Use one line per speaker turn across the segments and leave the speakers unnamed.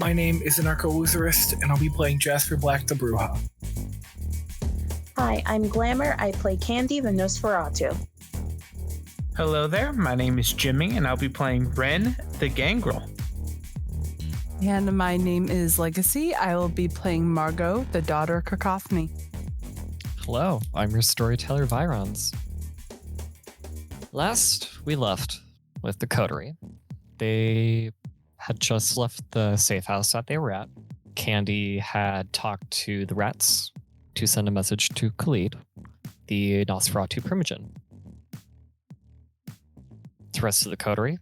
My name is Anarcholoserist, and I'll be playing Jasper Black the Brujah.
Hi, I'm Glamour. I play Candy the Nosferatu.
Hello there, my name is Jimmy, and I'll be playing Wren the Gangrel.
And my name is Legacy. I will be playing Margot, the daughter of Cacophony.
Hello, I'm your storyteller, Vironz. Last we left with the coterie, they had just left the safe house that they were at. Candy had talked to the rats to send a message to Khalid, the Nosferatu primogen. The rest of the coterie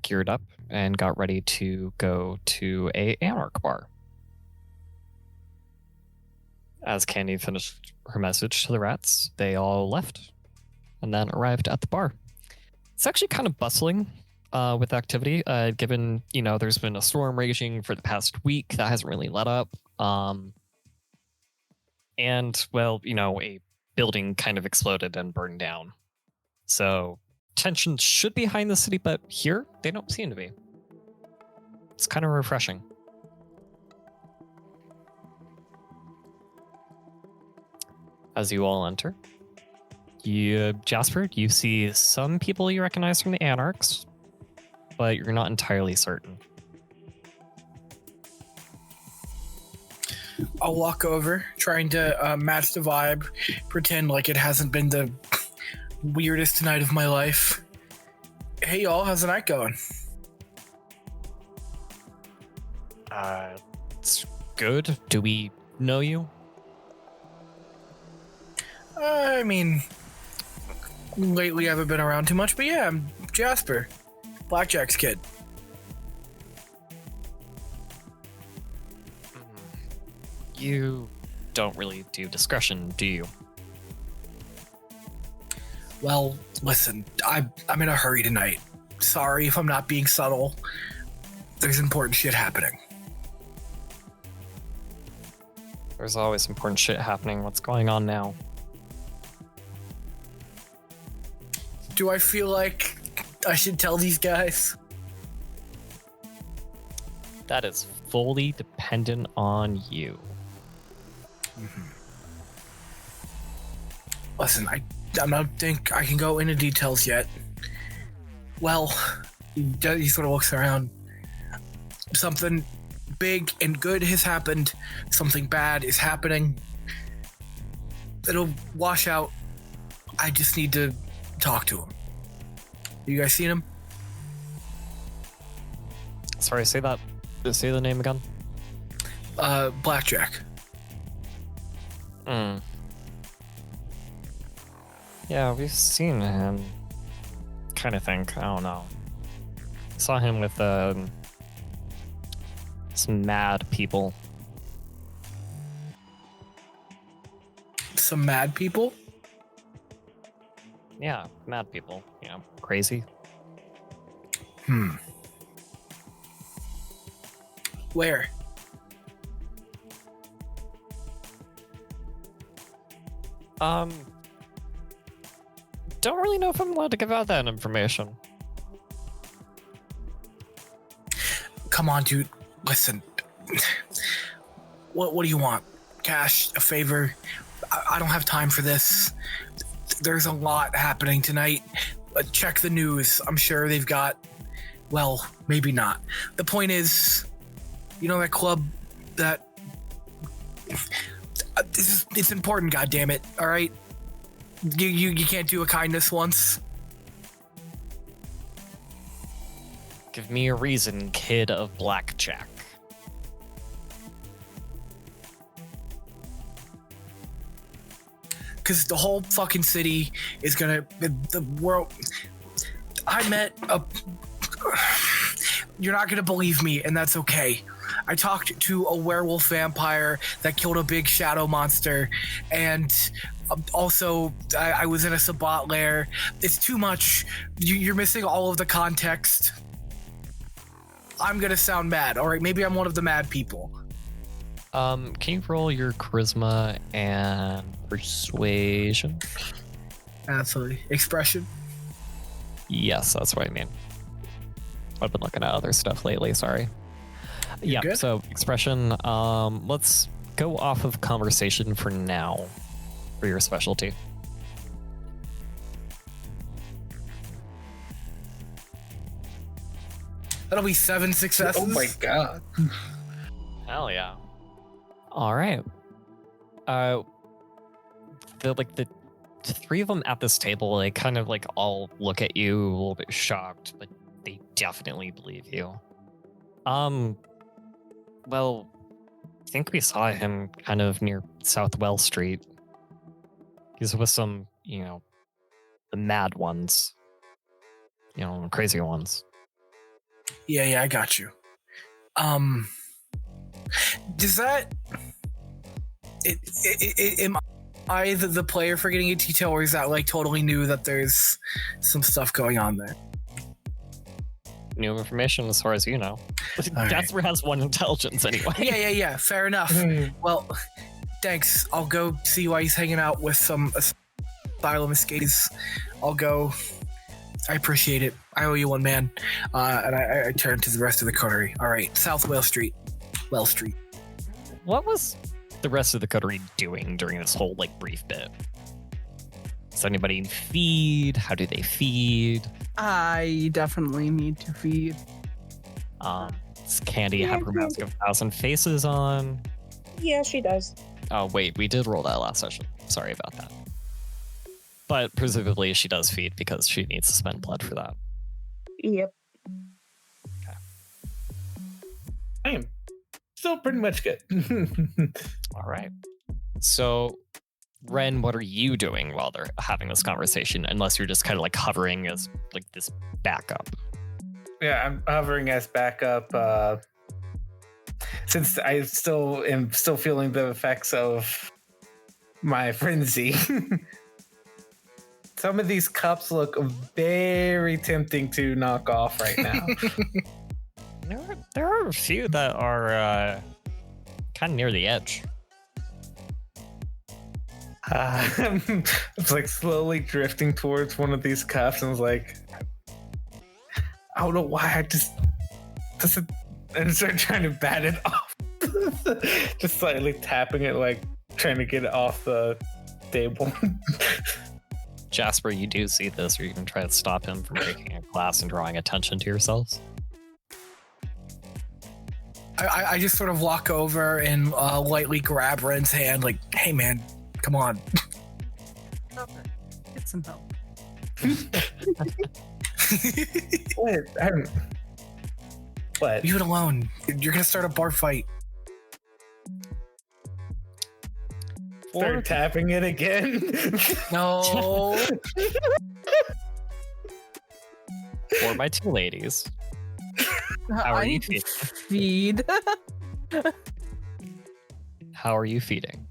geared up and got ready to go to a Anarch bar. As Candy finished her message to the rats, they all left and then arrived at the bar. It's actually kind of bustling with activity, given, there's been a storm raging for the past week that hasn't really let up. And, a building kind of exploded and burned down. So tension should be high in the city, but here they don't seem to be. It's kind of refreshing. As you all enter, Jasper, you see some people you recognize from the Anarchs, but you're not entirely certain.
I'll walk over, trying to match the vibe, pretend like it hasn't been the weirdest night of my life. Hey y'all, how's the night going?
It's good. Do we know you?
I mean, lately I haven't been around too much, but yeah, I'm Jasper, Blackjack's kid.
You don't really do discretion, do you?
Well, listen, I'm in a hurry tonight. Sorry if I'm not being subtle. There's important shit happening.
There's always important shit happening. What's going on now?
Do I feel like I should tell these guys?
That is fully dependent on you.
Mm-hmm. Listen, I don't think I can go into details yet. Well, he sort of looks around. Something big and good has happened. Something bad is happening. It'll wash out. I just need to talk to him. You guys seen him?
Sorry, say that. Say the name again.
Blackjack.
Yeah, we've seen him. Kind of think. I don't know. Saw him with some mad people.
Some mad people?
Yeah, mad people. Crazy.
Where?
Don't really know if I'm allowed to give out that information.
Come on, dude. Listen. What do you want? Cash? A favor? I don't have time for this. There's a lot happening tonight. Check the news. I'm sure they've got... Well, maybe not. The point is, that club that... It's important, goddammit, all right? You can't do a kindness once.
Give me a reason, kid of Blackjack.
Because the whole fucking city is gonna... The world... I met a... You're not gonna believe me, and that's okay. I talked to a werewolf vampire that killed a big shadow monster, and also I was in a Sabbat lair. It's too much. You're missing all of the context. I'm gonna sound mad. All right, maybe I'm one of the mad people.
Can you roll your charisma and persuasion?
Absolutely. Expression?
Yes, that's what I mean. I've been looking at other stuff lately, sorry. Yeah,
good?
so expression. Let's go off of conversation for now for your specialty.
That'll be 7 successes.
Oh my god.
Hell yeah. All right. The three of them at this table, they kind of like all look at you a little bit shocked, but they definitely believe you. Well, I think we saw him kind of near South Well Street. He's with some, the mad ones. Crazy ones.
Yeah, I got you. Does that... am I the player for getting a detail, or is that like totally new that there's some stuff going on there?
New information as far as you know.
All
Jasper has 1 intelligence anyway.
Yeah, fair enough. Well, thanks. I'll go see why he's hanging out with some asylum escapees. I'll go. I appreciate it. I owe you one, man. And I turn to the rest of the coterie. All right, South Well Street. Well Street.
What was the rest of the coterie doing during this whole brief bit? Does anybody feed? How do they feed?
I definitely need to feed.
Does Candy have her Mask of 1,000 Faces on?
Yeah, she does.
Oh wait, we did roll that last session. Sorry about that. But presumably she does feed because she needs to spend blood for that.
Yep.
I am still pretty much good.
All right. So, Wren, what are you doing while they're having this conversation? Unless you're just kind of hovering as this backup.
Yeah, I'm hovering as backup. Since I still am feeling the effects of my frenzy. Some of these cups look very tempting to knock off right now.
There are a few that are kind of near the edge.
It's slowly drifting towards one of these cups, and I don't know why I just and start trying to bat it off. Just slightly tapping it, trying to get it off the table.
Jasper, you do see this, or you can try to stop him from breaking a glass and drawing attention to yourselves.
I just sort of walk over and lightly grab Wren's hand, hey man, come on.
Get some help.
What?
Leave it alone. You're gonna start a bar fight.
Start tapping it again?
No.
For my two ladies. How are
I
you
need to
feeding?
feed.
How are you feeding?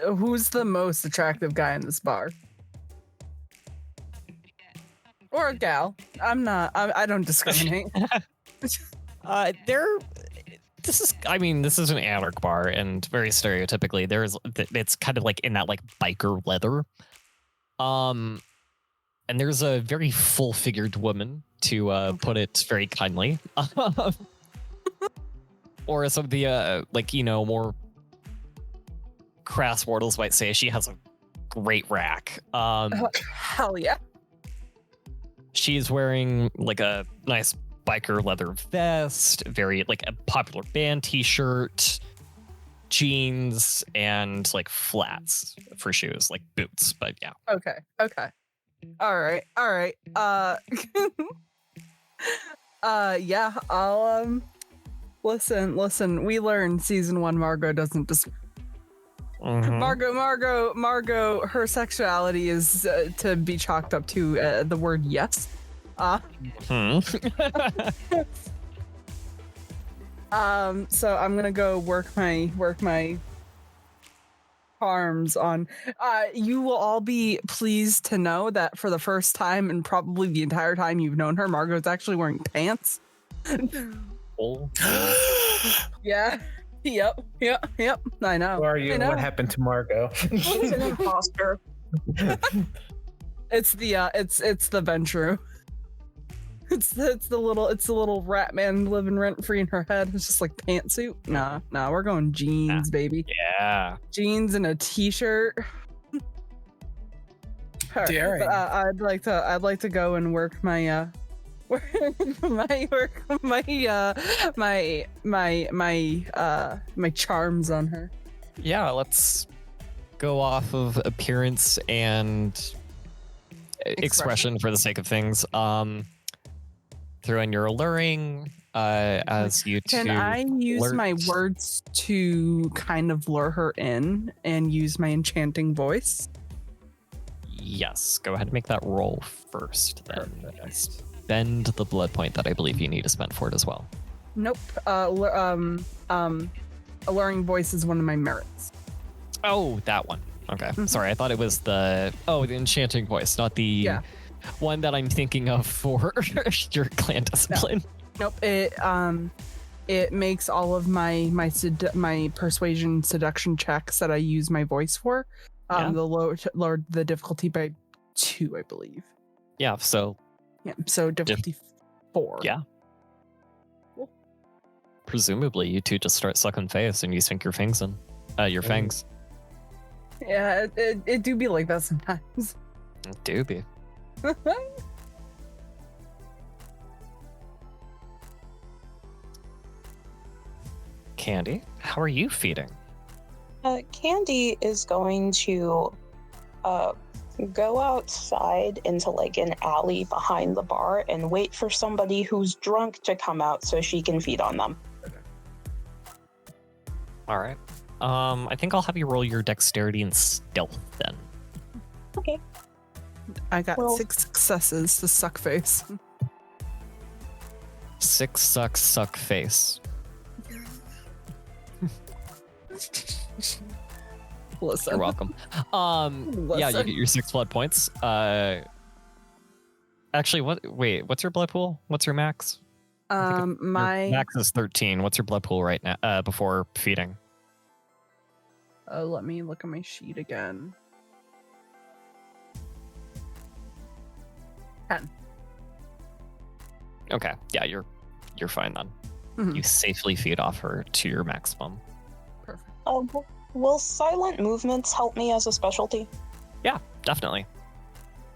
Who's the most attractive guy in this bar? Or a gal? I don't discriminate.
This is an anarch bar, and very stereotypically, it's kind of in that biker leather. And there's a very full-figured woman, to put it very kindly. Or some of the more crass mortals might say she has a great rack.
Hell yeah.
She's wearing a nice biker leather vest, very a popular band t-shirt, jeans, and flats for shoes, boots, but yeah.
Okay. All right. Yeah, I'll listen, we learned season 1 Margot doesn't just Margot, her sexuality is to be chalked up to the word yes. So I'm gonna go work my charms on. You will all be pleased to know that for the first time and probably the entire time you've known her, Margot's actually wearing pants.
Oh.
Yeah. Yep. I know.
Who are you?
I know.
What happened to Margot?
She's an imposter.
It's the Ventru. It's the little rat man living rent free in her head. It's just like pantsuit. Nah, we're going jeans, baby.
Yeah.
Jeans and a t-shirt. All right,
Daring.
but, I'd like to go and work my my charms on her.
Yeah, let's go off of appearance and expression for the sake of things. Throw in your alluring as you two.
Can I use
flirt.
my words to kind of lure her in and use my enchanting voice?
Yes, go ahead and make that roll first. Then spend the blood point that I believe you need to spend for it as well.
Nope. Alluring voice is one of my merits.
Oh, that one. Okay, sorry, I thought it was the enchanting voice, not the one that I'm thinking of for your clan discipline.
Nope. It makes all of my persuasion seduction checks that I use my voice for. Lowered the difficulty by 2, I believe.
Yeah. So.
Yeah. So difficulty 4.
Yeah.
Cool.
Presumably, you two just start sucking face and you sink your fangs in. Your fangs.
Yeah. It do be like that sometimes.
It do be. Candy, how are you feeding?
Candy is going to go outside into like an alley behind the bar and wait for somebody who's drunk to come out so she can feed on them.
All right. I think I'll have you roll your dexterity and stealth then.
Okay.
I got 6 successes to suck face.
6 suck face.
Listen.
You're welcome. Yeah, you get your 6 blood points. Actually, what's your blood pool? What's your max?
My
your max is 13. What's your blood pool right now? Before feeding.
Let me look at my sheet again. 10.
Okay. Yeah, you're fine then.
Mhm.
You safely feed off her to your maximum.
Perfect.
Will silent movements help me as a specialty?
Yeah, definitely.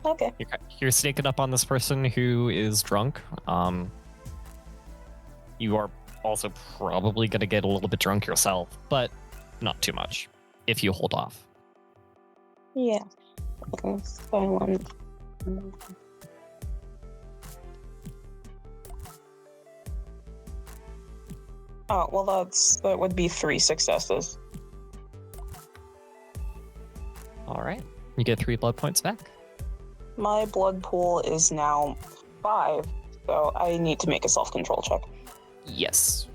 Okay.
You're sneaking up on this person who is drunk. You are also probably going to get a little bit drunk yourself, but not too much if you hold off.
Yeah. Silent. Oh, well, that would be 3 successes.
All right. You get 3 blood points back.
My blood pool is now 5, so I need to make a self-control check.
Yes.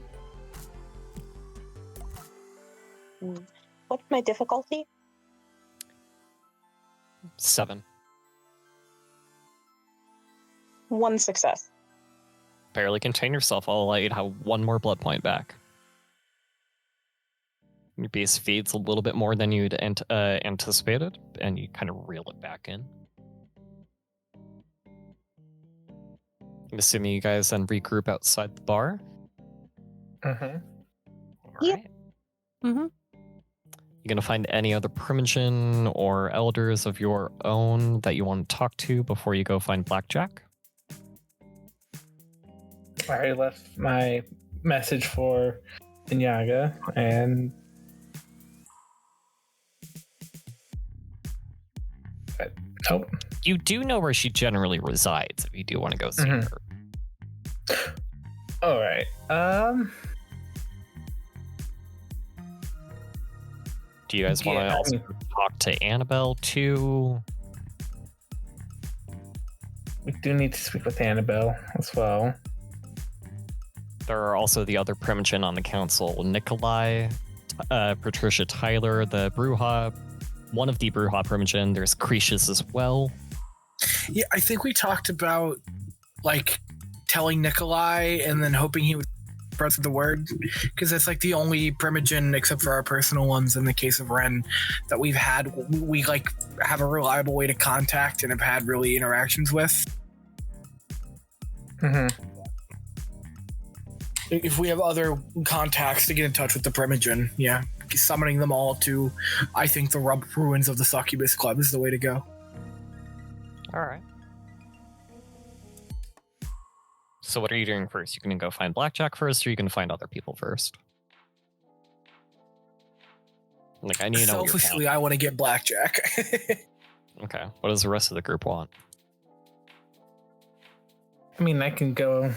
What's my difficulty?
7.
1 success.
Barely contain yourself. I'll allow you to have 1 more blood point back. Your beast feeds a little bit more than you'd anticipated, and you kind of reel it back in. I'm assuming you guys then regroup outside the bar.
Mm-hmm.
All
Yep.
right.
Mm-hmm.
You gonna find any other primogen or elders of your own that you want to talk to before you go find Blackjack?
I already left my message for Inyaga, and nope.
You do know where she generally resides if you do want to go see her.
All right.
Do you guys want to
Yeah,
also talk to Annabelle too?
We do need to speak with Annabelle as well.
There are also the other primogen on the council, Nikolai, Patricia Tyler, the Brujah, one of the Brujah primogen. There's Cretius as well.
Yeah, I think we talked about like telling Nikolai and then hoping he would spread the word, because that's like the only primogen except for our personal ones in the case of Wren that we've had. We like have a reliable way to contact and have had really interactions with.
Mm-hmm.
If we have other contacts to get in touch with the Primogen, yeah, summoning them all to, I think, the ruins of the Succubus Club is the way to go.
All right. So what are you doing first? You gonna go find Blackjack first, or you gonna find other people first? Like, I need to know what your plan.
Selfishly, I want to get Blackjack.
Okay. What does the rest of the group want?
I mean, I can go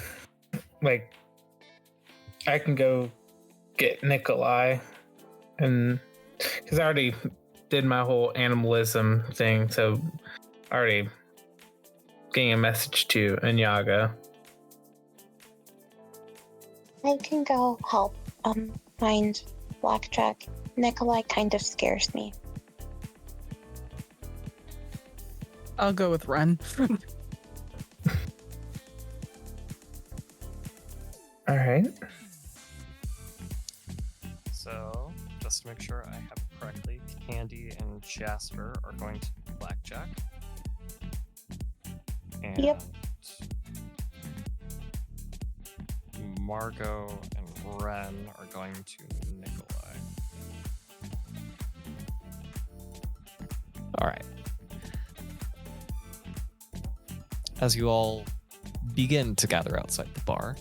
get Nikolai, and because I already did my whole animalism thing, so I already getting a message to Anyaga.
I can go help find Blackjack. Nikolai kind of scares me.
I'll go with Wren.
All right.
So, just to make sure I have it correctly, Candy and Jasper are going to Blackjack. And
Yep.
Margot and Wren are going to Nikolai. Alright. As you all begin to gather outside the bar,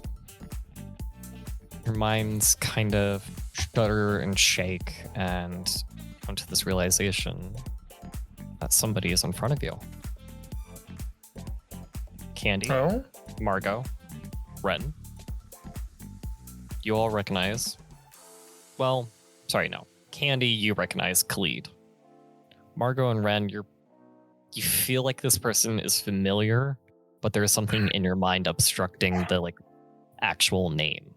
your minds kind of shudder and shake and come to this realization that somebody is in front of you. Candy,
Oh.
Margot, Wren. You all recognize... Well, sorry, no. Candy, you recognize Khalid. Margot and Wren, you feel like this person is familiar, but there's something in your mind obstructing the actual name.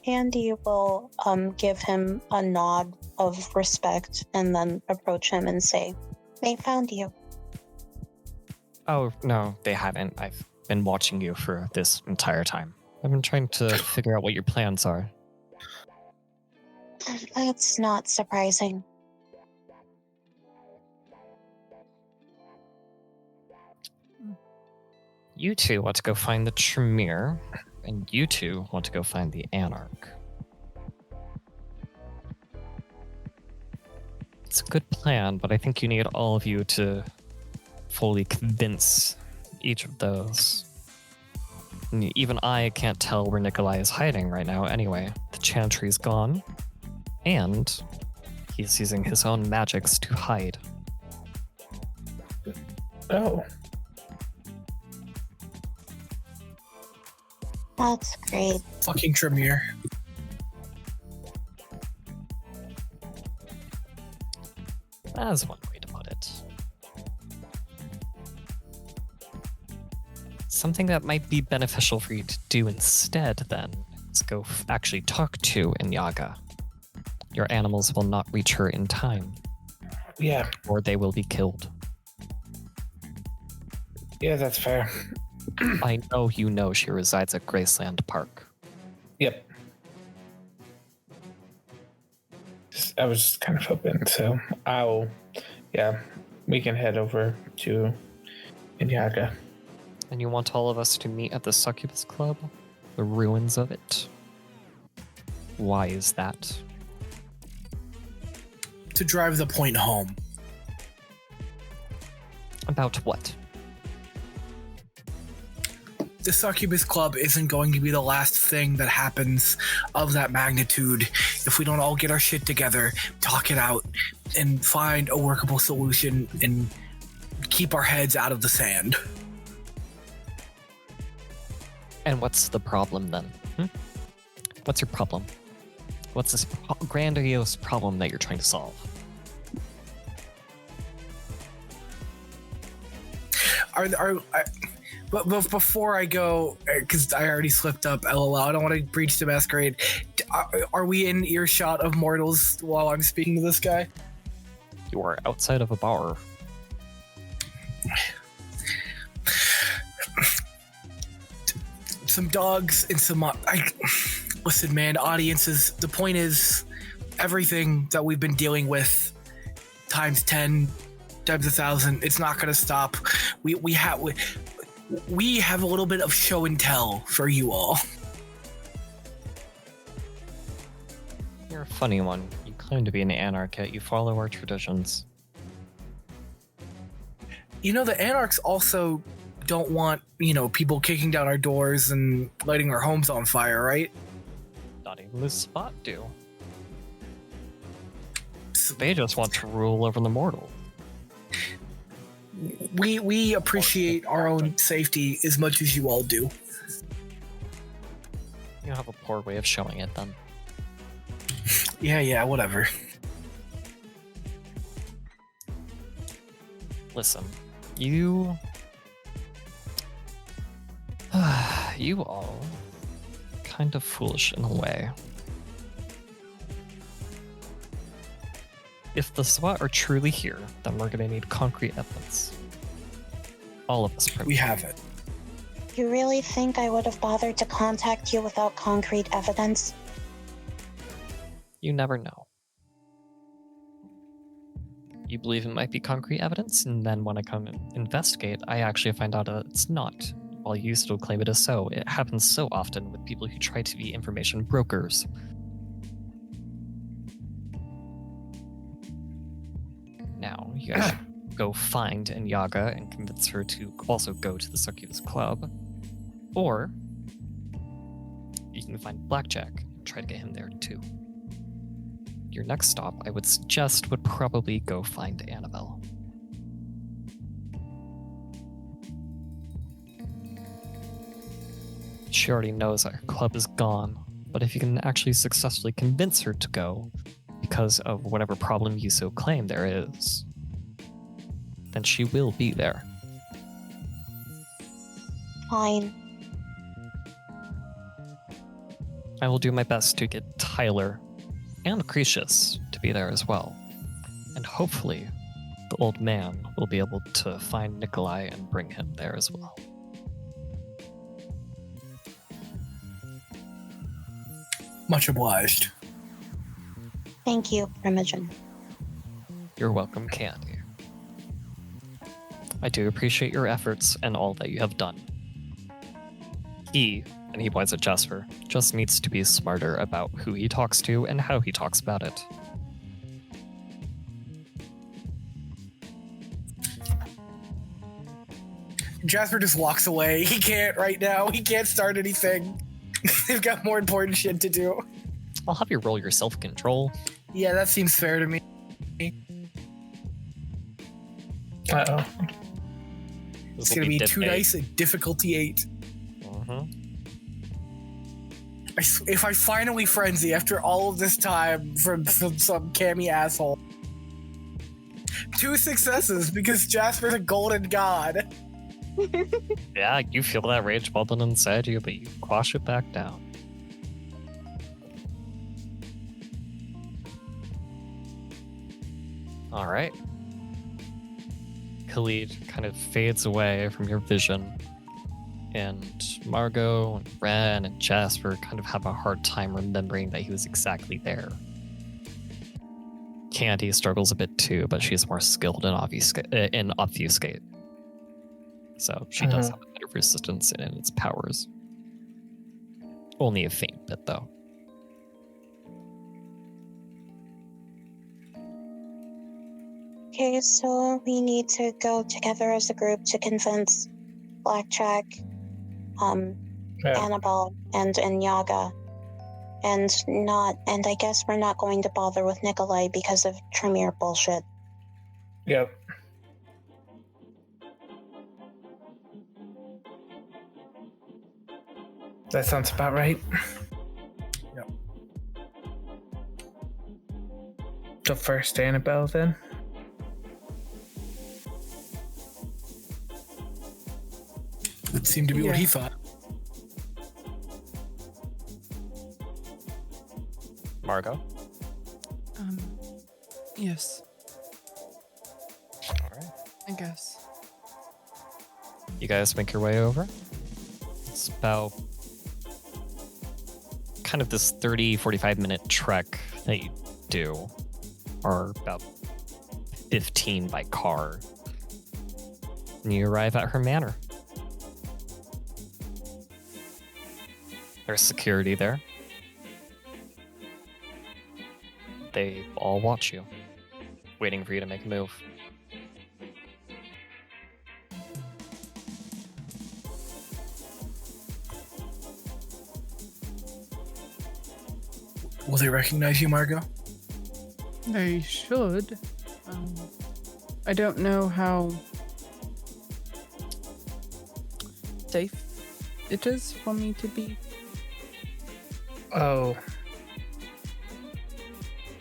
Candy will give him a nod of respect and then approach him and say, "They found you."
Oh, no, they haven't. I've been watching you for this entire time. I've been trying to figure out what your plans are.
That's not surprising.
You two want to go find the Tremere, and you two want to go find the Anarch. It's a good plan, but I think you need all of you to fully convince each of those. And even I can't tell where Nikolai is hiding right now anyway. The Chantry's gone, and he's using his own magics to hide.
Oh.
That's great.
Fucking Tremere.
That's one way to put it. Something that might be beneficial for you to do instead, then, is go actually talk to Anyaga. Your animals will not reach her in time.
Yeah.
Or they will be killed.
Yeah, that's fair.
I know you know she resides at Graceland Park.
Yep. I was just kind of hoping, so we can head over to Anyaga.
And you want all of us to meet at the Succubus Club? The ruins of it? Why is that?
To drive the point home.
About what?
The Succubus Club isn't going to be the last thing that happens of that magnitude if we don't all get our shit together, talk it out, and find a workable solution and keep our heads out of the sand.
And what's the problem then? What's your problem? What's this grandiose problem that you're trying to solve?
But before I go, because I already slipped up, LOL, I don't want to breach the masquerade. Are we in earshot of mortals while I'm speaking to this guy?
You are outside of a bar.
Some dogs and some... listen, man, audiences, the point is everything that we've been dealing with times 10 times 1,000. It's not going to stop. We have a little bit of show and tell for you all.
You're a funny one. You claim to be an anarch, yet you follow our traditions.
You know, the anarchs also don't want, people kicking down our doors and lighting our homes on fire, right?
Not even the spot do. They just want to rule over the mortal.
We appreciate our own safety as much as you all do.
You have a poor way of showing it, then.
Yeah, whatever.
Listen, you all kind of foolish in a way. If the SWAT are truly here, then we're gonna need concrete evidence. All of us.
We have it.
You really think I would have bothered to contact you without concrete evidence?
You never know. You believe it might be concrete evidence, and then when I come and investigate, I actually find out that it's not, while you still claim it is so. It happens so often with people who try to be information brokers. Now, you guys should go find Enyaga and convince her to also go to the Succubus Club. Or, you can find Blackjack and try to get him there too. Your next stop, I would suggest, would probably go find Annabelle. She already knows that her club is gone, but if you can actually successfully convince her to go, because of whatever problem you so claim there is, then she will be there.
Fine.
I will do my best to get Tyler and Cretius to be there as well. And hopefully, the old man will be able to find Nikolai and bring him there as well.
Much obliged.
Thank you, Primogen.
You're welcome, Candy. I do appreciate your efforts and all that you have done. He, and he points at Jasper, just needs to be smarter about who he talks to and how he talks about it.
Jasper just walks away. He can't right now. He can't start anything. They've got more important shit to do.
I'll have you roll your self-control.
Yeah, that seems fair to me.
Uh-oh.
It's gonna be 2 dice at difficulty 8. If I finally frenzy after all of this time from some cammy asshole. 2 successes because Jasper's a golden god.
Yeah, you feel that rage bubbling inside you, but you quash it back down. All right. Khalid kind of fades away from your vision, and Margot and Wren and Jasper kind of have a hard time remembering that he was exactly there. Candy struggles a bit too, but she's more skilled in obfuscate. So she does have a bit of resistance in its powers. Only a faint bit, though.
Okay, so we need to go together as a group to convince Blackjack, Annabelle, and Enyaga. And I guess we're not going to bother with Nikolai because of Tremere bullshit.
Yep. That sounds about right.
Yep.
So first Annabelle then?
That seemed to be what he thought.
Margot?
Yes,
All right.
I guess.
You guys make your way over. It's about kind of this 30, 45 minute trek that you do, or about 15 by car. And you arrive at her manor. There's security there. They all watch you, waiting for you to make a move.
Will they recognize you, Margot?
They should. I don't know how safe it is for me to be.
Oh,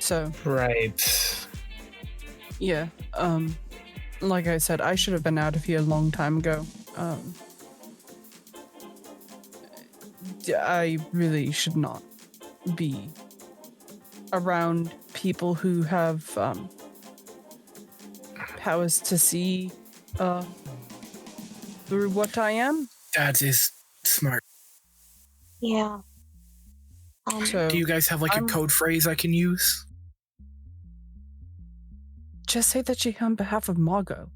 So,
right.
yeah. Like I said, I should have been out of here a long time ago. I really should not be around people who have powers to see through what I am.
That is smart.
Yeah.
So
Do you guys have like a code phrase I can use?
just say that you're on behalf of Margot.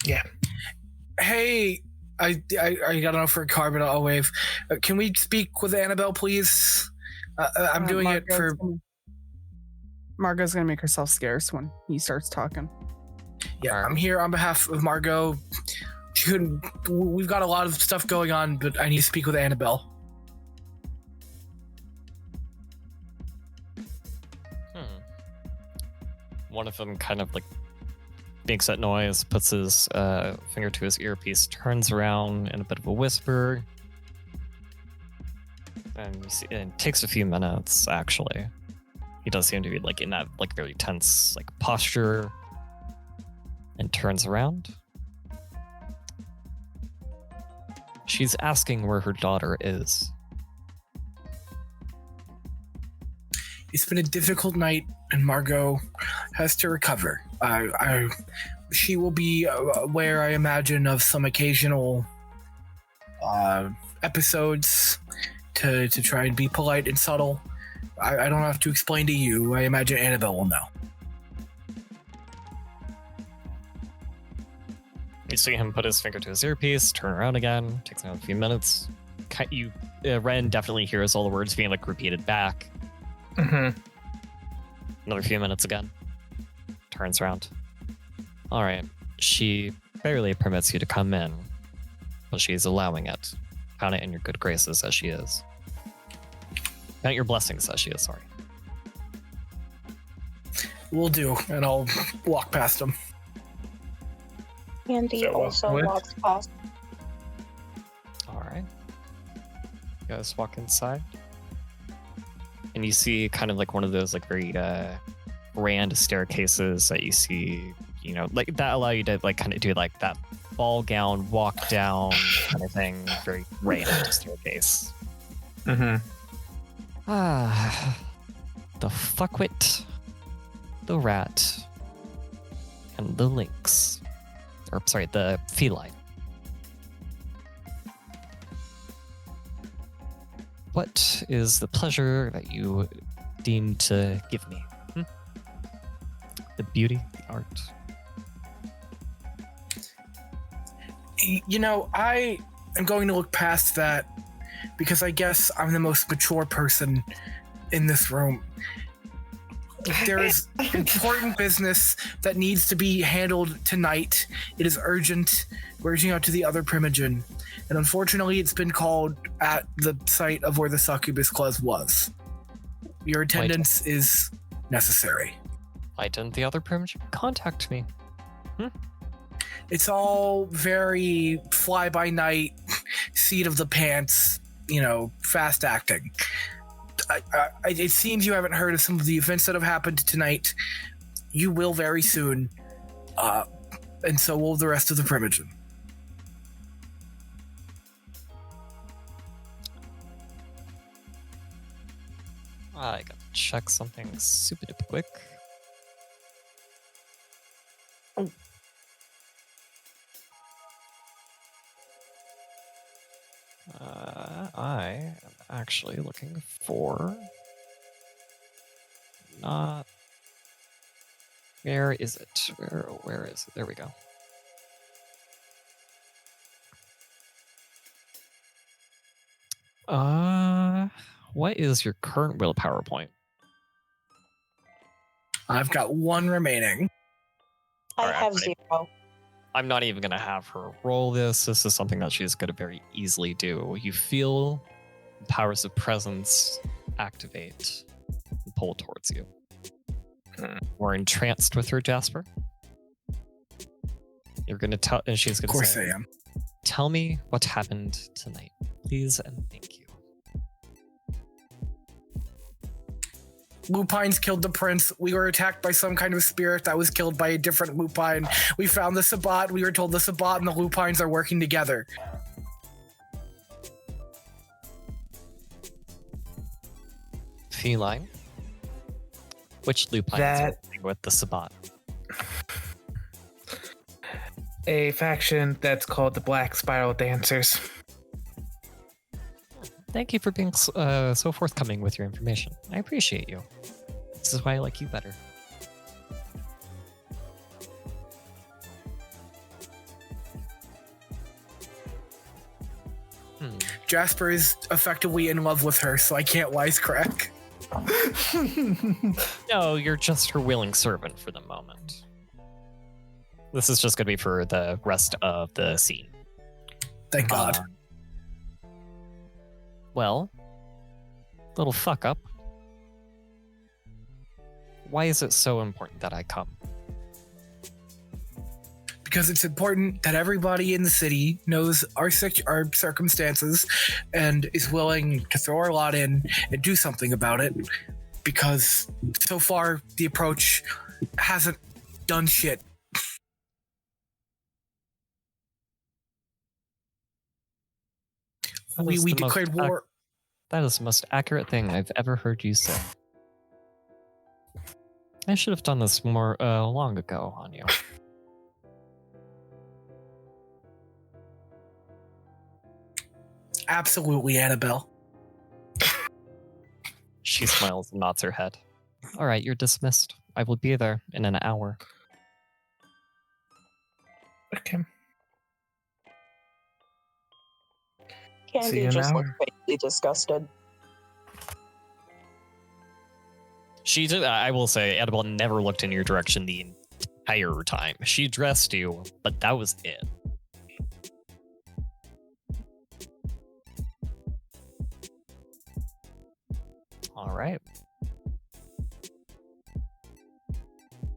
Yeah.
Hey, I got enough for a car, but I'll wave. Can we speak with Annabelle, please? I'm doing it for...
Margot's gonna make herself scarce when he starts talking.
Yeah, I'm here on behalf of Margot. We've got a lot of stuff going on, but I need to speak with Annabelle.
One of them kind of like makes that noise, puts his finger to his earpiece, turns around in a bit of a whisper, and you see, it takes a few minutes actually. He does seem to be like in that like very tense like posture, and turns around. She's asking where her daughter is.
It's been a difficult night, and Margot has to recover. She will be aware, I imagine, of some occasional episodes to try and be polite and subtle. I don't have to explain to you. I imagine Annabelle will know.
You see him put his finger to his earpiece, turn around again, takes another few minutes. Wren definitely hears all the words being like repeated back.
Mm-hmm.
Another few minutes again. Turns around. All right. She barely permits you to come in, but she's allowing it. Count it in your good graces as she is. Count your blessings as she is, sorry.
Will do, and I'll walk past him.
Candy
So,
also
what?
walks past.
All right. You guys walk inside. And you see kind of like one of those like very grand staircases that you see, you know, like that allow you to like kind of do like that ball gown walk down kind of thing. Very grand staircase.
Mm-hmm.
Ah, the fuckwit, the rat, and the lynx. Or sorry, the feline. What is the pleasure that you deem to give me? The beauty, the art.
You know, I am going to look past that because I guess I'm the most mature person in this room. If there is important business that needs to be handled tonight, it is urgent. We're reaching out to the other Primogen. And unfortunately, it's been called at the site of where the succubus clause was. Your attendance is necessary.
Why didn't the other Primogen contact me?
It's all very fly-by-night, seat of the pants, you know, fast acting. It seems you haven't heard of some of the events that have happened tonight. You will very soon. And so will the rest of the Primogen.
I gotta check something super duper quick. I am actually looking for not Where is it? Where is it? There we go. What is your current willpower point?
I've got 1 remaining.
I
Alright,
have
I'm ready.
0.
I'm not even going to have her roll this. This is something that she's going to very easily do. You feel the powers of presence activate and pull towards you. We're entranced with her, Jasper. You're going to tell, and she's
Of
going to
course
say,
I am.
tell me what happened tonight, please and thank you.
Lupines killed the prince. We were attacked by some kind of spirit that was killed by a different lupine. We found the Sabbat. We were told the Sabbat and the lupines are working together.
Feline. Which lupine is working with the Sabbat?
A faction that's called the Black Spiral Dancers.
Thank you for being so forthcoming with your information. I appreciate you. This is why I like you better.
Jasper is effectively in love with her, so I can't wisecrack.
No, you're just her willing servant for the moment. This is just going to be for the rest of the scene.
Thank God.
Well, little fuck up. Why is it so important that I come?
Because it's important that everybody in the city knows our circumstances and is willing to throw our lot in and do something about it. Because so far, the approach hasn't done shit. We declared war.
That is the most accurate thing I've ever heard you say. I should have done this more long ago on you.
Absolutely, Annabelle.
She smiles and nods her head. All right, you're dismissed. I will be there in an hour.
Okay. See
Candy
you
just
now.
looks faintly disgusted.
She did. I will say, Annabelle never looked in your direction the entire time. She addressed you, but that was it. All right.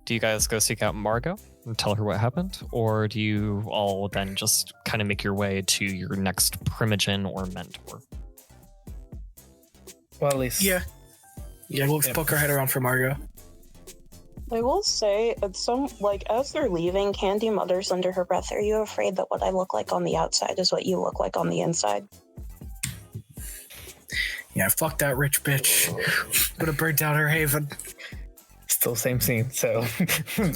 Do you guys go seek out Margot and tell her what happened? Or do you all then just kind of make your way to your next primogen or mentor?
Well, at least.
Yeah, we'll poke our head around for Margot.
I will say, as they're leaving, Candy mutters under her breath, "Are you afraid that what I look like on the outside is what you look like on the inside?"
Yeah, fuck that rich bitch. Would have burnt down her haven.
Still same scene, so.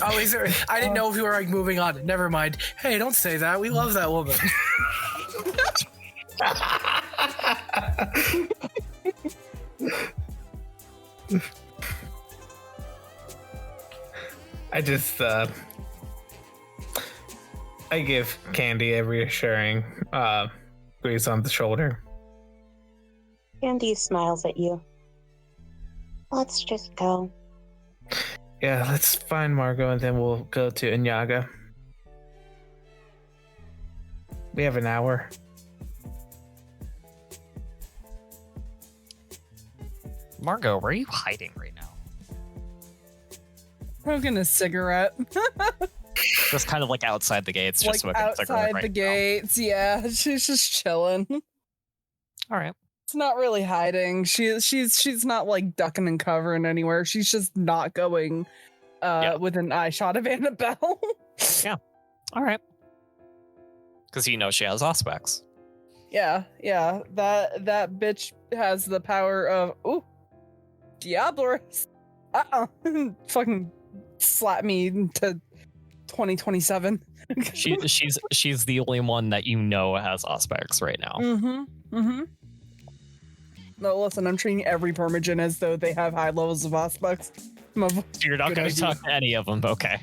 Oh, is there? I didn't know if we were like moving on. Never mind. Hey, don't say that. We love that woman.
I just, I give Candy a reassuring squeeze on the shoulder.
Candy smiles at you. Let's just go.
Yeah, let's find Margot and then we'll go to Inyaga. We have an hour.
Margot, where are you hiding right now?
Smoking a cigarette.
Just kind of like outside the gates, just
like
smoking a cigarette
outside
right
the
now.
gates. Yeah, she's just chilling.
All right.
It's not really hiding. She's not like ducking and covering anywhere. She's just not going with an eye shot of Annabelle.
All right. Because you know she has aspects.
Yeah. That bitch has the power of Diablerus. Fucking slap me to 2027.
She's the only one that you know has aspects right now.
Mm-hmm. No, listen, I'm treating every permagen as though they have high levels of aspects.
You're not
Good
going to
idea.
talk to any of them. Okay.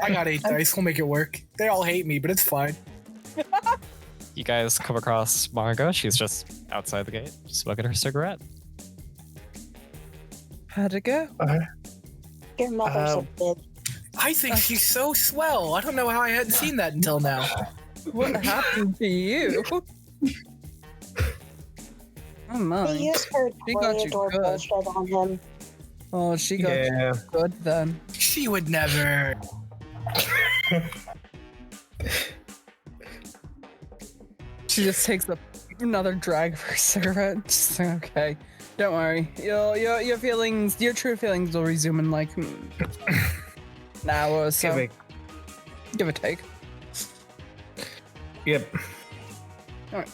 I got 8 dice. We'll make it work. They all hate me, but it's fine.
You guys come across Margot. She's just outside the gate, smoking her cigarette.
How'd it go?
Your mother's a bitch.
I think she's so swell. I don't know how I hadn't seen that until now.
What happened to you? Oh my.
He used her
She got you
toreador
good.
bullshit on him.
Oh, she got you good then.
She would never.
She just takes another drag of her cigarette. Just like, okay, don't worry. Your feelings, your true feelings will resume in like an hour or so. Give or take.
Yep.
All right.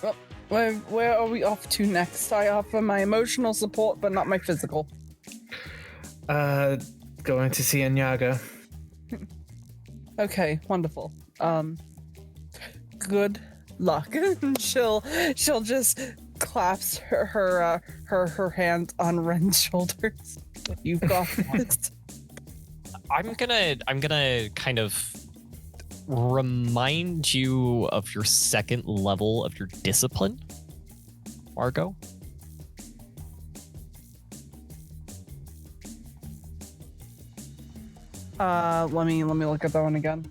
Well, where are we off to next? I offer my emotional support, but not my physical.
Going to see Anyaga.
Okay, wonderful. Good luck. she'll just clasp her hand on Wren's shoulders. You've got this.
I'm gonna kind of remind you of your second level of your discipline, Margot.
Let me look at that one again.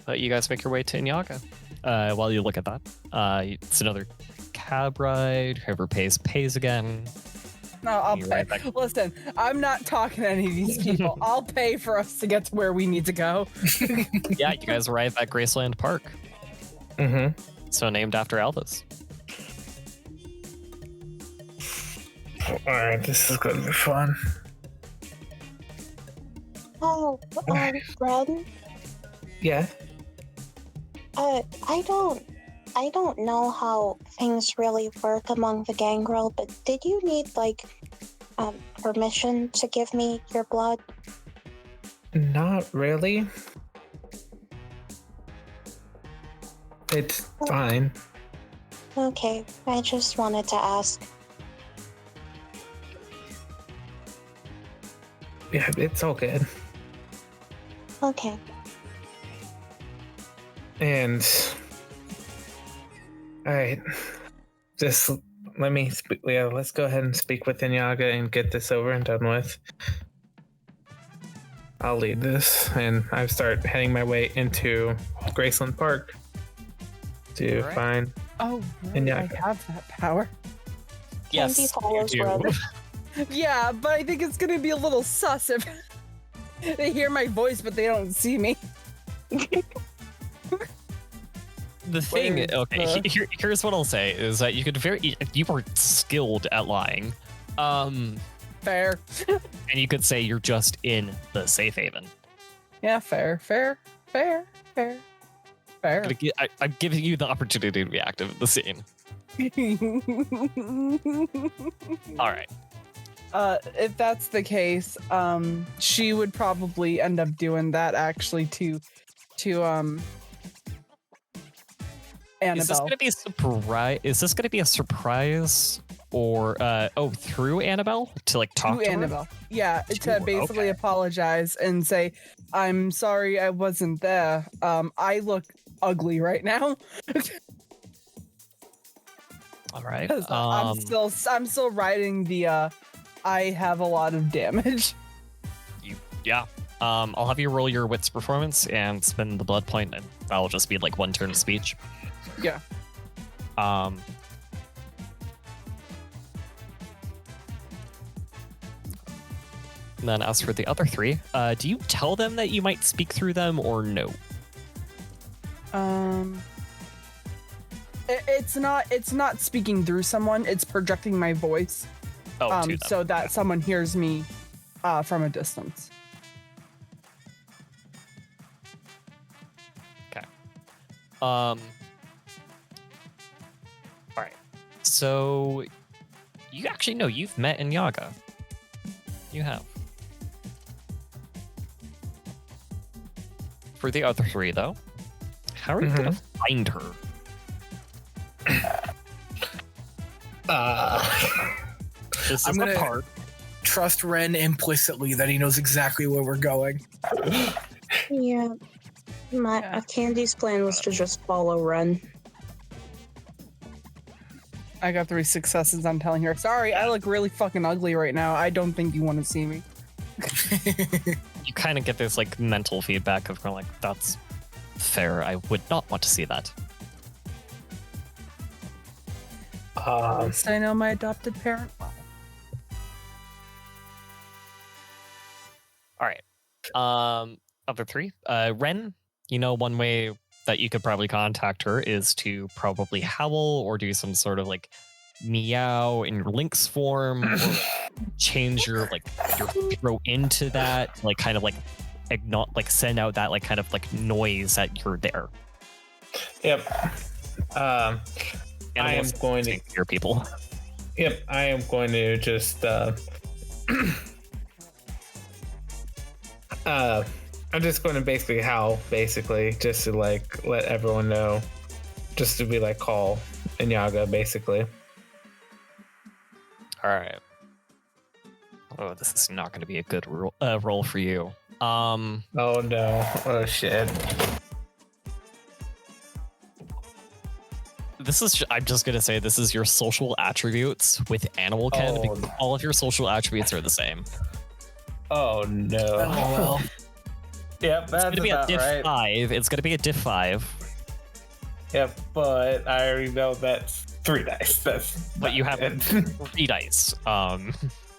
You guys make your way to Anyaga. While you look at that, it's another cab ride. Whoever pays again.
No, I'll
You're
pay.
right back.
Listen, I'm not talking to any of these people. I'll pay for us to get to where we need to go.
Yeah, you guys arrive at Graceland Park.
Mm-hmm.
So named after Elvis.
Alright, this is gonna be fun.
Oh, Wren?
Yeah?
I don't know how things really work among the gangrel, but did you need, permission to give me your blood?
Not really. It's fine.
Okay, I just wanted to ask.
Yeah, it's all good.
Okay.
And all right, just let me speak. Yeah, let's go ahead and speak with Anyaga and get this over and done with. I'll lead this, and I start heading my way into Graceland Park to
Alright.
find.
Oh,
And
right,
yeah.
I have that power.
Candy
Yes,
follows
you do.
Wren.
Yeah, but I think it's gonna be a little sus if they hear my voice but they don't see me.
The thing,
Where's
okay,
the-
here's what I'll say is that you are skilled at lying,
Fair.
and you could say you're just in the safe haven.
Yeah, fair.
I'm giving you the opportunity to be active in the scene. All right.
If that's the case, she would probably end up doing that actually to Annabelle.
Is this gonna be a surprise? Is this gonna be a surprise, or through Annabelle to talk to her?
Annabelle. Yeah,
To
to
her,
basically
okay.
apologize and say, I'm sorry I wasn't there. I look ugly right now.
All right.
'Cause I'm still riding the I have a lot of damage.
Yeah. I'll have you roll your wits performance and spend the blood point, and that'll just be one turn of speech.
Yeah.
And then as for the other three, do you tell them that you might speak through them or no?
It's not speaking through someone, it's projecting my voice.
Oh, to them.
So that someone hears me from a distance.
Okay. All right. So you actually know you've met Anyaga. You have. For the other three, though, how are you gonna find her? This
I'm
is
gonna-
the part.
Trust Wren implicitly that he knows exactly where we're going.
Yeah. Candy's plan was to just follow Wren.
I got 3 successes on telling her, sorry, I look really fucking ugly right now. I don't think you want to see me.
You kind of get this like mental feedback of going like, that's fair. I would not want to see that.
At least I know my adopted parent.
All right. Other 3. Wren, one way that you could probably contact her is to probably howl or do some sort of like meow in your lynx form, or change your throat into that, like kind of like send out that like kind of like noise that you're there.
Yep. I am going to
hear people.
Yep, I am going to just I'm just going to basically howl, just to like let everyone know, just to be like call Inyaga, basically.
All right. Oh, this is not going to be a good roll for you.
Oh no! Oh shit!
I'm just gonna say this is your social attributes with animal kin. Because all of your social attributes are the same.
Oh no!
Oh, well.
Yep, that's
gonna be a
about
diff
right.
5. It's gonna be a diff 5.
Yep, but I already know that's 3 dice.
But you have 3 dice.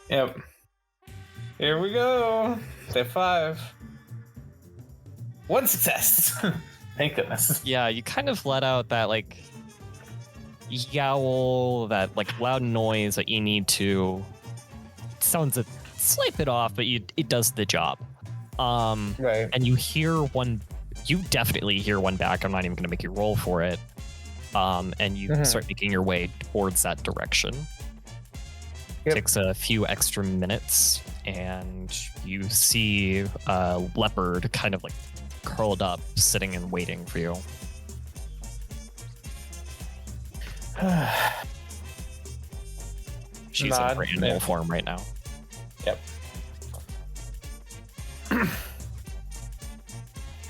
Yep. Here we go. Diff 5. 1 success. Thank goodness.
Yeah, you kind of let out that like yowl, that like loud noise that you need to. It sounds a slight bit off, but it does the job.
Right.
And you hear one. You definitely hear one back. I'm not even going to make you roll for it. And you start making your way towards that direction.
Yep.
Takes a few extra minutes, and you see a leopard kind of like curled up, sitting and waiting for you. She's in her animal form right now.
Yep.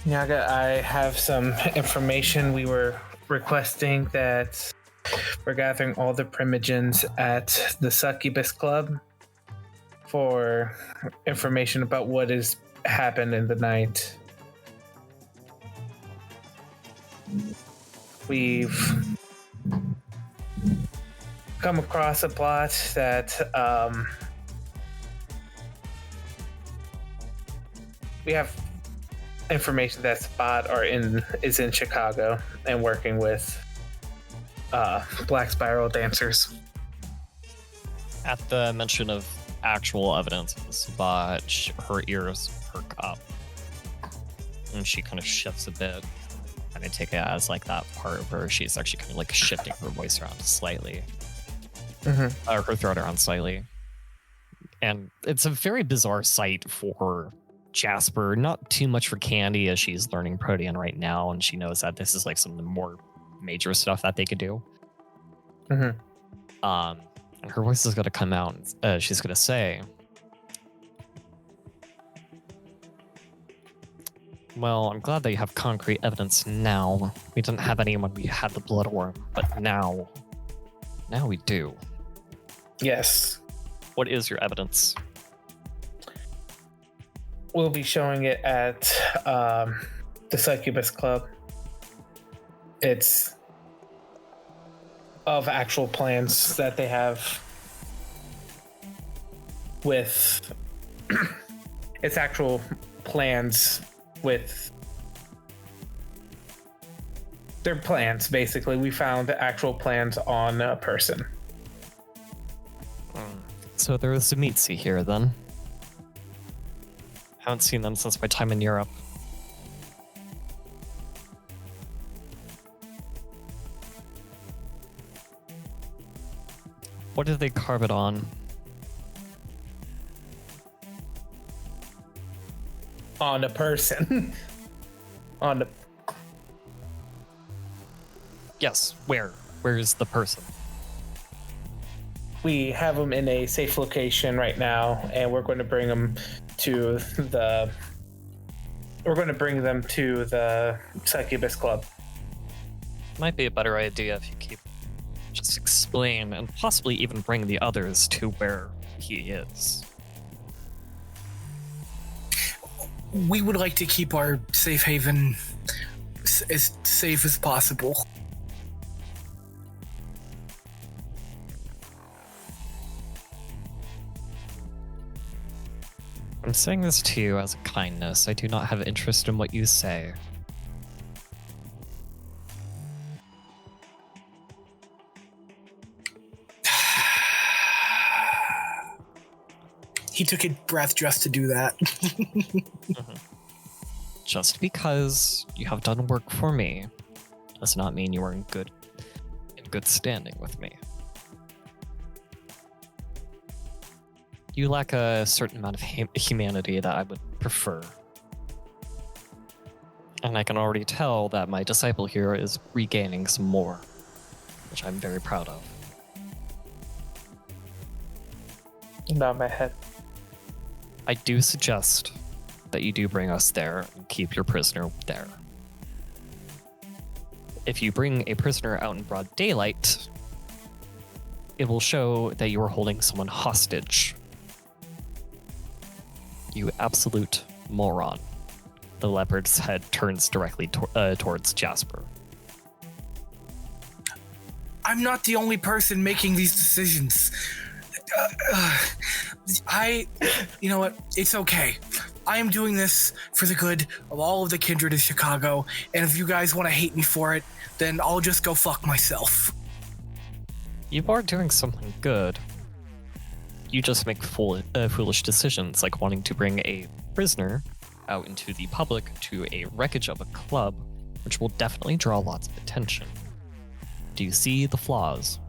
Nyaga, I have some information. We were requesting that we're gathering all the primogens at the Succubus Club for information about what has happened in the night. We've come across a plot that we have information that Spot is in Chicago and working with Black Spiral dancers.
At the mention of actual evidence, Spot, her ears perk up, and she kind of shifts a bit. And I take it as like that part where she's actually kind of like shifting her voice around slightly, or her throat around slightly. And it's a very bizarre sight for Jasper, not too much for Candy, as she's learning Protean right now, and she knows that this is like some of the more major stuff that they could do. And her voice is going to come out, and she's going to say, well, I'm glad that you have concrete evidence now. We didn't have any when we had the bloodworm, but now we do.
Yes.
What is your evidence?
We'll be showing it at the Succubus Club. It's of actual plans that they have with it's actual plans with their plans. Basically, we found actual plans on a person.
So there is Zumitsi here then. Haven't seen them since my time in Europe. What did they carve it on?
On a person. On the...
Yes, where? Where is the person?
we have them in a safe location right now, and we're going to bring them to the Succubus Club.
Might be a better idea if you just explain and possibly even bring the others to where he is.
We would like to keep our safe haven as safe as possible.
I'm saying this to you as a kindness. I do not have interest in what you say.
He took a breath just to do that.
Just because you have done work for me does not mean you are in good standing with me. You lack a certain amount of humanity that I would prefer. And I can already tell that my disciple here is regaining some more, which I'm very proud of.
Nod my head.
I do suggest that you do bring us there and keep your prisoner there. If you bring a prisoner out in broad daylight, it will show that you are holding someone hostage. You absolute moron. The leopard's head turns directly towards Jasper.
I'm not the only person making these decisions. You know what? It's okay. I am doing this for the good of all of the kindred in Chicago, and if you guys want to hate me for it, then I'll just go fuck myself.
You are doing something good. You just make foolish decisions, like wanting to bring a prisoner out into the public to a wreckage of a club, which will definitely draw lots of attention. Do you see the flaws?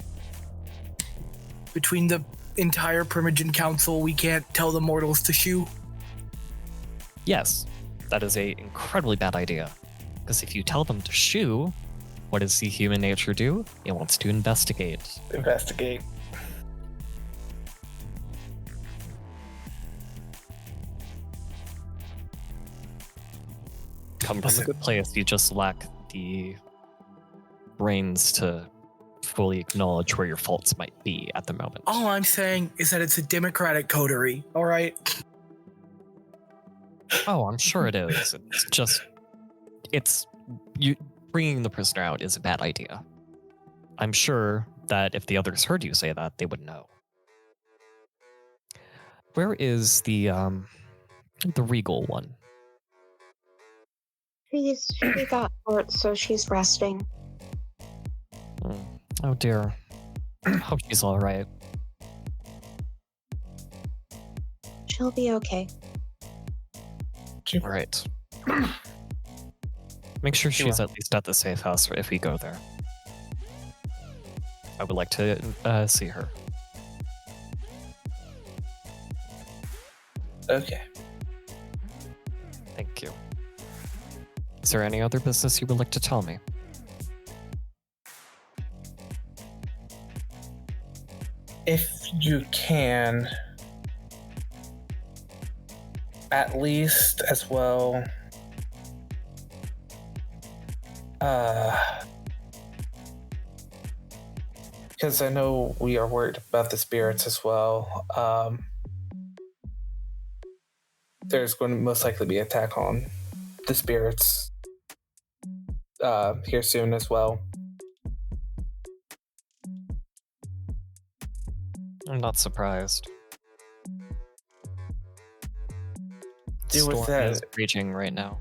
Between the entire Primogen Council, we can't tell the mortals to shoo?
Yes, that is a incredibly bad idea. Because if you tell them to shoo, what does the human nature do? It wants to investigate.
Investigate.
Come from a good place, you just lack the brains to fully acknowledge where your faults might be at the moment.
All I'm saying is that it's a democratic coterie, all right?
Oh, I'm sure it is. You bringing the prisoner out is a bad idea. I'm sure that if the others heard you say that, they would know. Where is the regal one?
She got hurt, so she's resting.
Oh dear. Hope she's all right.
She'll be okay.
All right. Make sure she's at least at the safe house if we go there. I would like to see her.
Okay.
Thank you. Is there any other business you would like to tell me?
If you can, at least as well, because I know we are worried about the spirits as well. There's going to most likely be an attack on the spirits here soon as well.
I'm not surprised.
Do with
Storm
that.
is raging right now.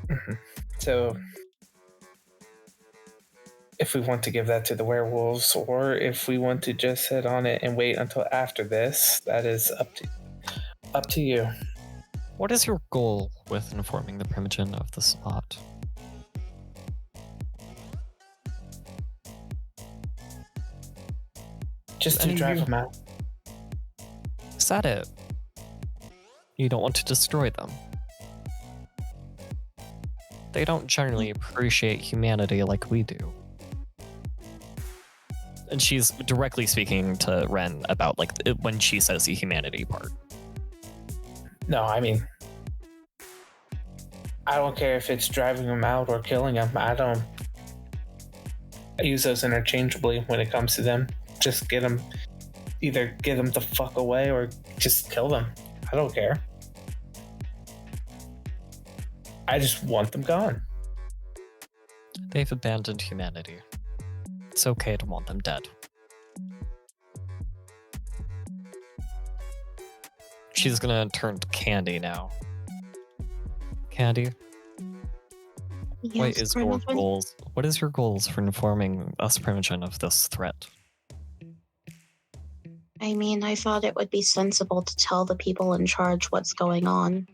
Mm-hmm. So, if we want to give that to the werewolves, or if we want to just sit on it and wait until after this, that is up to you.
What is your goal with informing the Primogen of the spot?
Just to drive them out.
Is that it? You don't want to destroy them. They don't generally appreciate humanity like we do. And she's directly speaking to Wren about like when she says the humanity part.
No, I mean, I don't care if it's driving him out or killing him. I use those interchangeably when it comes to them. Just either get them the fuck away or just kill them. I don't care. I just want them gone.
They've abandoned humanity. It's okay to want them dead. She's gonna turn to Candy now. Candy, what is your goals? What is your goals for informing us Primogen of this threat?
I mean, I thought it would be sensible to tell the people in charge what's going on.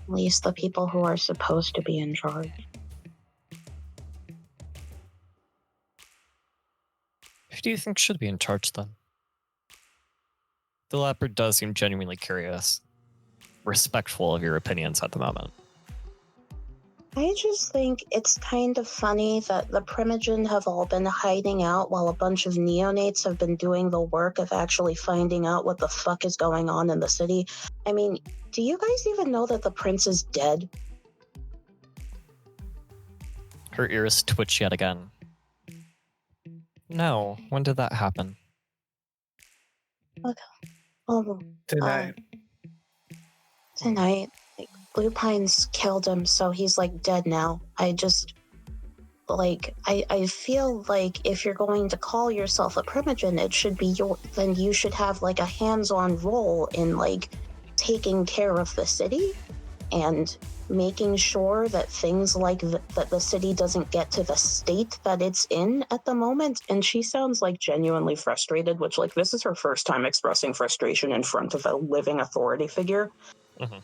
At least the people who are supposed to be in charge.
Who do you think should be in charge then? The leopard does seem genuinely curious, respectful of your opinions at the moment.
I just think it's kind of funny that the Primogen have all been hiding out while a bunch of neonates have been doing the work of actually finding out what the fuck is going on in the city. I mean, do you guys even know that the prince is dead?
Her ears twitch yet again. No, when did that happen?
Tonight.
Tonight. Like, Blue Pines killed him, so he's like dead now. I feel like if you're going to call yourself a Primogen, it should be then you should have like a hands-on role in like taking care of the city and making sure that things like that the city doesn't get to the state that it's in at the moment. And she sounds like genuinely frustrated, which like this is her first time expressing frustration in front of a living authority figure.
Mm-hmm.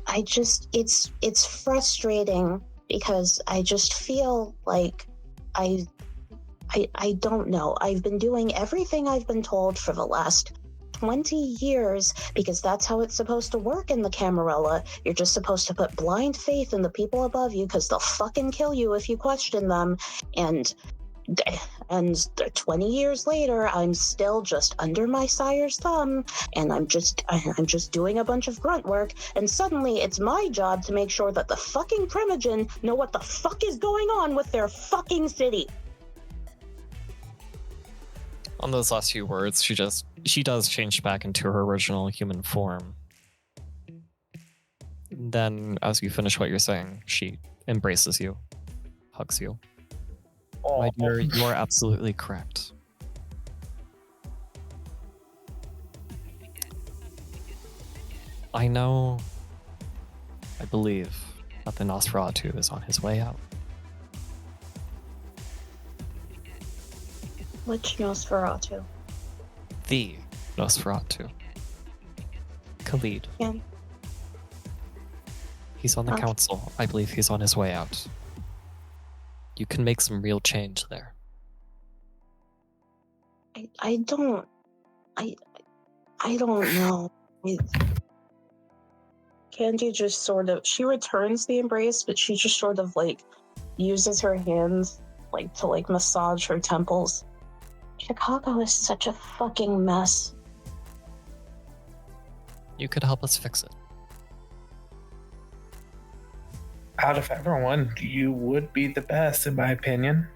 I just it's frustrating because I just feel like I don't know. I've been doing everything I've been told for the last 20 years because that's how it's supposed to work in the Camarilla. You're just supposed to put blind faith in the people above you because they'll fucking kill you if you question them. And 20 years later, I'm still just under my sire's thumb, and I'm just doing a bunch of grunt work, and suddenly it's my job to make sure that the fucking Primogen know what the fuck is going on with their fucking city.
On those last few words, she does change back into her original human form. Then, as you finish what you're saying, she embraces you, hugs you. My dear, you are absolutely correct. I believe that the Nosferatu is on his way out.
Which Nosferatu?
The Nosferatu. Khalid.
Yeah.
He's on the
Okay.
council. I believe he's on his way out. You can make some real change there.
I don't know. Candy just sort of, she returns the embrace, but she just sort of like uses her hands like to like massage her temples. Chicago is such a fucking mess.
You could help us fix it.
Out of everyone, you would be the best, in my opinion.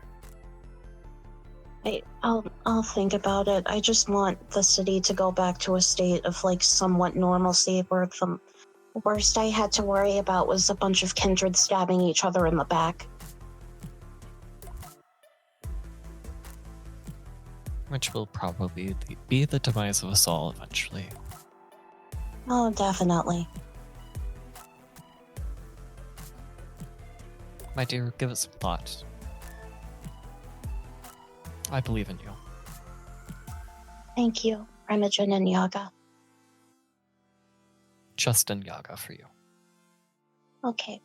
I'll think about it. I just want the city to go back to a state of like somewhat normalcy where the worst I had to worry about was a bunch of kindred stabbing each other in the back.
Which will probably be the demise of us all eventually.
Oh, definitely.
My dear, give it some thought. I believe in you.
Thank you, Primogen and Yaga.
Justin Yaga for you.
Okay.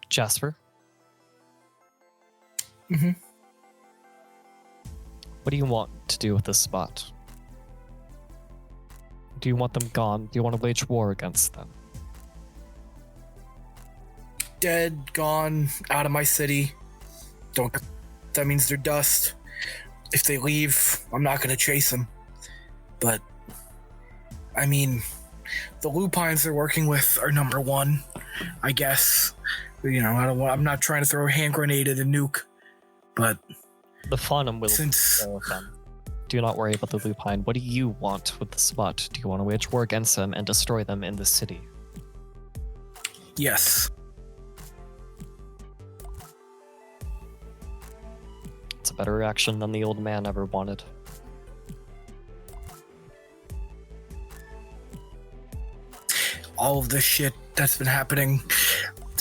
Jasper?
Mm-hmm.
What do you want to do with this spot? Do you want them gone? Do you want to wage war against them?
dead, gone, out of my city. That means they're dust. If they leave, I'm not gonna chase them. But, I mean, the lupines they're working with are number one, I guess. I'm not trying to throw a hand grenade at a nuke, but
the Faunum will
since
go with them. Do not worry about the lupine. What do you want with the spot? Do you want to wage war against them and destroy them in the city?
Yes.
It's a better reaction than the old man ever wanted.
All of this shit that's been happening,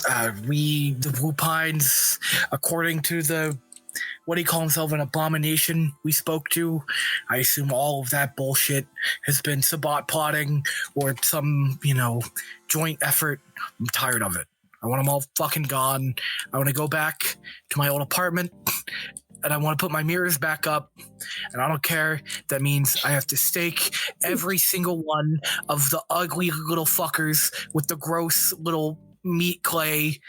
the lupines, according to the what he called himself, an abomination we spoke to, I assume all of that bullshit has been Sabbat plotting or some, joint effort. I'm tired of it. I want them all fucking gone. I want to go back to my old apartment and I want to put my mirrors back up. And I don't care. That means I have to stake every single one of the ugly little fuckers with the gross little meat clay.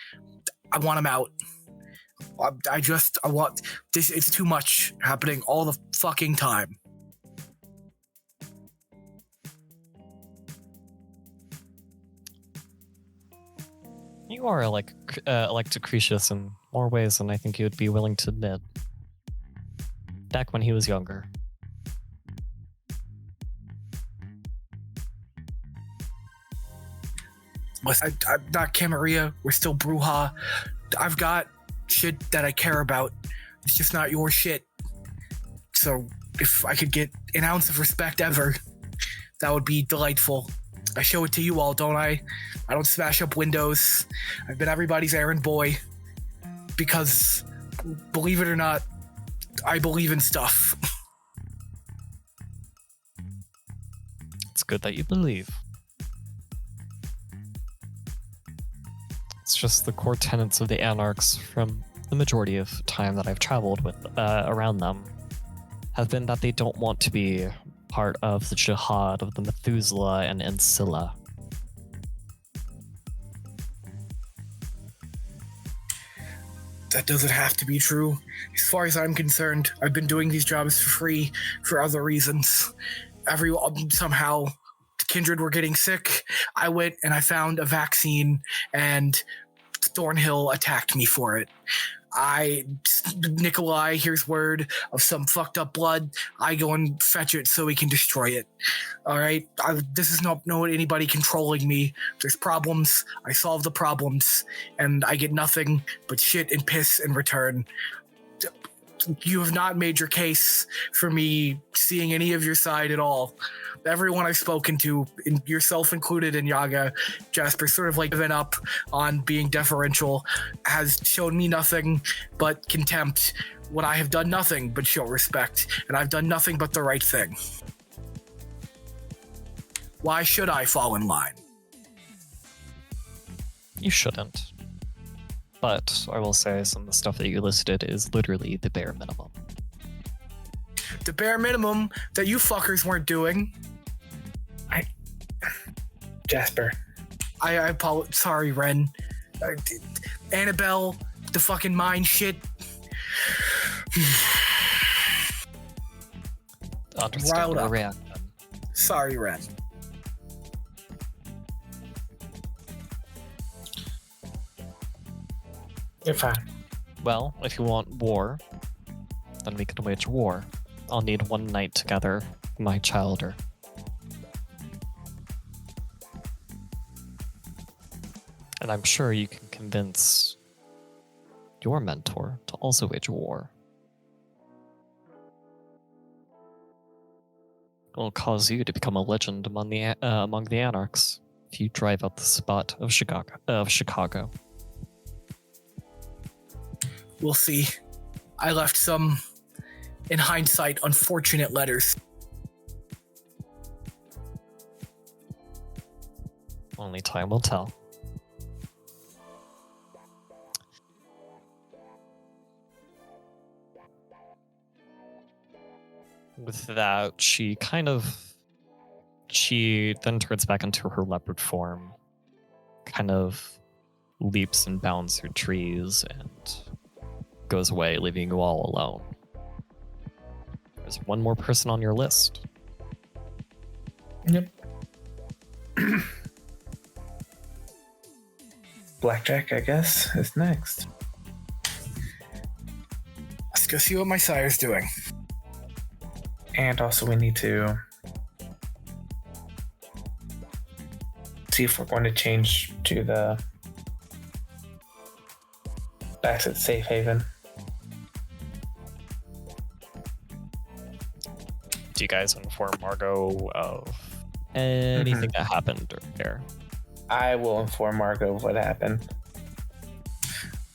I want them out. I want this. It's too much happening all the fucking time.
You are like Decretius in more ways than I think you would be willing to admit. Back when he was younger.
I'm not Camarilla. We're still Brujah. I've got shit that I care about. It's just not your shit. So if I could get an ounce of respect ever, that would be delightful. I show it to you all, don't I? I don't smash up windows. I've been everybody's errand boy. Because, believe it or not, I believe in stuff.
It's good that you believe. It's just the core tenets of the Anarchs from the majority of time that I've traveled with around them have been that they don't want to be part of the jihad of the Methuselah and Ancilla.
That doesn't have to be true. As far as I'm concerned, I've been doing these jobs for free for other reasons. Somehow, kindred were getting sick. I went and I found a vaccine, and Thornhill attacked me for it. Nikolai hears word of some fucked up blood. I go and fetch it so we can destroy it. All right? This is not anybody controlling me. There's problems. I solve the problems, and I get nothing but shit and piss in return. You have not made your case for me seeing any of your side at all. Everyone I've spoken to, yourself included in Yaga, Jasper, sort of like given up on being deferential, has shown me nothing but contempt when I have done nothing but show respect, and I've done nothing but the right thing. Why should I fall in line?
You shouldn't. But I will say some of the stuff that you listed is literally the bare minimum.
The bare minimum that you fuckers weren't doing.
Jasper.
I apologize. Sorry, Wren. Annabelle, the fucking mine shit.
Understandable reaction.
Sorry, Wren.
You're fine.
Well, if you want war, then we can wage war. I'll need one night together, my childer. And I'm sure you can convince your mentor to also wage war. It'll cause you to become a legend among the Anarchs if you drive out the spot of Chicago.
We'll see. I left some, in hindsight, unfortunate letters.
Only time will tell. With that, she then turns back into her leopard form, kind of leaps and bounds through trees and goes away, leaving you all alone. There's one more person on your list.
Yep. Blackjack, I guess, is next.
Let's go see what my sire's doing.
And also we need to see if we're going to change to back to the safe haven.
Do you guys inform Margot of anything that happened there?
I will inform Margot of what happened.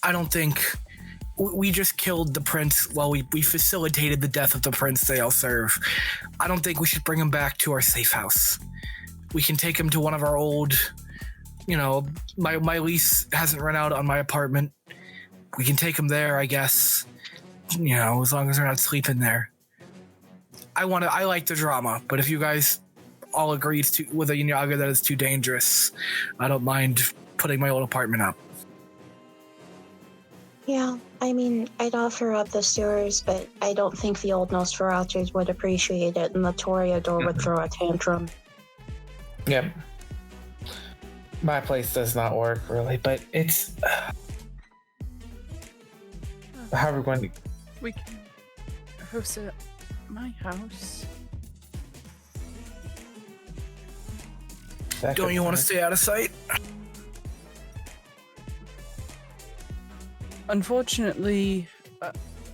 I don't think we just killed the prince. Well, we facilitated the death of the prince they all serve. I don't think we should bring him back to our safe house. We can take him to one of our old, my lease hasn't run out on my apartment. We can take him there, I guess. As long as they're not sleeping there. I like the drama, but if you guys all agree with a Inyaga that it's too dangerous, I don't mind putting my old apartment up.
Yeah, I mean, I'd offer up the sewers, but I don't think the old Nosferatus would appreciate it, and the Toreador would throw a tantrum.
Yep. My place does not work, really, but it's... how are we going to...
We can host it at my house.
Don't you want to stay out of sight?
Unfortunately,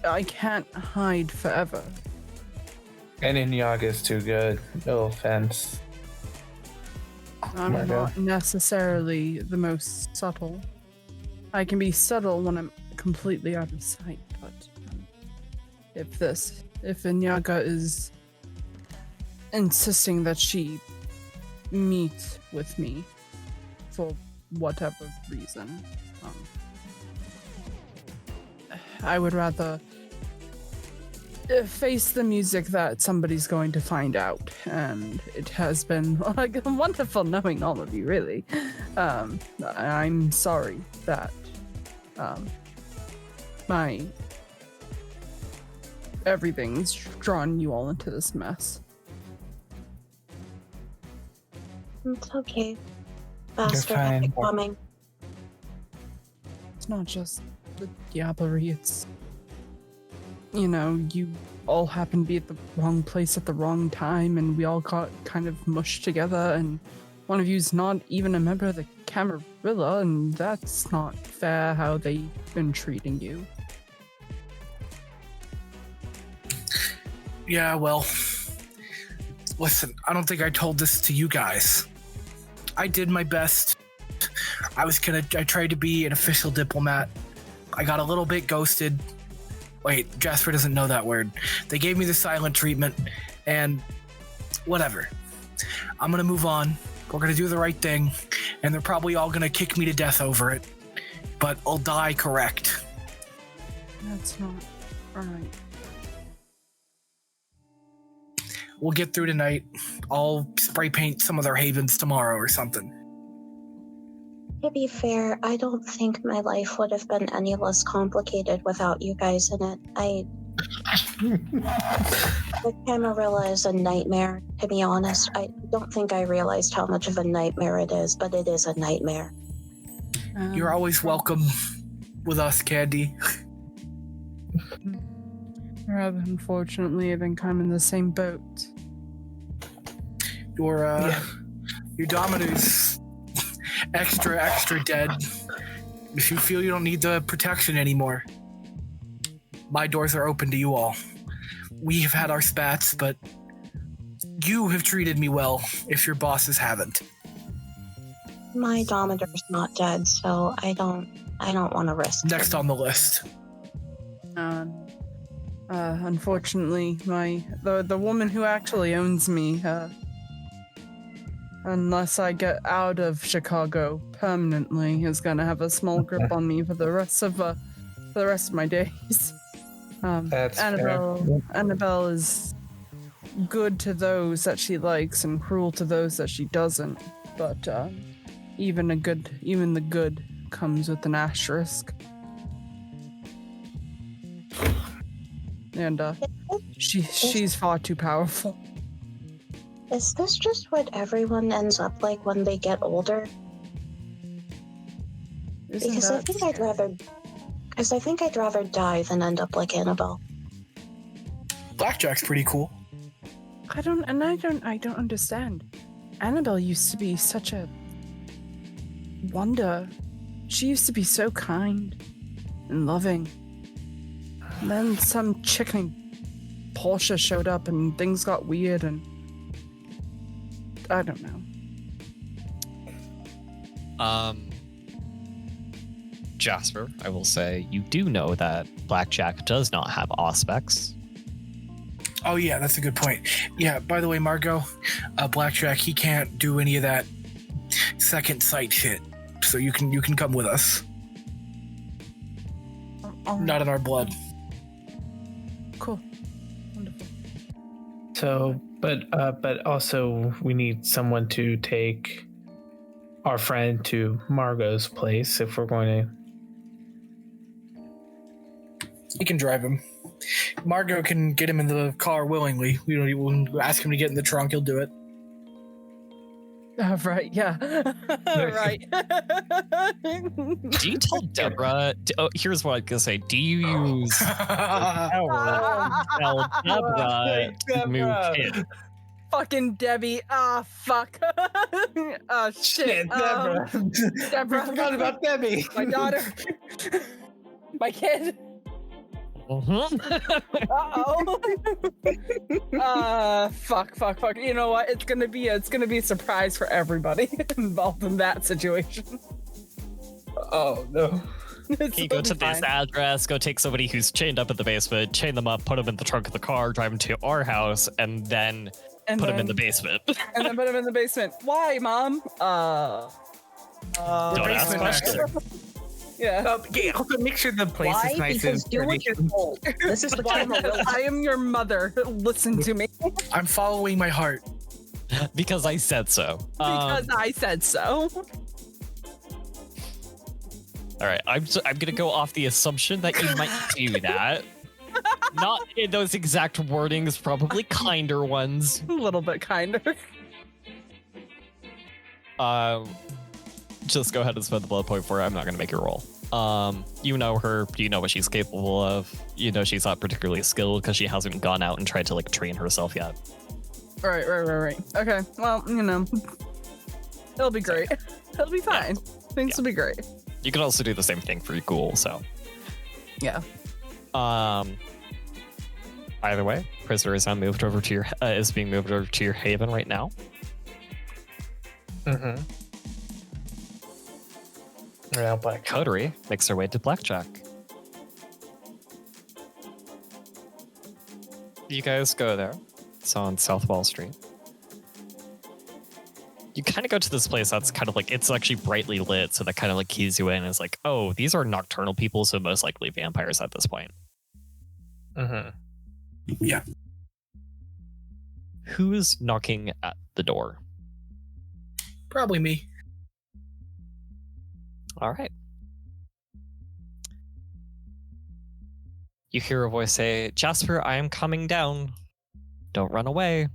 I can't hide forever.
And Inyaga is too good. No offense.
I'm not necessarily the most subtle. I can be subtle when I'm completely out of sight, but if Inyaga is insisting that she meet with me for whatever reason, I would rather face the music that somebody's going to find out, and it has been wonderful knowing all of you, really. I'm sorry that my everything's drawn you all into this mess.
It's okay. Faster epic coming.
It's not just the diablerie, it's... you all happen to be at the wrong place at the wrong time, and we all got kind of mushed together, and one of you's not even a member of the Camarilla, and that's not fair how they've been treating you.
Yeah, well, listen, I don't think I told this to you guys. I did my best. I tried to be an official diplomat. I got a little bit ghosted. Wait, Jasper doesn't know that word. They gave me the silent treatment, and whatever. I'm gonna move on. We're gonna do the right thing, and they're probably all gonna kick me to death over it. But I'll die correct.
That's not right.
We'll get through tonight. I'll spray paint some of their havens tomorrow or something.
To be fair, I don't think my life would have been any less complicated without you guys in it. The Camarilla is a nightmare, to be honest. I don't think I realized how much of a nightmare it is, but it is a nightmare.
You're always welcome with us, Candy.
Rather unfortunately, I think I'm in the same boat.
Your Dominu's extra dead. If you feel you don't need the protection anymore, my doors are open to you all. We have had our spats, but you have treated me well if your bosses haven't.
My Dominor's not dead, so I don't want to risk
Next
him.
on the list.
Unfortunately, the woman who actually owns me, unless I get out of Chicago permanently, is gonna have a small grip on me for the rest of my days.
That's
Annabelle is good to those that she likes and cruel to those that she doesn't. But even the good comes with an asterisk. And she's far too powerful.
Is this just what everyone ends up like when they get older? Because I think I'd rather die than end up like Annabelle.
Blackjack's pretty cool.
I don't understand. Annabelle used to be such a wonder. She used to be so kind and loving. And then some chick named Portia showed up and things got weird and I don't know.
Jasper, I will say, you do know that Blackjack does not have aspects.
Oh yeah, that's a good point. Yeah, by the way, Margot, Blackjack, he can't do any of that second sight shit. So you can come with us. Not in our blood.
Cool. Wonderful.
So, but also we need someone to take our friend to Margot's place if we're going to.
We can drive him. Margot can get him in the car willingly. We don't even ask him to get in the trunk. He'll do it.
Right, yeah. Right.
Do you tell Deborah? Here's what I'm gonna say. Do you use power to tell Deborah to move in?
Fucking Debbie. Ah, fuck. Oh, shit.
Deborah.
Deborah.
I forgot about Debbie.
My daughter. My kid.
Uh-huh.
Fuck. You know what? It's gonna be a surprise for everybody involved in that situation.
Oh no.
Can you go to this address, go take somebody who's chained up in the basement, chain them up, put them in the trunk of the car, drive them to our house, and then put them in the basement.
And then put them in the basement. Why, Mom?
Don't ask questions.
Yeah.
Also, make sure the place is nice
Because
and
do what you're told. This is the time of
I am your mother. Listen to me.
I'm following my heart.
Because I said so.
Because I said so.
All right, I'm gonna go off the assumption that you might do that. Not in those exact wordings, probably kinder ones.
A little bit kinder.
Just go ahead and spend the blood point for her. I'm not gonna make you roll. You know her. You know what she's capable of. You know she's not particularly skilled because she hasn't gone out and tried to like train herself yet.
Right. Okay. Well, you know, it'll be great. It'll be fine. Things will be great.
You could also do the same thing for your ghoul. So.
Yeah.
Either way, prisoner is now moved over to your is being moved over to your haven right now.
Mm-hmm. Now Black
Coterie makes her way to Blackjack. You guys go there. It's on South Wall Street. You kind of go to this place that's kind of like, it's actually brightly lit, so that kind of like keys you in. It's like, oh, these are nocturnal people, so most likely vampires at this point.
Mm-hmm.
Yeah.
Who's knocking at the door?
Probably me.
All right. You hear a voice say, Jasper, I am coming down. Don't run away.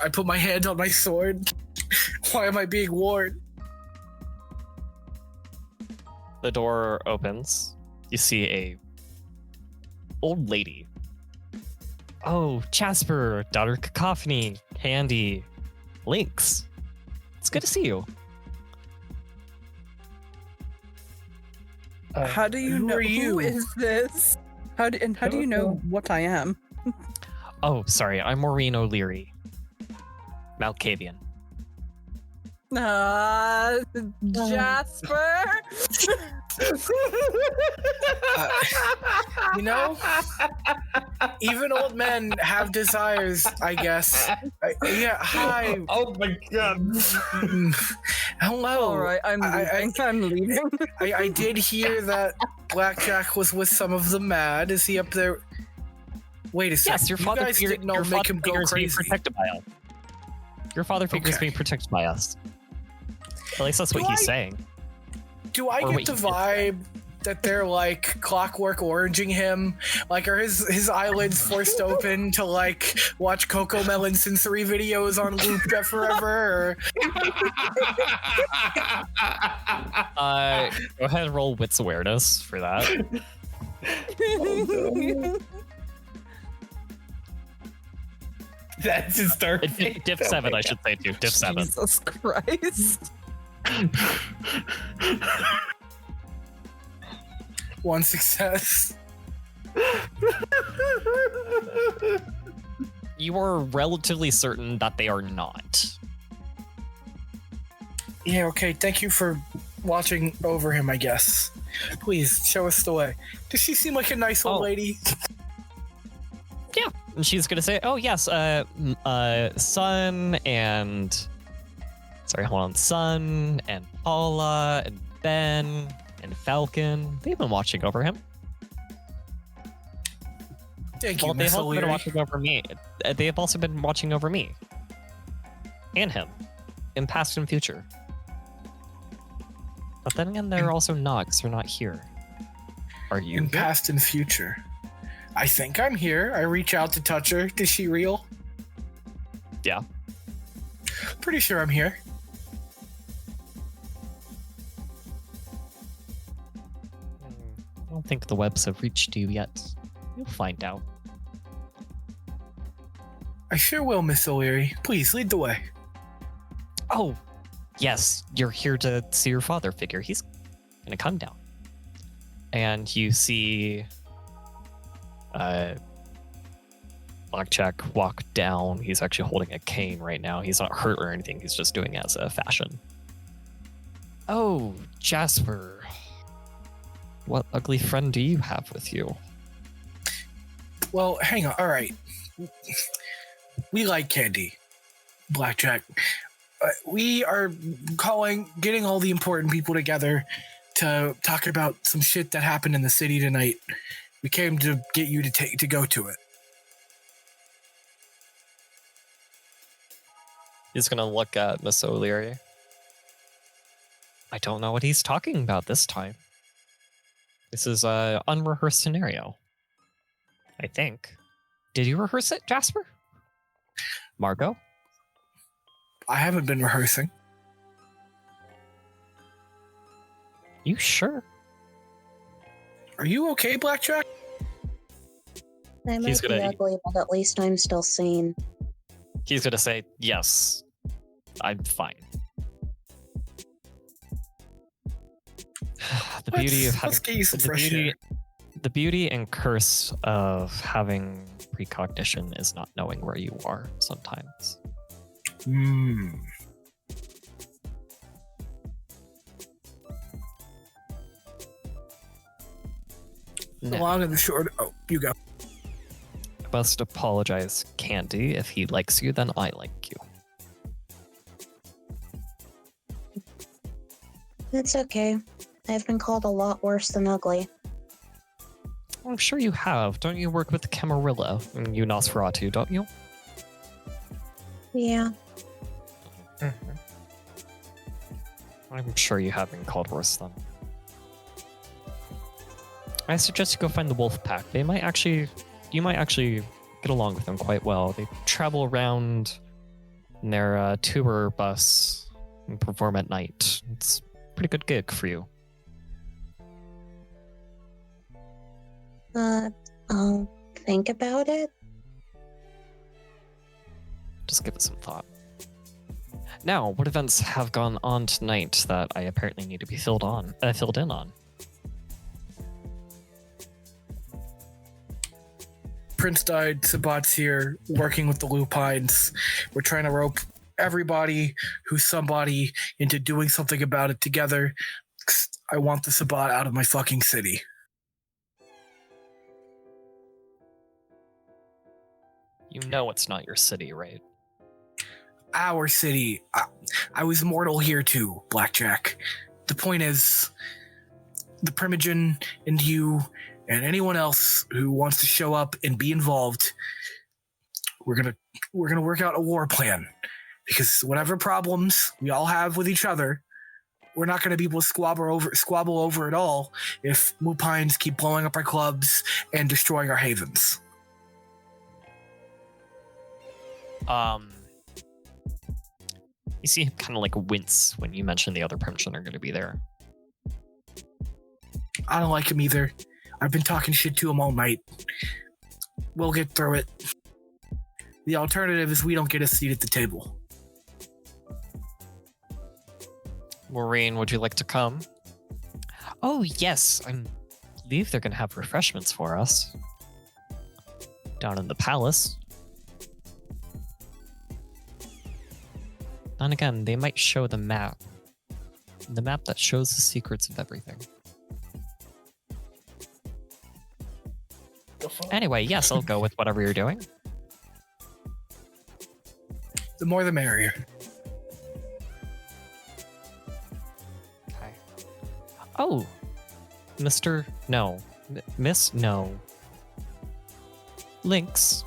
I put my hand on my sword. Why am I being warned?
The door opens. You see a old lady. Oh, Jasper, daughter Cacophony, Candy, Lynx. It's good to see you.
How do you know? Who is this? How do you know what I am?
Oh, sorry. I'm Maureen O'Leary. Malkavian.
Jasper.
You know, even old men have desires, I guess. Yeah, hi.
Oh my god.
Hello.
All right, I'm leaving.
I did hear that Blackjack was with some of the mad. Is he up there? Wait a second.
Yes, your
you
father
guys
figure,
didn't all
your
make
father
him go
figure is being
crazy.
protected by us. Your father figure is
Okay.
being protected by us. At least that's what he's saying.
Do I
Or
get
what
the
you did.
vibe that they're like clockwork oranging him? Like, are his eyelids forced open to like watch Coco Melon sensory videos on loop forever? Or...
Go ahead and roll wits awareness for that.
That's his dark.
Diff 7, I should say too. Diff 7.
Jesus Christ.
One success.
You are relatively certain that they are not.
Yeah, okay. Thank you for watching over him, I guess. Please, show us the way. Does she seem like a nice old lady?
Yeah. And she's going to say, oh, yes, Sun and... Sorry, hold on. Sun and Paula and Ben and Falcon. They've been watching over him.
Thank you,
Well, they've
Miss
also been
O'Leary.
watching over me. They have also been watching over me. And him. In past and future. But then again, they're also not, because they're not here. Are you?
In past and future. I think I'm here. I reach out to touch her. Is she real?
Yeah.
Pretty sure I'm here.
I don't think the webs have reached you yet. You'll find out.
I sure will, Miss O'Leary. Please, lead the way.
Oh, yes, you're here to see your father figure. He's gonna come down. And you see Blackjack walk down. He's actually holding a cane right now. He's not hurt or anything. He's just doing it as a fashion. Oh, Jasper. What ugly friend do you have with you?
Well, hang on. All right. We like candy, Blackjack. We are getting all the important people together to talk about some shit that happened in the city tonight. We came to get you to go to it.
He's gonna look at Miss O'Leary. I don't know what he's talking about this time. This is an unrehearsed scenario. I think. Did you rehearse it, Jasper? Margot?
I haven't been rehearsing.
You sure?
Are you okay, Blackjack?
I might be ugly, but at least I'm still sane.
He's gonna say, yes, I'm fine.
Let's get you some fresh air.
The beauty and curse of having precognition is not knowing where you are sometimes.
The long and the short. Oh, you go.
I must apologize, Candy. If he likes you, then I like you.
It's okay. I've been called a lot worse than ugly.
I'm sure you have. Don't you work with Camarilla and you Nosferatu, don't you?
Yeah.
I'm sure you have been called worse than. I suggest you go find the wolf pack. You might actually get along with them quite well. They travel around in their tour bus and perform at night. It's a pretty good gig for you.
I'll think about it.
Just give it some thought. Now, what events have gone on tonight that I apparently need to be filled in on?
Prince died, Sabat's here, working with the Lupines. We're trying to rope everybody who's somebody into doing something about it together. I want the Sabat out of my fucking city.
You know it's not your city, right?
Our city. I was mortal here too, Blackjack. The point is, the Primogen and you and anyone else who wants to show up and be involved, we're gonna work out a war plan. Because whatever problems we all have with each other, we're not going to be able to squabble over it all if Mupines keep blowing up our clubs and destroying our havens.
You see him kind of like wince when you mention the other Primchin are going to be there.
I don't like him either. I've been talking shit to him all night. We'll get through it. The alternative is we don't get a seat at the table.
Maureen, would you like to come? Oh, yes. I believe they're going to have refreshments for us. Down in the palace. And again, they might show the map. The map that shows the secrets of everything. Anyway, yes, I'll go with whatever you're doing.
The more the merrier.
Okay. Oh, Mr. No. Miss No. Lynx,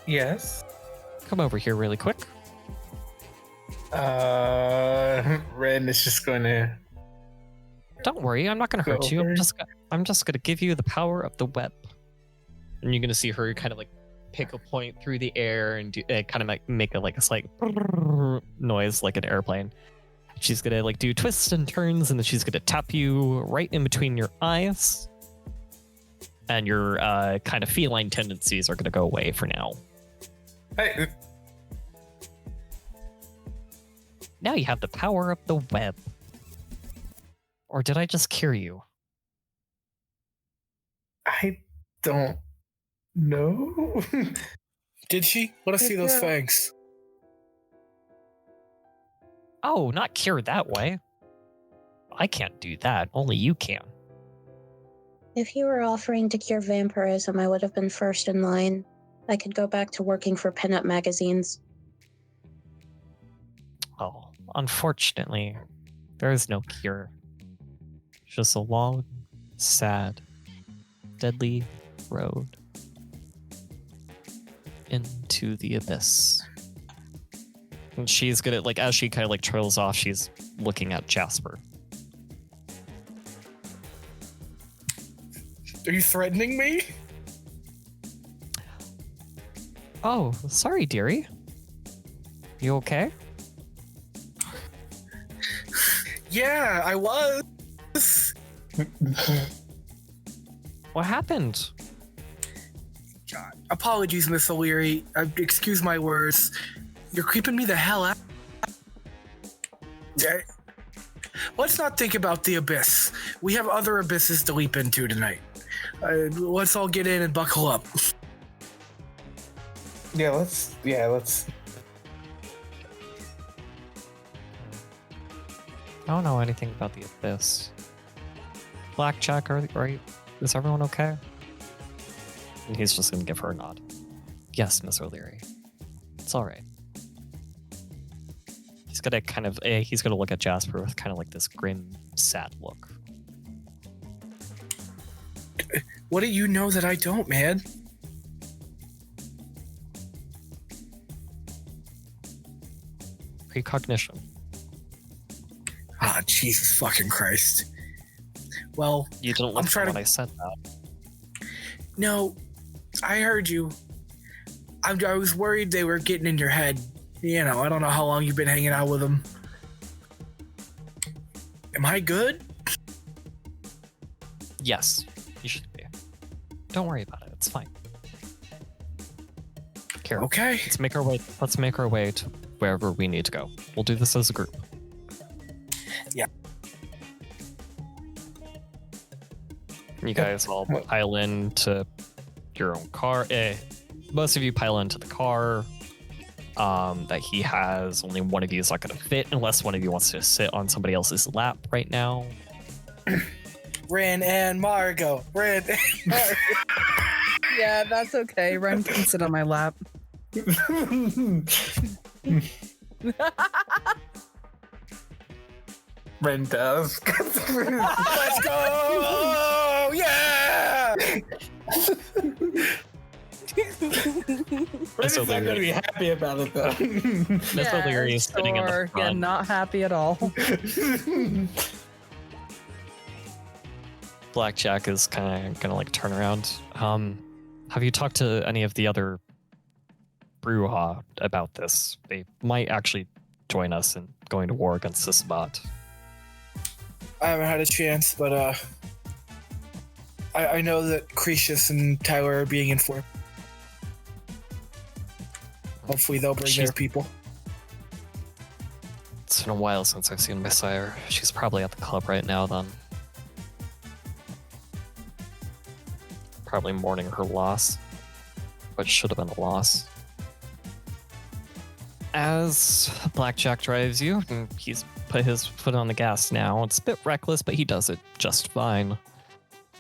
Yes.
come over here really quick.
Wren is just gonna.
Don't worry, I'm not going to hurt you.
over.
I'm just going to give you the power of the web. And you're going to see her kind of like pick a point through the air and do, kind of like make a slight noise like an airplane. She's going to like do twists and turns, and then she's going to tap you right in between your eyes. And your kind of feline tendencies are going to go away for now.
Hey,
Now you have the power of the web. Or did I just cure you?
I don't know.
Did she? Let us see those
Yeah.
fangs.
Oh, not cure that way. I can't do that. Only you can.
If you were offering to cure vampirism, I would have been first in line. I could go back to working for pinup magazines.
Oh, unfortunately, there is no cure. Just a long, sad, deadly road into the abyss. And she's gonna, like, as she kind of like trails off, she's looking at Jasper.
Are you threatening me?
Oh, sorry, dearie. You okay?
Yeah, I was.
What happened?
God. Apologies, Miss O'Leary. Excuse my words. You're creeping me the hell out. Let's not think about the abyss. We have other abysses to leap into tonight. Let's all get in and buckle up.
Yeah, let's.
I don't know anything about the abyss. Blackjack, right? Is everyone okay? And he's just gonna give her a nod. Yes, Miss O'Leary. It's all right. He's gonna kind of, he's gonna look at Jasper with kind of like this grim, sad look.
What do you know that I don't, man?
Precognition.
Ah, Jesus fucking Christ. Well,
You didn't listen
trying
when
to-
I said that.
no, I heard you. I was worried they were getting in your head. You know, I don't know how long you've been hanging out with them. Am I good?
Yes, you should be. Don't worry about it. It's fine. Here,
Okay.
let's make our way. Let's make our way to wherever we need to go. We'll do this as a group.
Yeah.
You guys all pile into your own car. Most of you pile into the car that he has. Only one of you is not going to fit unless one of you wants to sit on somebody else's lap right now.
Wren and Margot. Wren and Margot.
Yeah, that's okay. Wren can sit on my lap.
Wren does.
Let's go! Yeah!
Brennan's not gonna be happy about it though.
Miss O'Leary is sitting in the front.
Yeah, not happy at all.
Blackjack is kind of gonna like turn around. Have you talked to any of the other Brujah about this? They might actually join us in going to war against this bot.
I haven't had a chance, but I know that Cretius and Tyler are being informed. Hopefully they'll bring their people.
It's been a while since I've seen Miss Sire. She's probably at the club right now then. Probably mourning her loss. What should have been a loss. As Blackjack drives you, and he's put his foot on the gas now. It's a bit reckless, but he does it just fine.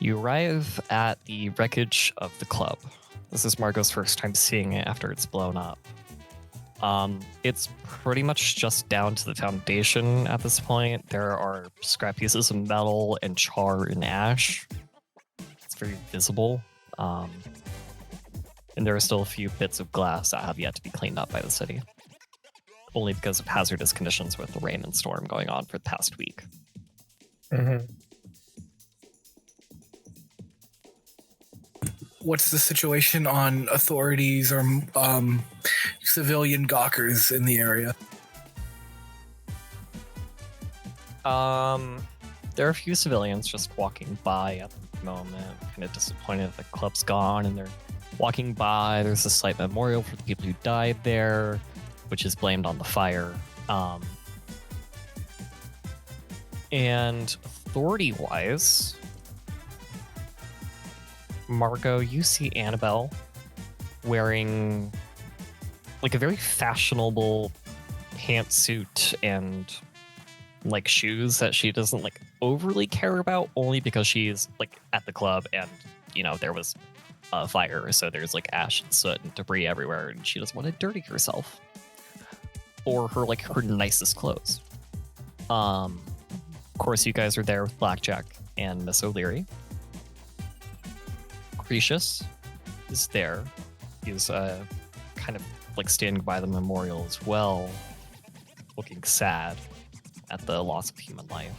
You arrive at the wreckage of the club. This is Margot's first time seeing it after it's blown up. It's pretty much just down to the foundation at this point. There are scrap pieces of metal and char and ash. It's very visible. And there are still a few bits of glass that have yet to be cleaned up by the city. Only because of hazardous conditions with the rain and storm going on for the past week.
Mm-hmm.
What's the situation on authorities or civilian gawkers in the area?
There are a few civilians just walking by at the moment, kind of disappointed that the club's gone, and they're walking by. There's a slight memorial for the people who died there, which is blamed on the fire. And authority-wise, Margot, you see Annabelle wearing like a very fashionable pantsuit and like shoes that she doesn't like overly care about, only because she's like at the club and, you know, there was a fire, so there's like ash and soot and debris everywhere, and she doesn't want to dirty herself or her like her nicest clothes. Of course, you guys are there with Blackjack and Miss O'Leary. Cretius is there. He's kind of like standing by the memorial as well, looking sad at the loss of human life.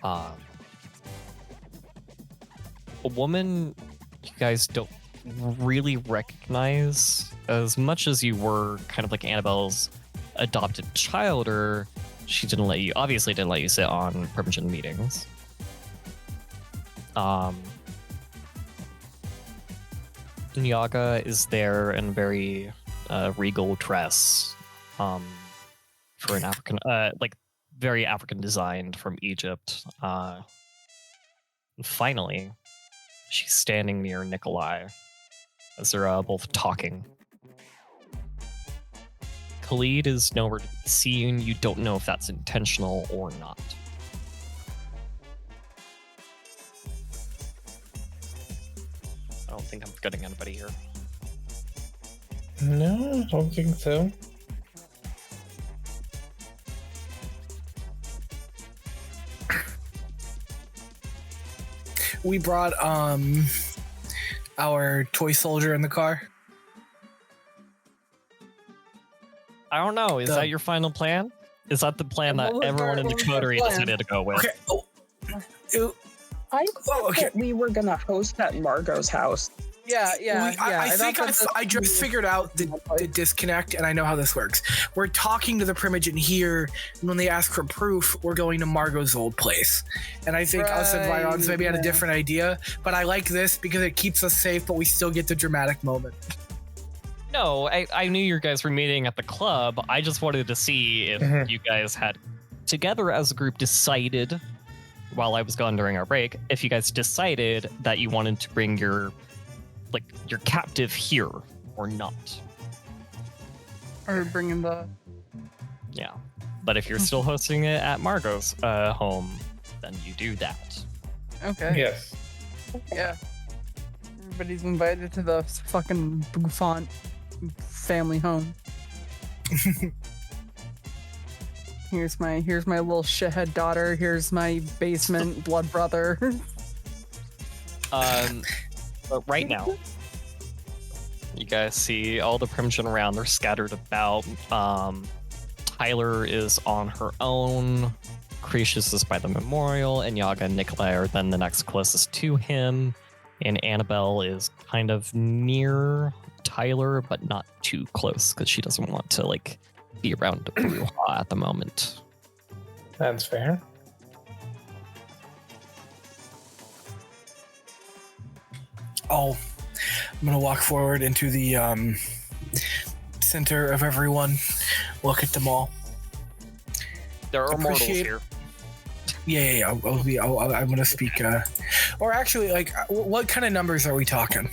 A woman you guys don't really recognize as much as you were kind of like Annabelle's adopted child, or she obviously didn't let you sit on permission meetings. Nyaga is there in a very regal dress for an African, like very African designed from Egypt. Finally, she's standing near Nikolai as they're both talking. Khalid is nowhere to be seen. You don't know if that's intentional or not. I don't think I'm forgetting anybody here.
No, I don't think so.
We brought our toy soldier in the car.
I don't know. Is that your final plan? Is that the plan that everyone in the coterie decided to go with?
Okay.
I thought that we were gonna host at Margot's house.
I just figured out the disconnect, and I know how this works. We're talking to the Primogen here, and when they ask for proof, we're going to Margot's old place. And I think us and Vironz maybe had a different idea, but I like this because it keeps us safe, but we still get the dramatic moment.
No, I knew you guys were meeting at the club. I just wanted to see if you guys had, together as a group, decided, while I was gone during our break, if you guys decided that you wanted to bring your captive here or not.
Or bringing the...
Yeah. But if you're still hosting it at Margot's home, then you do that.
Okay.
Yes.
Yeah. Everybody's invited to the fucking Beaufont family home. Here's my little shithead daughter. Here's my basement blood brother.
But right now, You guys see all the Primogen around. They're scattered about. Tyler is on her own. Cretius is by the memorial, and Yaga and Nikolai are then the next closest to him. And Annabelle is kind of near Tyler, but not too close because she doesn't want to like be around Brujah at the moment.
That's fair.
I'm gonna walk forward into the center of everyone, look at them all.
There are mortals here.
Yeah. I'm gonna speak. Or actually, like, what kind of numbers are we talking?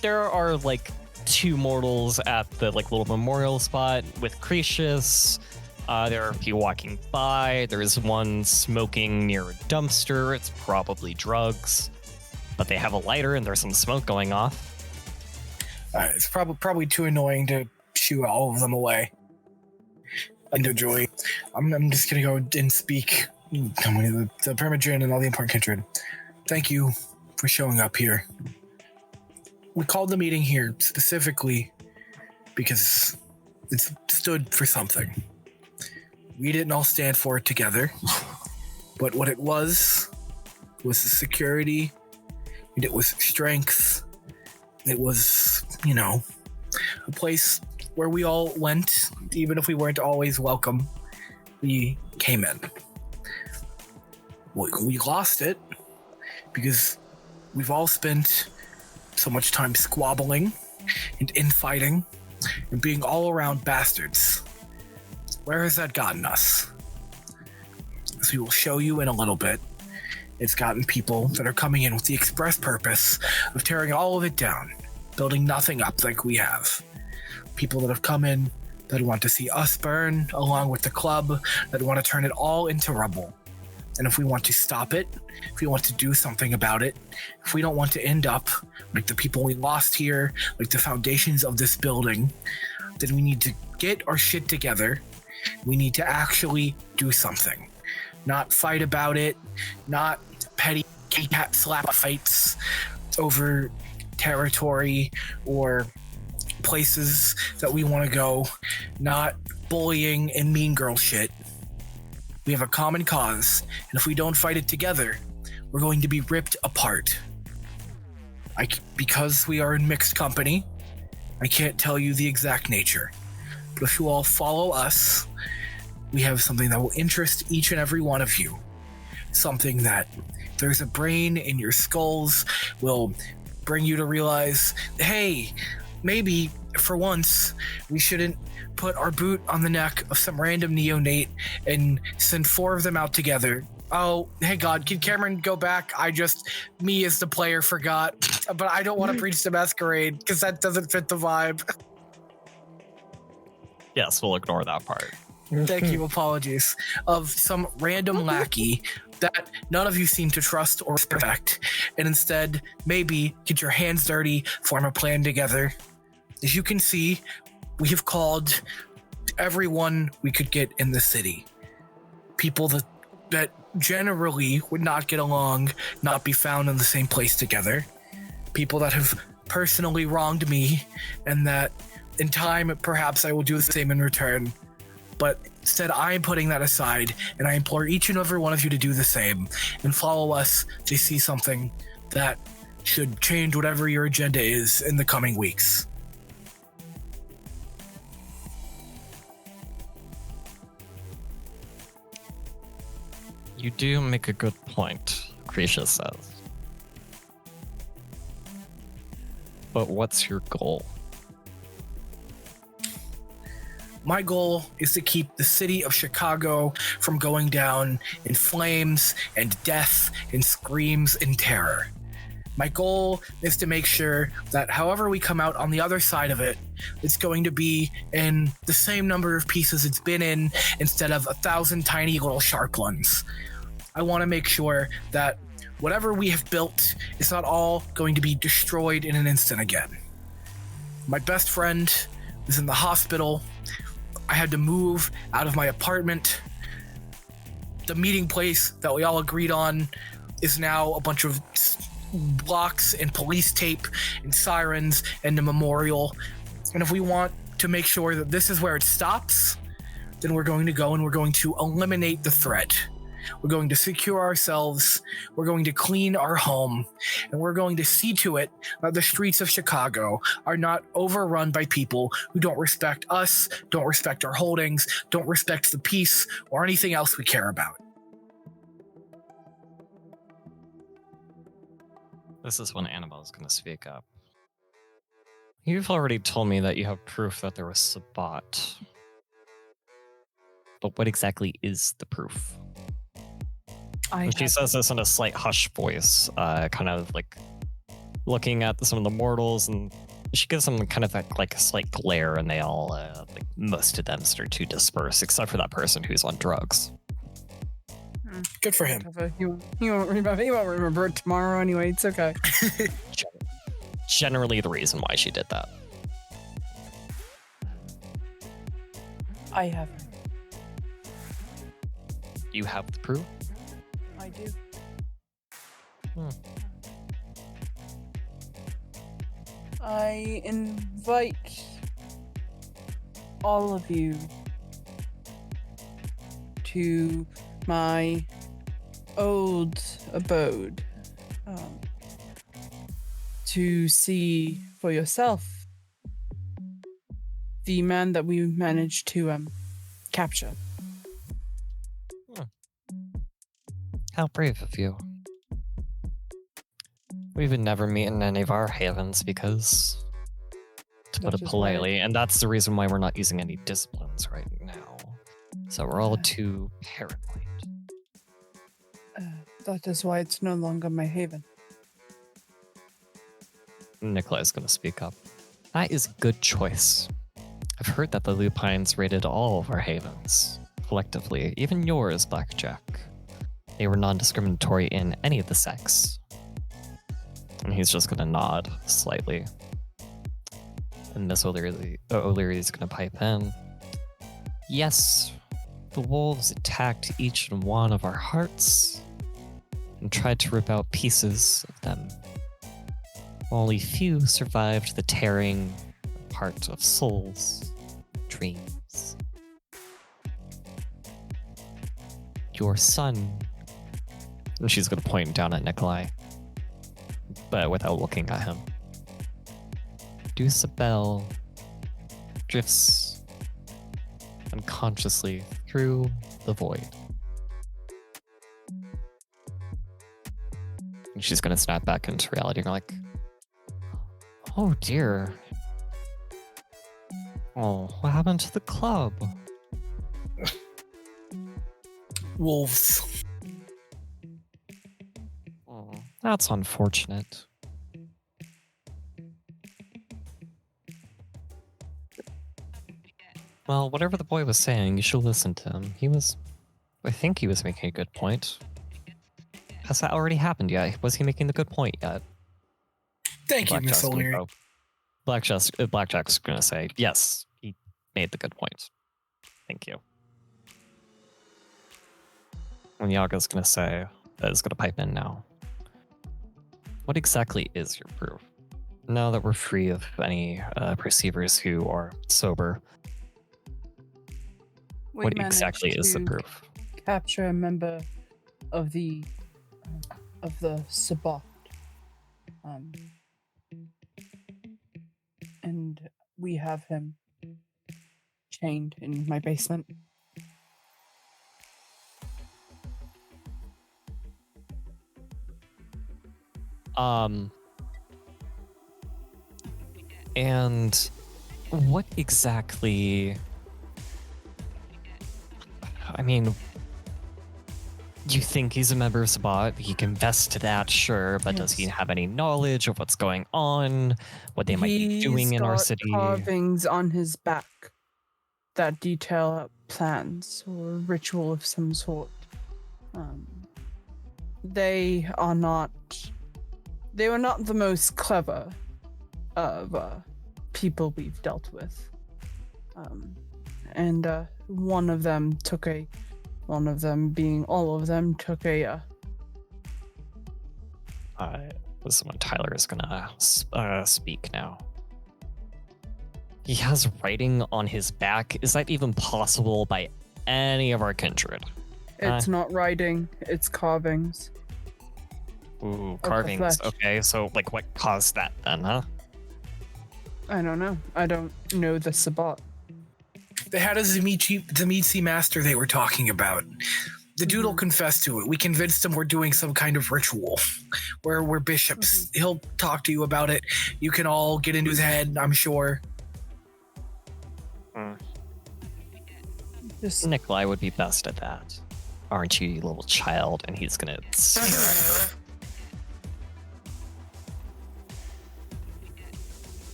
There are like 2 mortals at the like little memorial spot with Cretius. There are a few walking by. There is one smoking near a dumpster. It's probably drugs, but they have a lighter and there's some smoke going off.
It's probably too annoying to shoo all of them away individually. I'm just gonna go and speak. The Primogen and all the important kindred. Thank you for showing up here. We called the meeting here specifically because it stood for something. We didn't all stand for it together, but what it was the security, and it was strength. It was, a place where we all went, even if we weren't always welcome. We came in. We lost it because we've all spent so much time squabbling and infighting and being all around bastards. Where has that gotten us? As we will show you in a little bit, it's gotten people that are coming in with the express purpose of tearing all of it down, building nothing up like we have. People that have come in that want to see us burn, along with the club, that want to turn it all into rubble. And if we want to stop it, if we want to do something about it, if we don't want to end up like the people we lost here, like the foundations of this building, then we need to get our shit together. We need to actually do something. Not fight about it, not petty cat slap fights over territory or places that we want to go, not bullying and mean girl shit. We have a common cause, and if we don't fight it together, we're going to be ripped apart. Because we are in mixed company, I can't tell you the exact nature. But if you all follow us, we have something that will interest each and every one of you. Something that, if there's a brain in your skulls, will bring you to realize, hey, maybe for once we shouldn't put our boot on the neck of some random neonate and send 4 of them out together. Oh, hey God, can Cameron go back? Me as the player forgot, but I don't want to breach the masquerade because that doesn't fit the vibe.
Yes, we'll ignore that part.
Thank you, apologies. Of some random lackey that none of you seem to trust or respect, and instead, maybe get your hands dirty, form a plan together. As you can see, we have called everyone we could get in the city. People that generally would not get along, not be found in the same place together. People that have personally wronged me, and that in time, perhaps I will do the same in return. But instead, I am putting that aside, and I implore each and every one of you to do the same and follow us to see something that should change whatever your agenda is in the coming weeks.
You do make a good point, Cretius says. But what's your goal?
My goal is to keep the city of Chicago from going down in flames and death and screams and terror. My goal is to make sure that however we come out on the other side of it, it's going to be in the same number of pieces it's been in instead of 1,000 tiny little sharp ones. I want to make sure that whatever we have built is not all going to be destroyed in an instant again. My best friend is in the hospital. I had to move out of my apartment. The meeting place that we all agreed on is now a bunch of blocks and police tape and sirens and the memorial. And if we want to make sure that this is where it stops, then we're going to go and we're going to eliminate the threat. We're going to secure ourselves, we're going to clean our home, and we're going to see to it that the streets of Chicago are not overrun by people who don't respect us, don't respect our holdings, don't respect the peace, or anything else we care about.
This is when Annabelle's going to speak up. You've already told me that you have proof that there was Sabbat. But what exactly is the proof? She says this in a slight hushed voice, kind of like looking at some of the mortals, and she gives them kind of like a slight glare, and they all, like most of them start to disperse, except for that person who's on drugs.
Good for him.
He won't remember it tomorrow anyway. It's okay.
Generally the reason why she did that.
I haven't.
You have the proof?
I do. I invite all of you to my old abode to see for yourself the man that we managed to capture.
How brave of you. We would never meet in any of our havens because, to put it politely, and that's the reason why we're not using any disciplines right now. So we're all too paranoid.
That is why it's no longer my haven.
Nikolai's going to speak up. That is a good choice. I've heard that the Lupines raided all of our havens, collectively, even yours, Blackjack. They were non-discriminatory in any of the sects. And he's just gonna nod slightly. And Miss O'Leary's gonna pipe in. Yes, the wolves attacked each and one of our hearts and tried to rip out pieces of them. Only few survived the tearing apart of souls, dreams. Your son. And she's going to point down at Nikolai, but without looking at him. Dusabel drifts unconsciously through the void. And she's going to snap back into reality and you're like, oh dear. Oh, what happened to the club?
Wolves.
That's unfortunate. Well, whatever the boy was saying, you should listen to him. I think he was making a good point. Has that already happened yet? Was he making the good point yet?
Thank you, Miss O'Leary.
Blackjack's gonna say, yes, he made the good point. Thank you. And Yaga's gonna say, is gonna pipe in now. What exactly is your proof? Now that we're free of any perceivers who are sober, what exactly is the proof?
Capture a member of the Sabbat, and we have him chained in my basement.
And what exactly, I mean, you think he's a member of Sabbat, he confess to that, sure, but does he have any knowledge of what's going on, what they might be doing in our city?
He's got carvings on his back that detail out plans or ritual of some sort. They were not the most clever of people we've dealt with. And all of them took a
This is when Tyler is gonna speak now. He has writing on his back. Is that even possible by any of our kindred?
It's not writing, it's carvings.
Ooh,
the
carvings.
flesh.
Okay, so like what caused that then, huh?
I don't know. I don't know the Sabbat.
They had a Zamitsi master they were talking about. The dude will confess to it. We convinced him we're doing some kind of ritual where we're bishops. He'll talk to you about it. You can all get into his head, I'm sure.
Just
Nikolai would be best at that. Aren't you, you little child? And he's gonna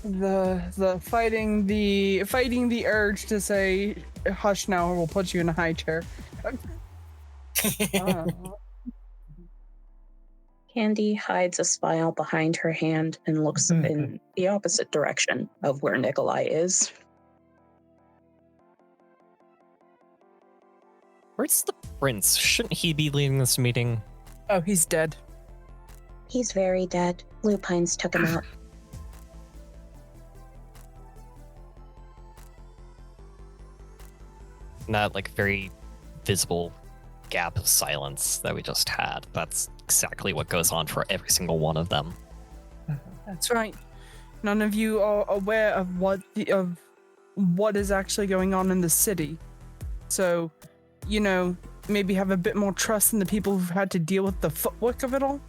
the fighting the urge to say hush now or we'll put you in a high chair.
Candy hides a smile behind her hand and looks in the opposite direction of where Nikolai is.
Where's the prince? Shouldn't he be leading this meeting?
Oh, he's dead.
He's very dead. Lupines took him out.
That like very visible gap of silence that we just had. That's exactly what goes on for every single one of them.
That's right. None of you are aware of what is actually going on in the city. So, maybe have a bit more trust in the people who've had to deal with the footwork of it all.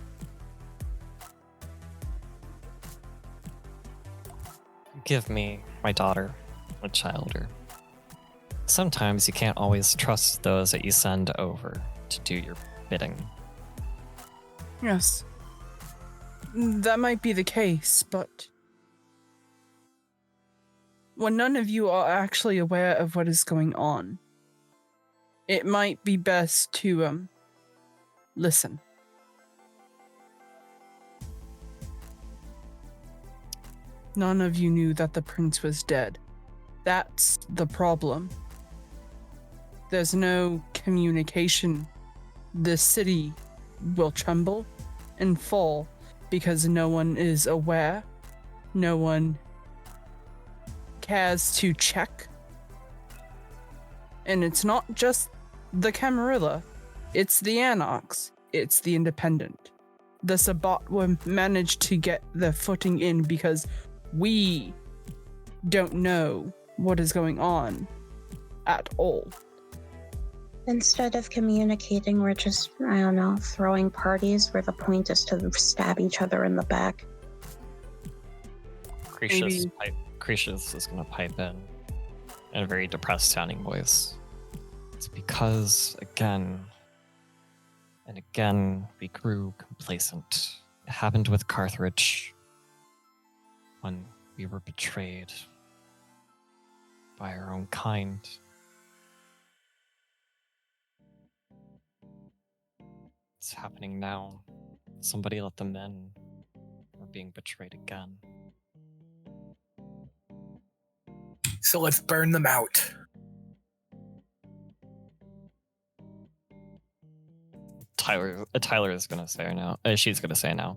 Give me my daughter, a childer. Sometimes you can't always trust those that you send over to do your bidding.
Yes. That might be the case, but when none of you are actually aware of what is going on, it might be best to, listen. None of you knew that the prince was dead. That's the problem. There's no communication. The city will tremble and fall because no one is aware. No one cares to check. And it's not just the Camarilla. It's the Anarchs. It's the Independent. The Sabbat will manage to get their footing in because we don't know what is going on at all.
Instead of communicating, we're just, throwing parties where the point is to stab each other in the back.
Cretius is going to pipe in a very depressed sounding voice. It's because, again and again, we grew complacent. It happened with Carthage when we were betrayed by our own kind. It's happening now. Somebody let them in. We're being betrayed again.
So let's burn them out.
Tyler is gonna say now. She's gonna say now.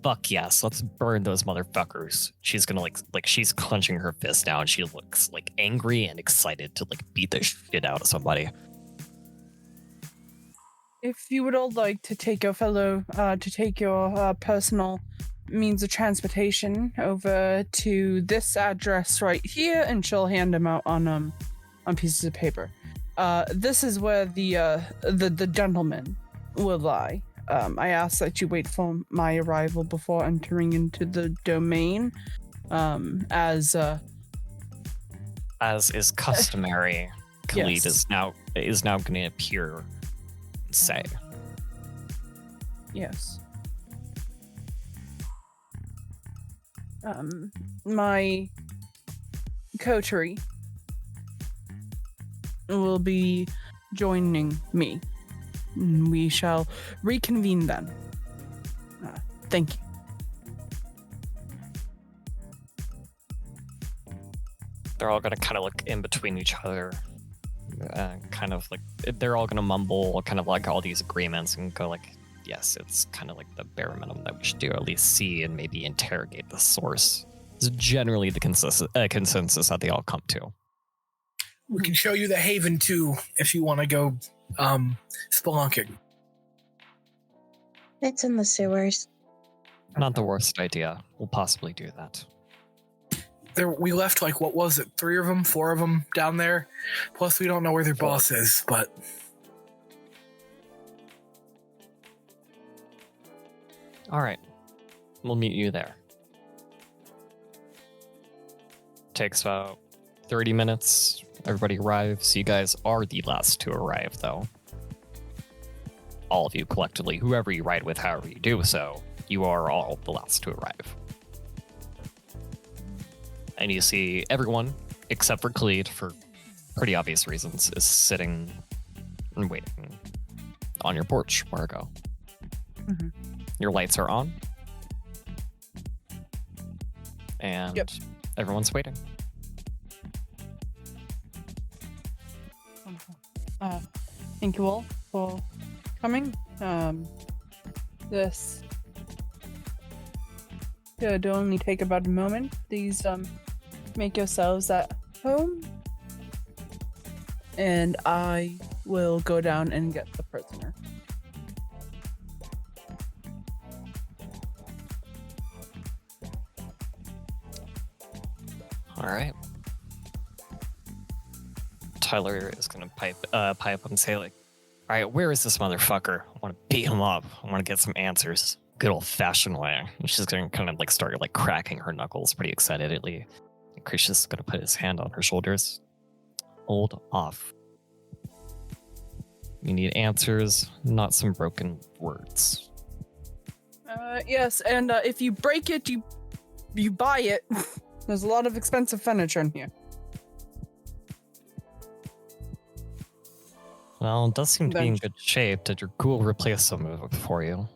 Fuck yes, let's burn those motherfuckers. She's gonna like she's clenching her fist now, and she looks like angry and excited to like beat the shit out of somebody.
If you would all like to take your personal means of transportation over to this address right here, and she'll hand them out on pieces of paper. This is where the gentleman will lie. I ask that you wait for my arrival before entering into the domain, as
is customary. Khalid
yes.
is now going to appear and say,
yes. My coterie will be joining me. We shall reconvene then. Thank you.
they're all going to kind of look in between each other, kind of like they're all gonna mumble kind of like all these agreements and go like, yes, it's kind of like the bare minimum that we should do, at least see and maybe interrogate the source. It's generally the consensus that they all come to.
We can show you the Haven too if you want to go spelunking.
It's in the sewers.
Not the worst idea. We'll possibly do that.
We left like, what was it, 4 of them down there. Plus, we don't know where their boss is, but
all right, we'll meet you there. Takes about 30 minutes. Everybody arrives. You guys are the last to arrive, though. All of you collectively, whoever you ride with, however you do so, you are all the last to arrive. And you see everyone, except for Khalid, for pretty obvious reasons, is sitting and waiting on your porch, Margot.
Mm-hmm.
Your lights are on. And everyone's waiting.
Thank you all for coming. This could only take about a moment. Please make yourselves at home, and I will go down and get the prisoner.
All right. Tyler is gonna pipe up and say like, all right, where is this motherfucker? I want to beat him up. I want to get some answers. Good old-fashioned way. And she's gonna kind of like start like cracking her knuckles pretty excitedly. And Christian's gonna put his hand on her shoulders. Hold off. You need answers, not some broken words.
Yes, and if you break it, you buy it. There's a lot of expensive furniture in here.
Well, it does seem to be in good shape. Did your ghoul replace some of it for you?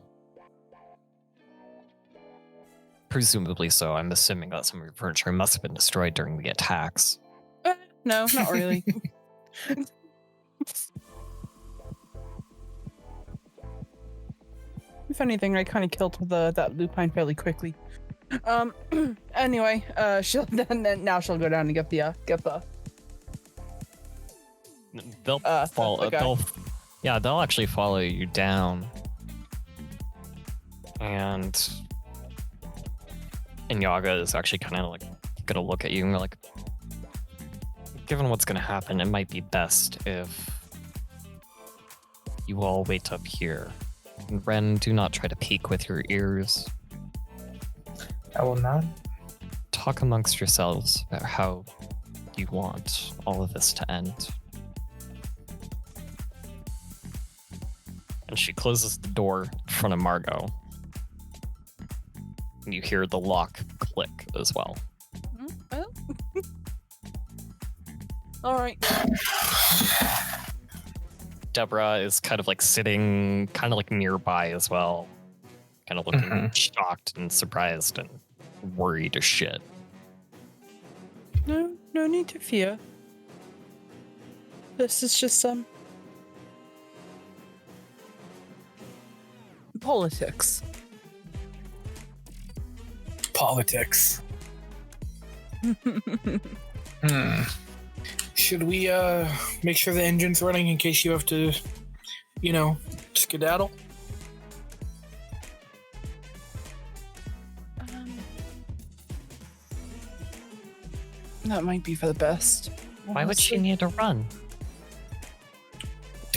Presumably so. I'm assuming that some of your furniture must have been destroyed during the attacks.
No, not really. If anything, I kind of killed that lupine fairly quickly. Anyway, now she'll go down and get the
They'll follow. They'll actually follow you down, and Yaga is actually kind of like gonna look at you and like, given what's gonna happen, it might be best if you all wait up here. And Wren, do not try to peek with your ears.
I will not.
Talk amongst yourselves about how you want all of this to end. And she closes the door in front of Margot. And you hear the lock click as well.
Well. All right.
Deborah is kind of like sitting kind of like nearby as well. Kind of looking shocked and surprised and worried as shit.
No need to fear. This is just politics.
Politics. Should we make sure the engine's running in case you have to, skedaddle?
That might be for the best.
Why would she need to run?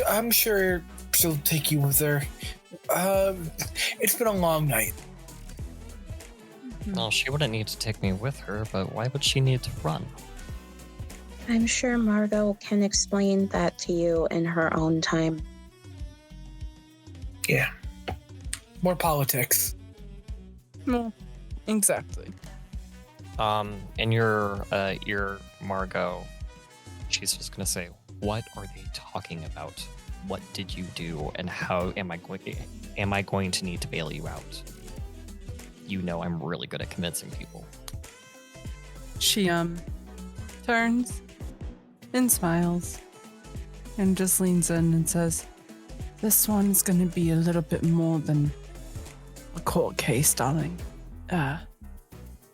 I'm sure she'll take you with her. It's been a long night.
Well, she wouldn't need to take me with her, but why would she need to run?
I'm sure Margot can explain that to you in her own time.
Yeah. More politics.
No, exactly.
In your ear, Margot, she's just gonna say, "What are they talking about? What did you do? And how am I going to need to bail you out? You know I'm really good at convincing people."
She turns and smiles and just leans in and says, "This one's gonna be a little bit more than a court case, darling.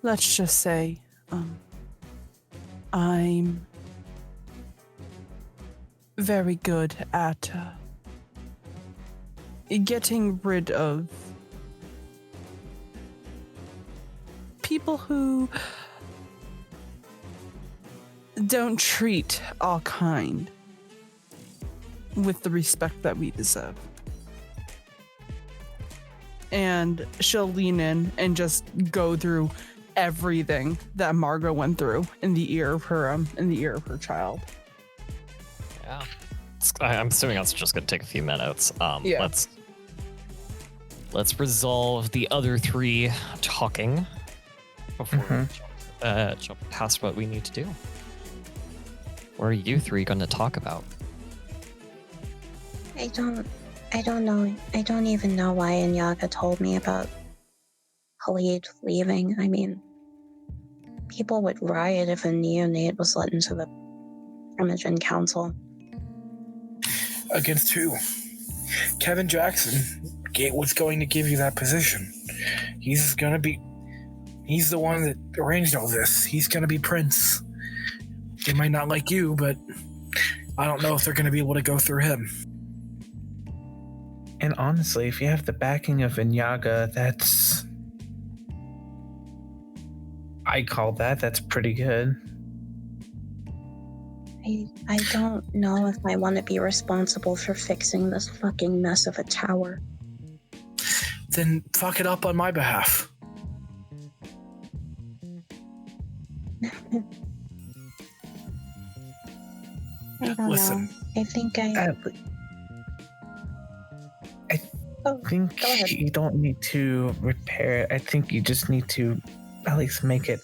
Let's just say, I'm very good at getting rid of people who don't treat our kind with the respect that we deserve." And she'll lean in and just go through everything that Margot went through in the ear of her child.
Yeah. I'm assuming that's just going to take a few minutes.
Yeah.
Let's resolve the other three talking before we jump past what we need to do. What are you three going to talk about?
I don't know. I don't even know why Inyaga told me about Khalid leaving. I mean, people would riot if a neonate was let into the Primogen Council.
Against who? Kevin Jackson was going to give you that position. He's the one that arranged all this. He's gonna be Prince. They might not like you, but I don't know if they're gonna be able to go through him.
And honestly, if you have the backing of Inyaga, that's pretty good.
I don't know if I want to be responsible for fixing this fucking mess of a tower.
Then fuck it up on my behalf.
I don't
Listen.
know. I think
I think
go ahead.
you don't need to repair it. I think you just need to at least make it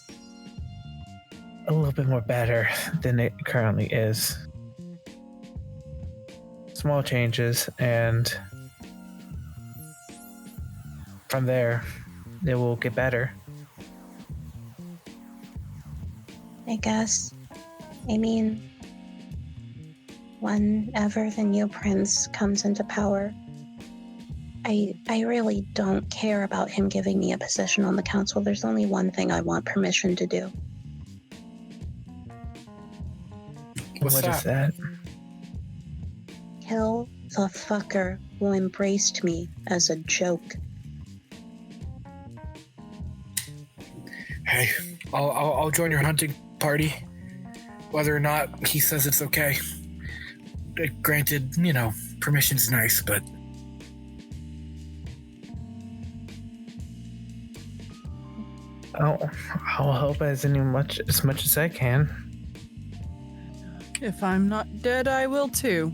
a little bit more better than it currently is. Small changes, and from there, it will get better.
I guess. I mean, whenever the new prince comes into power, I really don't care about him giving me a position on the council. There's only one thing I want permission to do.
What's
What
that?
is that?
Kill the fucker who embraced me as a joke.
Hey, I'll join your hunting party, whether or not he says it's okay. Granted, permission's nice, but
I'll help as much as I can.
If I'm not dead, I will too.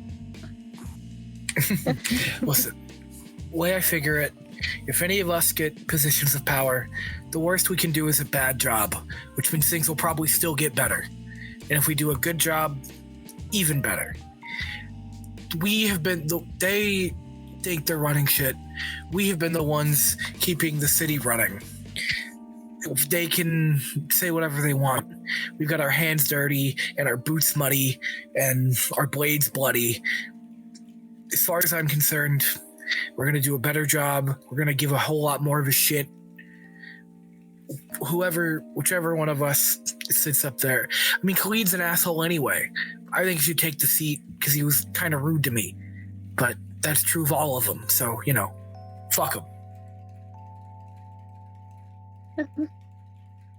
listen, the way I figure it, if any of us get positions of power, the worst we can do is a bad job, which means things will probably still get better. And if we do a good job, even better. They think they're running shit. We have been the ones keeping the city running. They can say whatever they want. We've got our hands dirty and our boots muddy and our blades bloody. As far as I'm concerned, we're going to do a better job. We're going to give a whole lot more of a shit. Whichever one of us sits up there. I mean, Khalid's an asshole anyway. I think he should take the seat because he was kind of rude to me. But that's true of all of them. So, fuck him.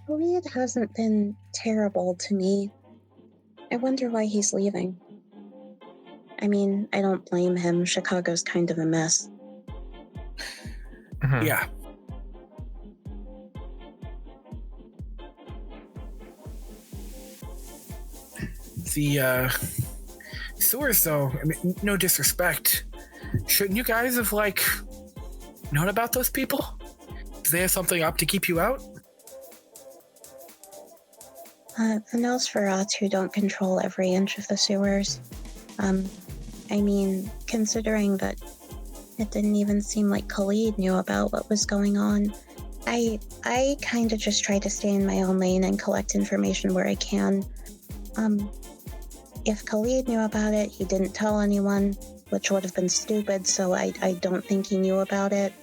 Khalid hasn't been terrible to me. I wonder why he's leaving. I mean, I don't blame him. Chicago's kind of a mess.
Mhm.
Yeah. The sewers, though, I mean, no disrespect. Shouldn't you guys have, known about those people? Do they have something up to keep you out?
The Nosferatu don't control every inch of the sewers. I mean, considering that it didn't even seem like Khalid knew about what was going on, I kind of just try to stay in my own lane and collect information where I can. if Khalid knew about it, he didn't tell anyone, which would have been stupid, so I don't think he knew about it.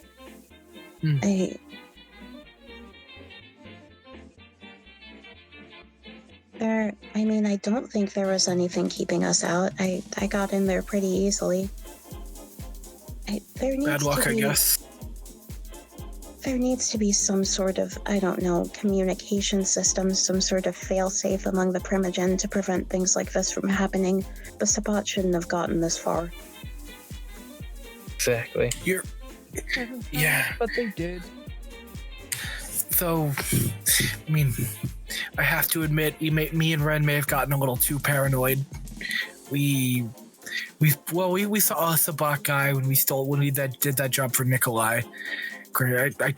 I don't think there was anything keeping us out. I got in there pretty easily.
Bad luck, I guess.
There needs to be some sort of, I don't know, communication system, some sort of failsafe among the Primogen to prevent things like this from happening. The Sabbat shouldn't have gotten this far.
Exactly.
Yeah.
But they did.
So, I mean, I have to admit, me and Wren may have gotten a little too paranoid. We saw a Sabbat guy when we did that job for Nikolai. I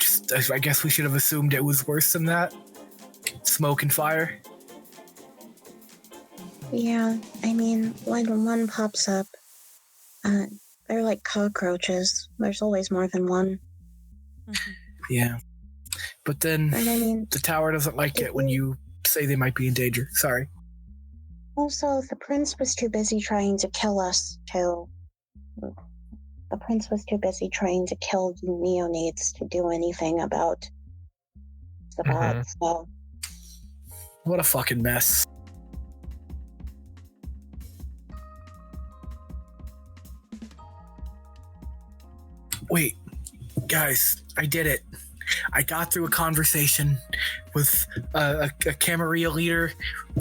guess we should have assumed it was worse than that. Smoke and fire.
Yeah, I mean, when one pops up, they're like cockroaches. There's always more than one.
Yeah. But then the tower doesn't like it when you say they might be in danger. Sorry.
Also, the prince was too busy trying to kill us, too. The prince was too busy trying to kill you neonates to do anything about the bots. So.
What a fucking mess. Wait, guys, I did it. I got through a conversation with a Camarilla leader,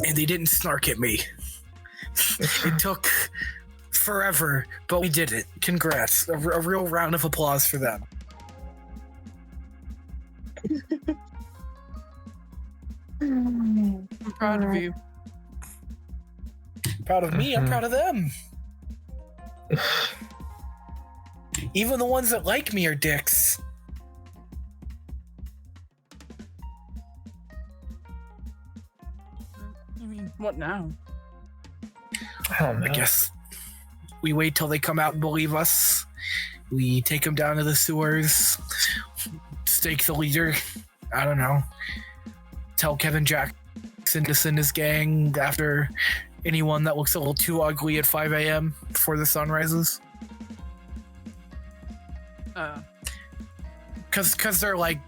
and they didn't snark at me. It took forever, but we did it. Congrats. A real round of applause for them.
I'm proud of you.
Proud of me, I'm proud of them. Even the ones that like me are dicks.
I mean, what now?
I don't know.
I guess we wait till they come out and believe us. We take them down to the sewers, stake the leader. I don't know. Tell Kevin Jackson to send his gang after anyone that looks a little too ugly at 5 a.m. before the sun rises. Because they're like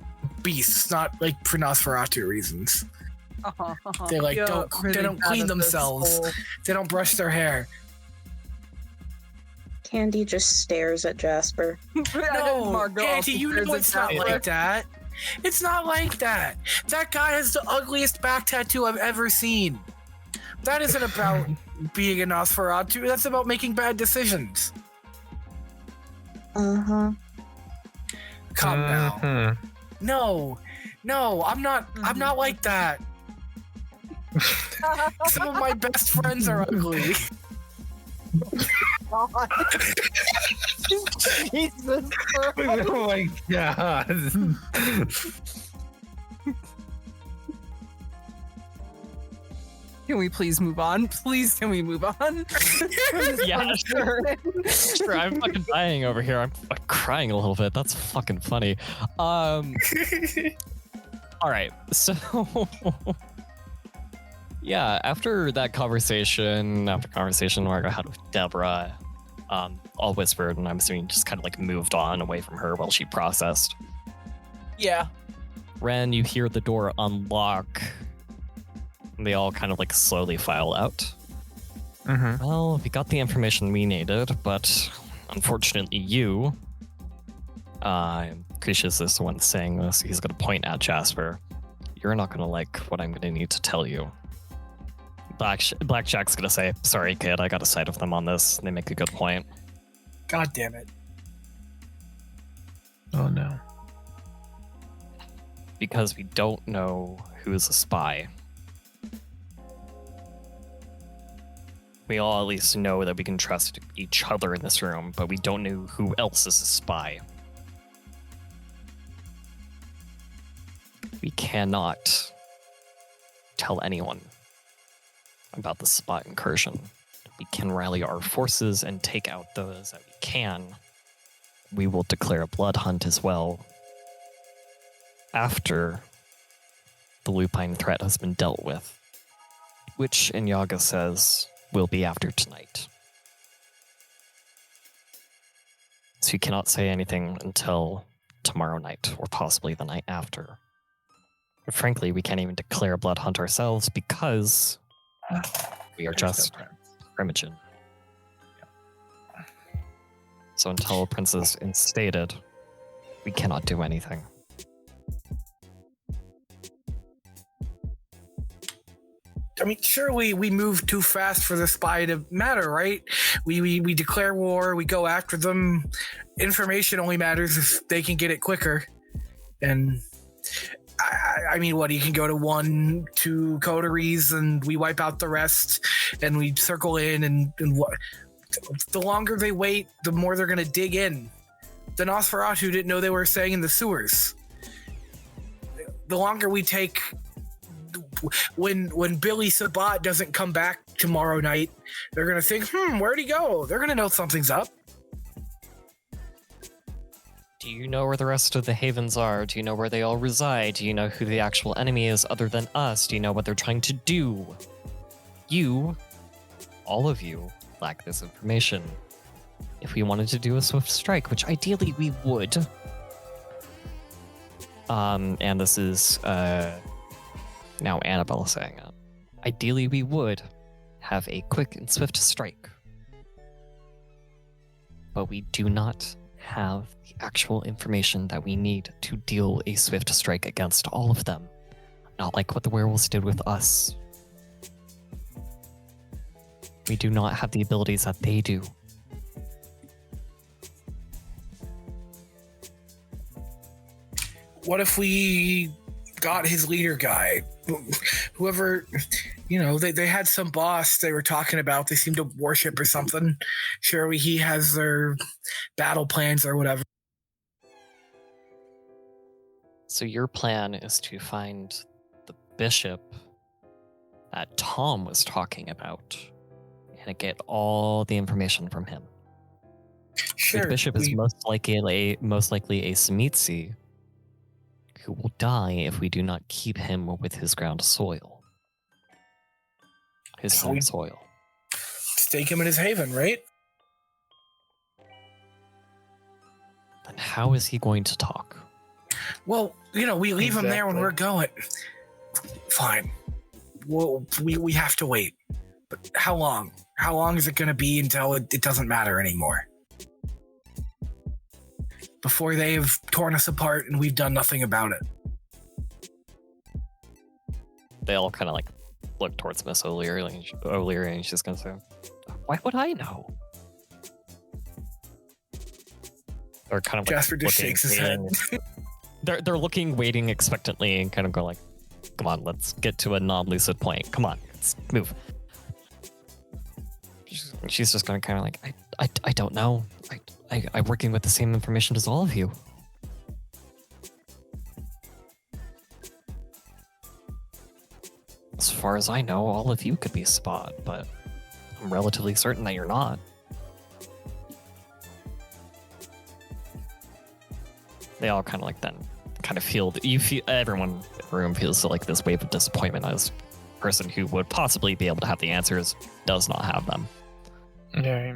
beasts, not like for Nosferatu reasons. They like don't clean themselves. They don't brush their hair.
Candy just stares at Jasper.
No,
Margot
Candy, you
stares
know
at
it's not
Jasper.
like that. It's not like that. That guy has the ugliest back tattoo I've ever seen. That isn't about being a Nosferatu. That's about making bad decisions.
Uh-huh.
Calm down. No, I'm not like that. Some of my best friends are ugly.
Jesus Christ.
Oh my god.
Can we please move on? Please, can we move on?
Yeah, sure. Sure, I'm fucking dying over here. I'm crying a little bit. That's fucking funny. All right, so yeah, after conversation Margot had with Deborah, all whispered, and I'm assuming just kind of like moved on away from her while she processed.
Yeah.
Wren, you hear the door unlock. And they all kind of like slowly file out. Well, we got the information we needed, but unfortunately Cretius is the one saying this. He's going to point at Jasper. You're not going to like what I'm going to need to tell you. Blackjack's going to say, sorry, kid, I got a sight of them on this. They make a good point.
God damn it.
Oh no.
Because we don't know who's a spy. We all at least know that we can trust each other in this room, but we don't know who else is a spy. We cannot tell anyone about the spot incursion. We can rally our forces and take out those that we can. We will declare a blood hunt as well after the lupine threat has been dealt with, which Inyaga says will be after tonight. So you cannot say anything until tomorrow night, or possibly the night after. But frankly, we can't even declare a blood hunt ourselves because we are just Primogen. So until Prince is instated, we cannot do anything.
I mean, surely we move too fast for the spy to matter, right? We declare war, we go after them. Information only matters if they can get it quicker. And I mean, what, you can go to 1, 2 coteries and we wipe out the rest and we circle in and what? The longer they wait, the more they're going to dig in. The Nosferatu didn't know they were staying in the sewers. The longer we take, when Billy Sabat doesn't come back tomorrow night, they're going to think, where'd he go? They're going to know something's up.
Do you know where the rest of the havens are? Do you know where they all reside? Do you know who the actual enemy is other than us? Do you know what they're trying to do? You, all of you, lack this information. If we wanted to do a swift strike, which ideally we would, and this is now Annabelle saying it, ideally we would have a quick and swift strike. But we do not have the actual information that we need to deal a swift strike against all of them. Not like what the werewolves did with us. We do not have the abilities that they do.
What if we got his leader guy? Whoever, they had some boss they were talking about. They seem to worship or something. Surely he has their battle plans or whatever.
So your plan is to find the bishop that Tom was talking about and get all the information from him.
Sure.
The bishop is most likely a Semitsi who will die if we do not keep him with his ground soil. His home soil.
Stake him in his haven, right?
Then how is he going to talk?
Well, we leave him there when we're going. Fine. Well, we have to wait. But how long? How long is it going to be until it doesn't matter anymore? Before they have torn us apart and we've done nothing about it.
They all kind of look towards Miss O'Leary and she's going to say, why would I know? They're kind of
Jasper just shakes his head.
They're looking, waiting expectantly and kind of go come on, let's get to a non-lucid point. Come on, let's move. She's just going to kind of I don't know. I'm working with the same information as all of you. As far as I know, all of you could be Spot, but I'm relatively certain that you're not. They all kind of feel everyone in the room feels like this wave of disappointment as the person who would possibly be able to have the answers does not have them.
Yeah.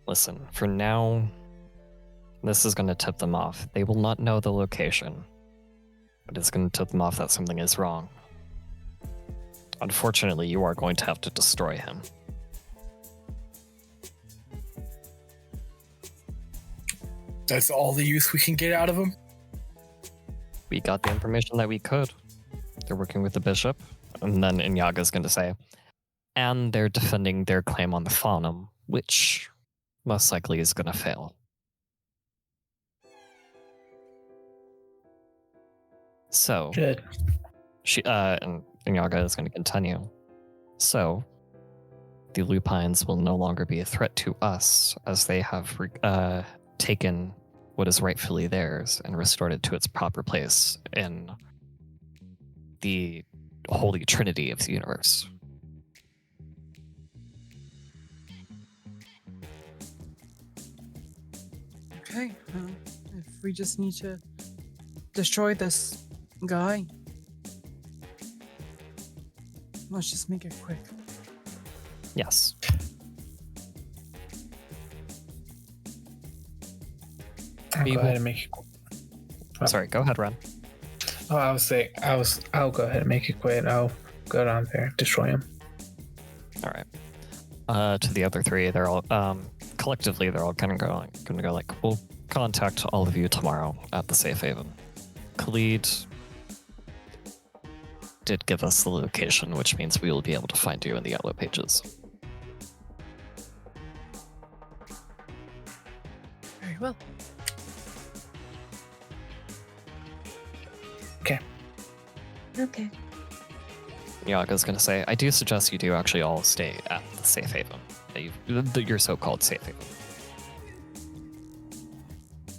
Listen, for now, this is going to tip them off. They will not know the location, but it's going to tip them off that something is wrong. Unfortunately, you are going to have to destroy him.
That's all the use we can get out of him?
We got the information that we could. They're working with the bishop, and then Inyaga's going to say, and they're defending their claim on the Faunum, which most likely is going to fail. So,
good.
And Inyaga is going to continue. So, the Lupines will no longer be a threat to us, as they have taken what is rightfully theirs and restored it to its proper place in the Holy Trinity of the universe.
Okay, if we just need to destroy this guy, Let's just make it quick.
Yes.
I'll
We
go
will-
ahead and make it.
Sorry, go ahead, Wren.
Oh, I'll go ahead and make it quick. I'll go down there, destroy him.
All right. To the other three, they're all collectively, they're all kind of going to go like, we'll contact all of you tomorrow at the safe haven. Khalid did give us the location, which means we will be able to find you in the yellow pages.
Very well.
Okay.
Yaga's going to say, I do suggest you do actually all stay at the safe haven, your so-called safe haven.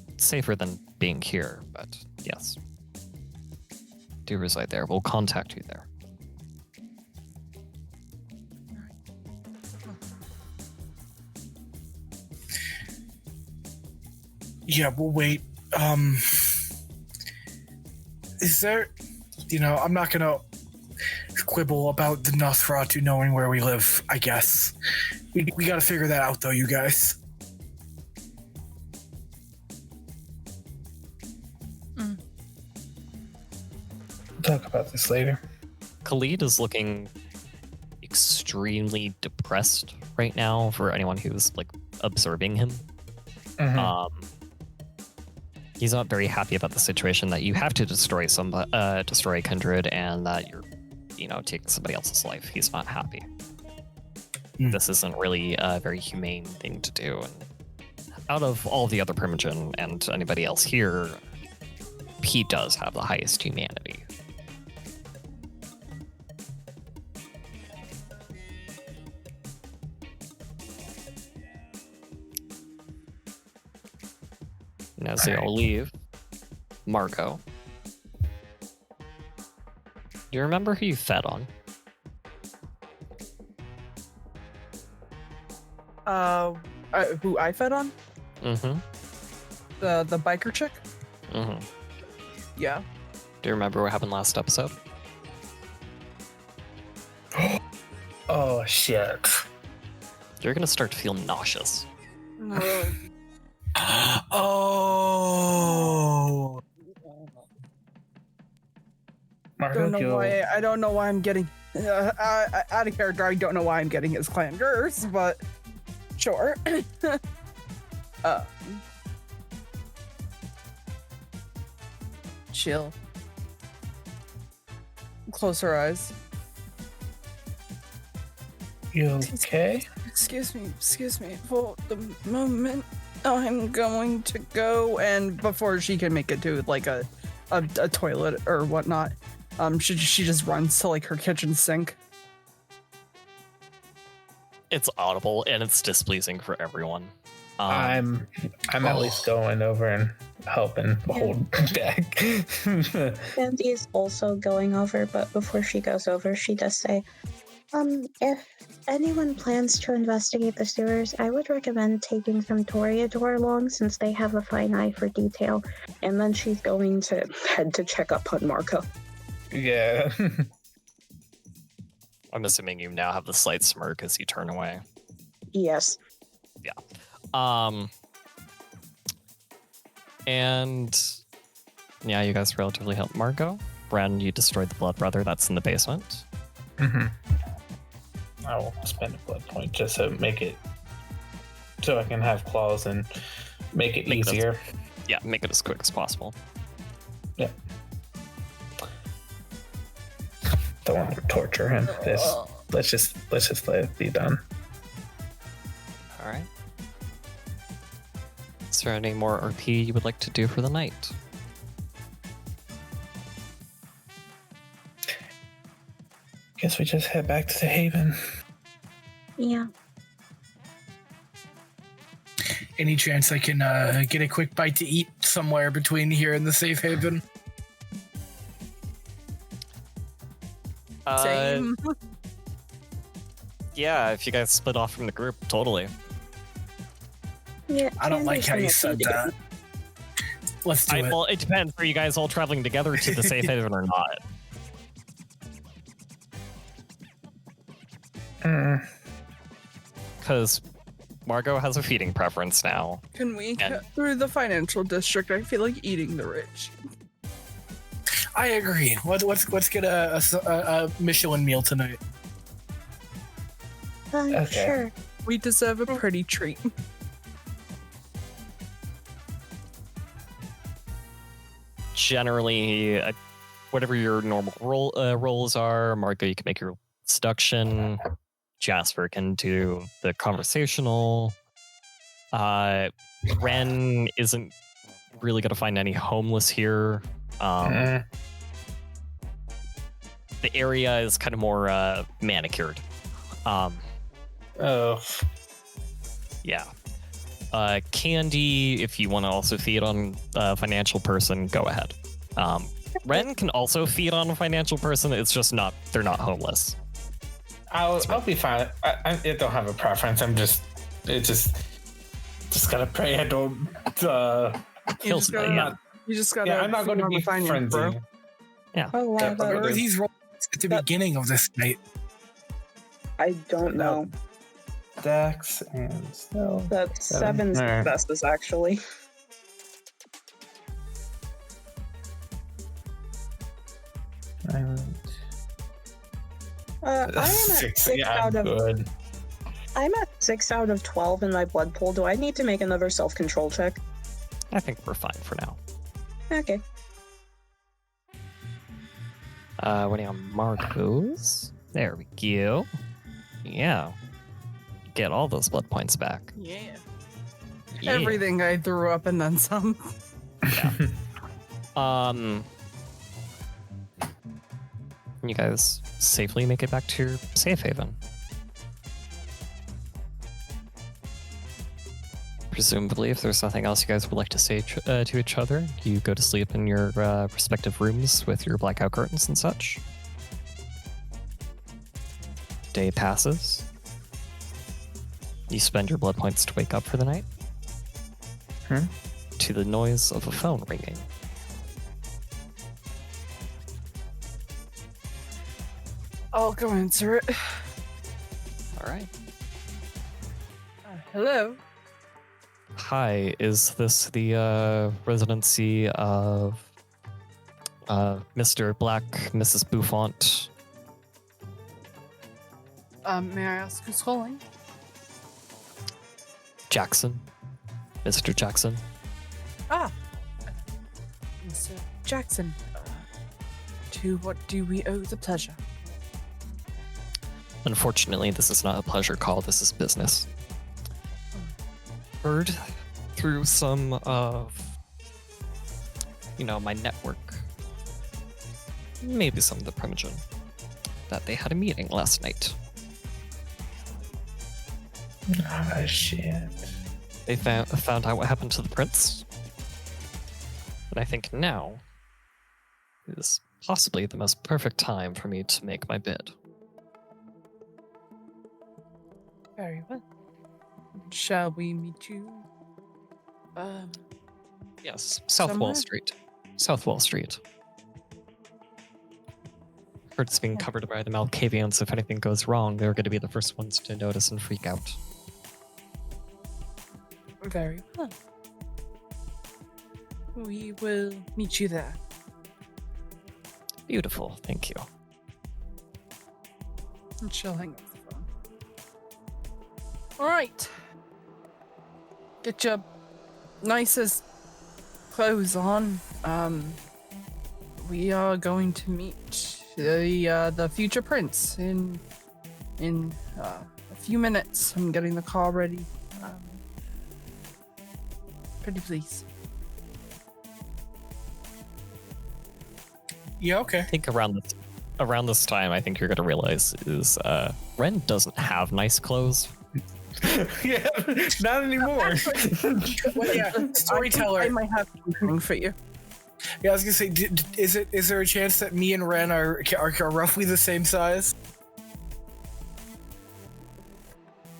It's safer than being here, but yes. Do reside there. We'll contact you there.
Yeah, we'll wait. Is there... I'm not gonna quibble about the Nosferatu knowing where we live, I guess. We gotta figure that out, though, you guys.
We'll talk about this later.
Khalid is looking extremely depressed right now for anyone who's like observing him.
Mhm.
He's not very happy about the situation that you have to destroy destroy kindred, and that you're, taking somebody else's life. He's not happy. This isn't really a very humane thing to do. And out of all the other Primogen and anybody else here, he does have the highest humanity. And as they all leave, Margot, do you remember who you fed on?
Who I fed on?
Mm-hmm.
The biker chick?
Mm-hmm.
Yeah.
Do you remember what happened last episode?
Oh shit.
You're gonna start to feel nauseous.
Oh.
Margot,
I don't know why I'm getting out of character. I don't know why I'm getting his clan curse, but sure. Chill. Close her eyes.
you okay?
Excuse me. For the moment, I'm going to go, and before she can make it to like a toilet or whatnot, she just runs to like her kitchen sink.
It's audible and it's displeasing for everyone.
I'm at least going over and helping hold back.
Sandy is also going over, but before she goes over, she does say, if anyone plans to investigate the sewers, I would recommend taking some Toreador along, since they have a fine eye for detail. And then she's going to head to check up on Margot.
Yeah.
I'm assuming you now have the slight smirk as you turn away.
Yes.
Yeah. And yeah, you guys relatively helped Margot. Wren, you destroyed the blood brother that's in the basement.
Mm-hmm. I will spend a blood point just to make it so I can have claws and make it easier.
Yeah, make it as quick as possible.
Yeah. Don't want to torture him. Let's just let it be done.
All right. Is there any more RP you would like to do for the night?
Guess we just head back to the Haven.
Yeah.
Any chance I can get a quick bite to eat somewhere between here and the safe haven?
Same.
Yeah, if you guys split off from the group, totally.
Yeah.
I don't like how you
Candy's
said
gonna
that. Let's do it.
Well, it depends. Are you guys all traveling together to the safe haven or not? Because Margot has a feeding preference now.
Can we
And-
cut through the financial district? I feel like eating the rich.
I agree. Let's get a Michelin meal tonight.
Okay.
Sure.
We deserve a pretty treat.
Generally, whatever your normal roles are, Margot, you can make your seduction. Jasper can do the conversational. Wren isn't really going to find any homeless here. The area is kind of more manicured.
Oh.
Yeah. Candy, if you want to also feed on a financial person, go ahead. Wren can also feed on a financial person. It's just they're not homeless.
I'll be fine. I don't have a preference. Just gotta pray I don't.
Kill somebody, yeah.
You just gotta.
Yeah, I'm not going to be
frenzy,
frenzy.
Oh, wow.
Yeah,
What are these rolls at the beginning of this night?
I don't know.
Dex and stealth.
That's
Seven.
seven
Alright.
successes, actually. I am at six
Yeah,
out
I'm
of.
good.
I'm at 6 out of 12 in my blood pool. Do I need to make another self-control check?
I think we're fine for now.
Okay.
Waiting on Margot's. There we go. Yeah. Get all those blood points back.
Yeah.
Yeah.
Everything I threw up and then some.
You guys safely make it back to your safe haven. Presumably, if there's nothing else you guys would like to say to each other, you go to sleep in your respective rooms with your blackout curtains and such. Day passes. You spend your blood points to wake up for the night. To the noise of a phone ringing.
I'll go answer it.
All right.
Hello.
Hi, is this the residency of Mr. Black, Mrs. Beaufont?
May I ask who's calling?
Jackson? Mr. Jackson?
Ah, Mr. Jackson. To what do we owe the pleasure?
Unfortunately, this is not a pleasure call, this is business. Heard through some of, my network, maybe some of the Primogen, that they had a meeting last night.
Ah, shit.
They found out what happened to the prince. And I think now is possibly the most perfect time for me to make my bid.
Very well. Shall we meet you?
Yes, South
Somewhere?
Wall Street. South Wall Street. Heard it's being covered by the Malkavians. If anything goes wrong, they're going to be the first ones to notice and freak out.
Very well. We will meet you there.
Beautiful, thank you.
And she'll hang up the phone. All right. Get your nicest clothes on. We are going to meet the future prince in a few minutes. I'm getting the car ready. Pretty please.
Yeah, okay.
I think around this time, I think you're going to realize is Wren doesn't have nice clothes.
Yeah, not anymore.
Well, yeah, Storyteller.
I might have something for you.
Yeah, I was gonna say, is there a chance that me and Wren are roughly the same size?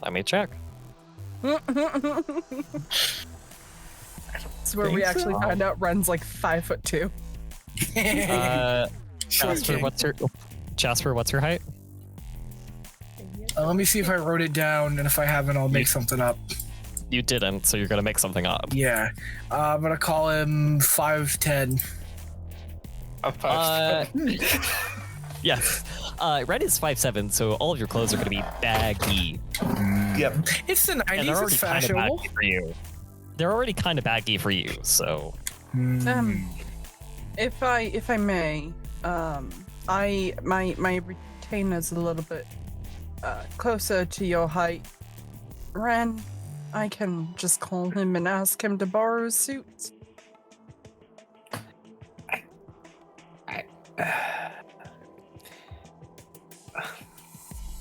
Let me check.
It's where we
think
actually
so.
find out Wren's like 5'2".
Short
Jasper,
king.
what's your height?
Let me see if I wrote it down, and if I haven't, I'll make something up.
You didn't, so you're gonna make something up.
Yeah. I'm gonna call him 5'10".
A 5'10".
Yes. Red is 5'7", so all of your clothes are gonna be baggy.
Yep.
It's the
And they're
90s. It's
already kind of
fashionable.
baggy for you. They're already kind of baggy for you, so.
If I may, my retainer's a little bit closer to your height. Wren, I can just call him and ask him to borrow his suit.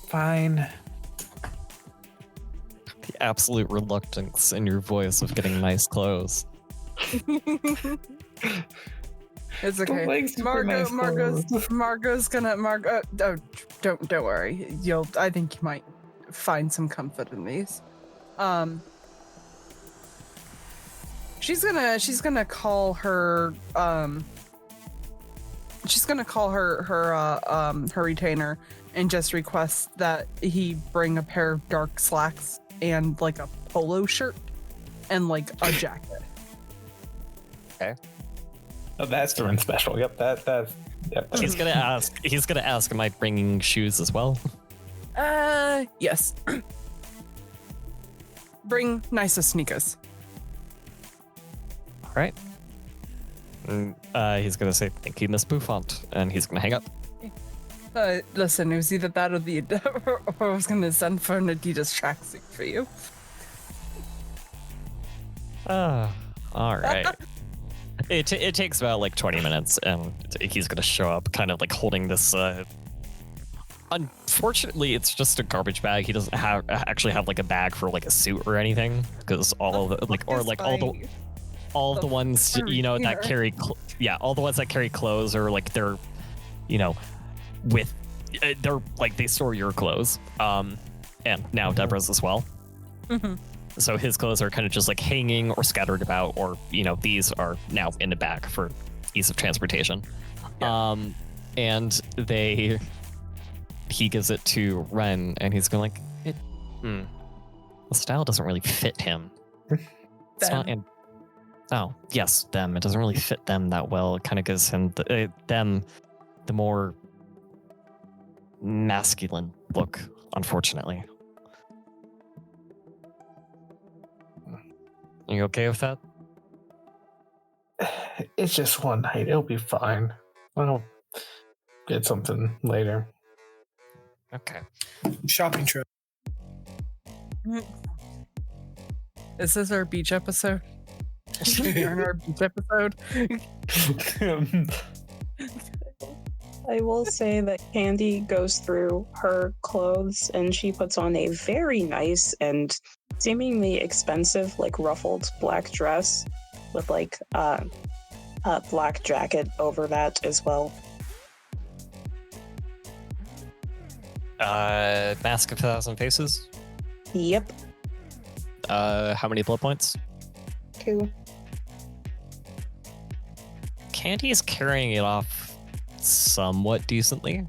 Fine.
The absolute reluctance in your voice of getting nice clothes.
It's okay.
like super nice
Margot's gonna. Oh, don't worry. I think you might find some comfort in these. She's gonna call her. She's gonna call her retainer and just request that he bring a pair of dark slacks and like a polo shirt and like a jacket.
Okay.
Oh, that's the Wren special. Yep, that's. Yep.
He's gonna ask, am I bringing shoes as well?
Yes. Bring nicer sneakers.
All right. He's gonna say, thank you, Miss Beaufont, and he's gonna hang up.
Listen, it was either that or or I was gonna send for an Adidas tracksuit for you.
All right. It takes about like 20 minutes, and he's gonna show up kind of like holding this. Unfortunately, it's just a garbage bag. He doesn't actually have like a bag for like a suit or anything, because all of the all the ones that carry all the ones that carry clothes are like they're with they're like they store your clothes, and now Deborah's as well.
Mm-hmm.
So his clothes are kind of just like hanging or scattered about, or these are now in the bag for ease of transportation.
Yeah.
And he gives it to Wren, and he's going like, the style doesn't really fit him. It's not in. Oh yes, them. It doesn't really fit them that well. It kind of gives him the more masculine look, unfortunately. Are you okay with that?
It's just one night. It'll be fine. I'll get something later.
Okay.
Shopping trip.
Is this our beach episode? You're in our beach episode.
I will say that Candy goes through her clothes and she puts on a very nice and seemingly expensive, like ruffled black dress with like a black jacket over that as well.
Mask of 1,000 Faces.
Yep.
How many blood points?
2.
Candy is carrying it off somewhat decently.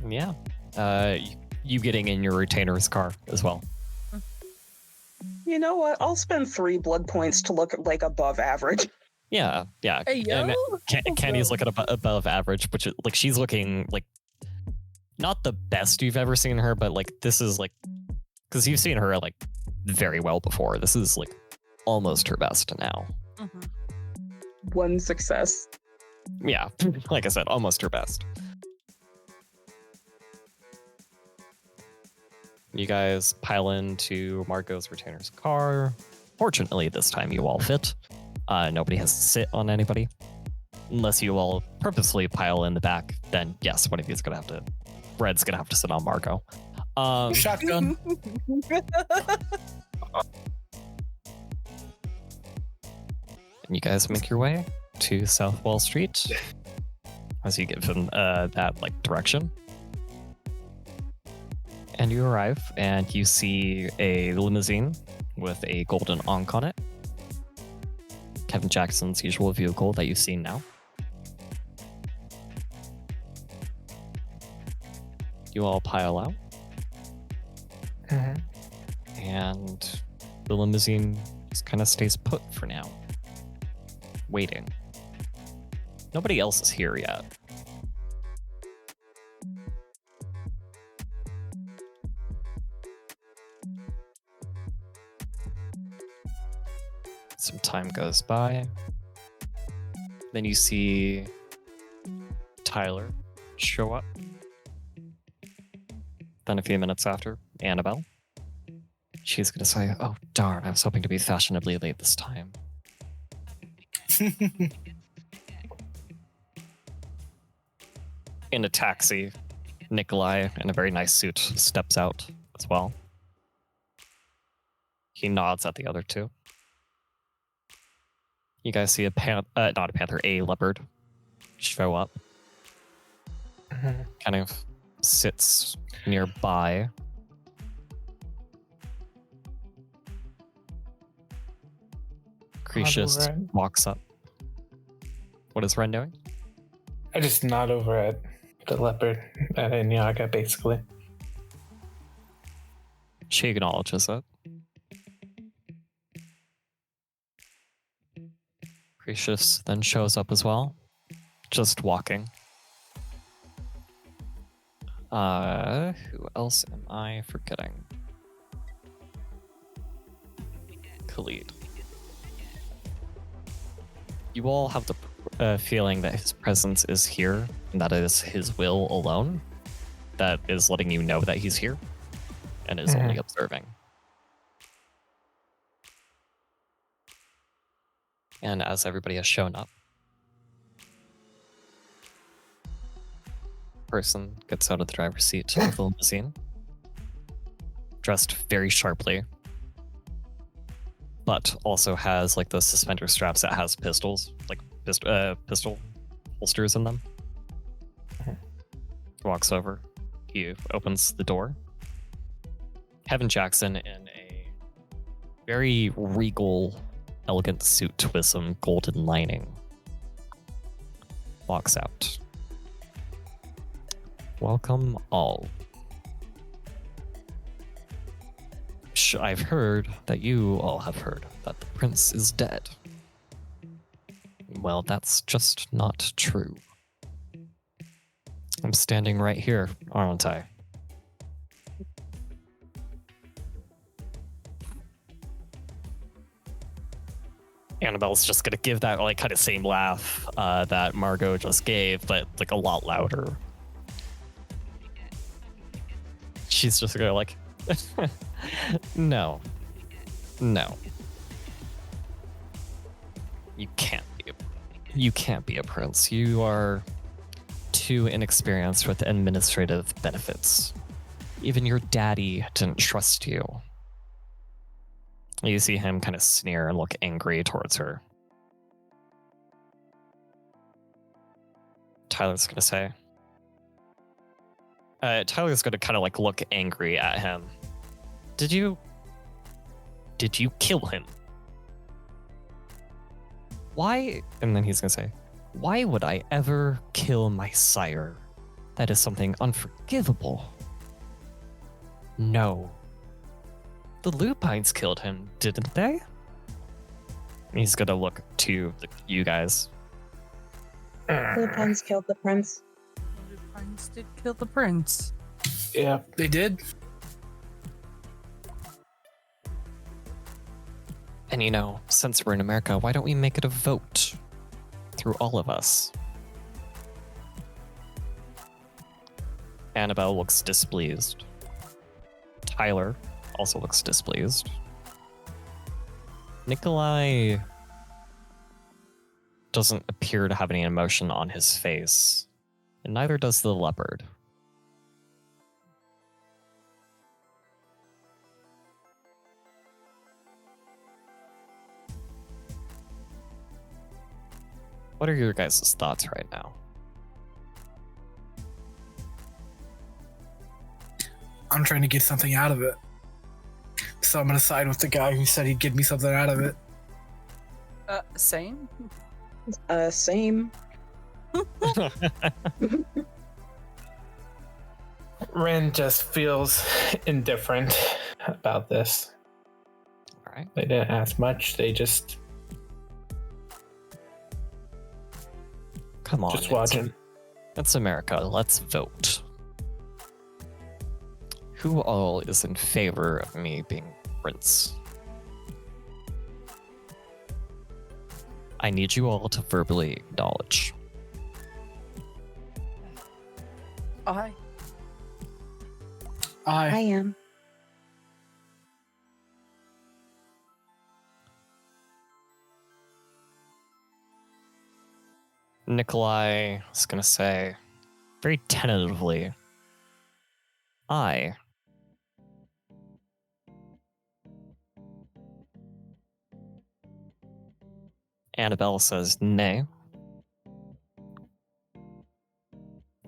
Yeah. You getting in your retainer's car as well.
You know what? I'll spend 3 blood points to look like above average.
Yeah.
Hey, yo.
And Candy's looking above average, which is like she's looking like not the best you've ever seen her, but like this is like because you've seen her like very well before. This is like almost her best now.
Mm-hmm.
1 success.
Yeah, like I said, almost her best. You guys pile into Margot's retainer's car. Fortunately, this time you all fit. Nobody has to sit on anybody. Unless you all purposely pile in the back, then yes, one of you is gonna have to. Red's gonna have to sit on Margot.
Shotgun.
And you guys make your way to South Wall Street as you give him that like direction. And you arrive, and you see a limousine with a golden ankh on it. Kevin Jackson's usual vehicle that you've seen now. You all pile out, and the limousine just kind of stays put for now, waiting. Nobody else is here yet. Some time goes by. Then you see Tyler show up. Then a few minutes after, Annabelle. She's gonna say, "Oh darn, I was hoping to be fashionably late this time." In a taxi, Nikolai, in a very nice suit, steps out as well. He nods at the other two. You guys see a leopard show up. Kind of sits nearby. Cretius walks up. What is Wren doing?
I just nod over at the leopard, at Inyaga, basically.
She acknowledges it. Cretius then shows up as well, just walking. Who else am I forgetting? Khalid. You all have the feeling that his presence is here, and that is his will alone that is letting you know that he's here, and is only observing. And as everybody has shown up, person gets out of the driver's seat of the limousine, dressed very sharply, but also has like those suspender straps that has pistols, like pistol holsters in them. Walks over. He opens the door. Kevin Jackson in a very regal, elegant suit with some golden lining walks out. Welcome all. I've heard that you all have heard that the prince is dead. Well, that's just not true. I'm standing right here, aren't I? Annabelle's just gonna give that like kind of same laugh that Margot just gave, but like a lot louder. She's just gonna like, no. You can't be a prince. You are too inexperienced with administrative benefits. Even your daddy didn't trust you. You see him kind of sneer and look angry towards her. Tyler's gonna say. Tyler's gonna kind of like look angry at him. Did you kill him? Why? And then he's gonna say, why would I ever kill my sire? That is something unforgivable. No. The Lupines killed him, didn't they? He's gonna look to you guys.
Lupines killed the prince.
Lupines did kill the prince.
Yeah, they did.
And you know, since we're in America, why don't we make it a vote through all of us? Annabelle looks displeased. Tyler also looks displeased. Nikolai doesn't appear to have any emotion on his face, and neither does the leopard. What are your guys' thoughts right now?
I'm trying to get something out of it. So I'm gonna side with the guy who said he'd give me something out of it.
Same?
Same.
Wren just feels indifferent about this.
All right.
They didn't ask much. They just
Come on.
just watching.
It's America. Let's vote. Who all is in favor of me being prince? I need you all to verbally acknowledge.
I
I am.
Nikolai is going to say, very tentatively, I. Annabelle says nay.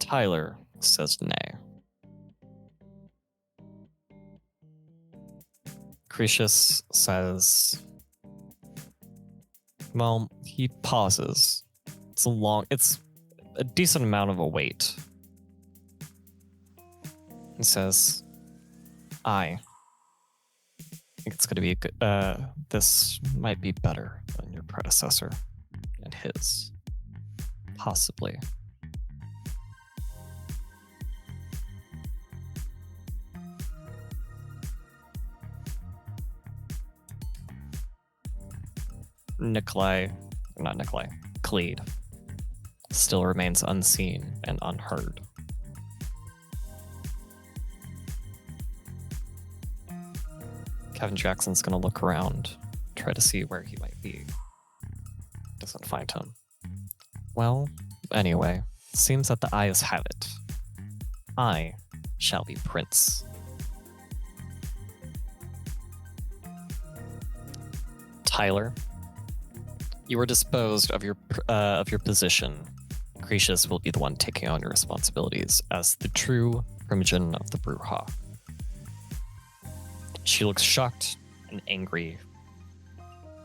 Tyler says nay. Cretius says, well, he pauses. It's a decent amount of a wait. He says, I think it's going to be a good, this might be better than your predecessor and his. Possibly. Cleed still remains unseen and unheard. Kevin Jackson's gonna look around, try to see where he might be. Doesn't find him. Well, anyway, seems that the eyes have it. I shall be prince. Tyler, you were disposed of your position. Cretius will be the one taking on your responsibilities as the true primogen of the Brujah. She looks shocked and angry,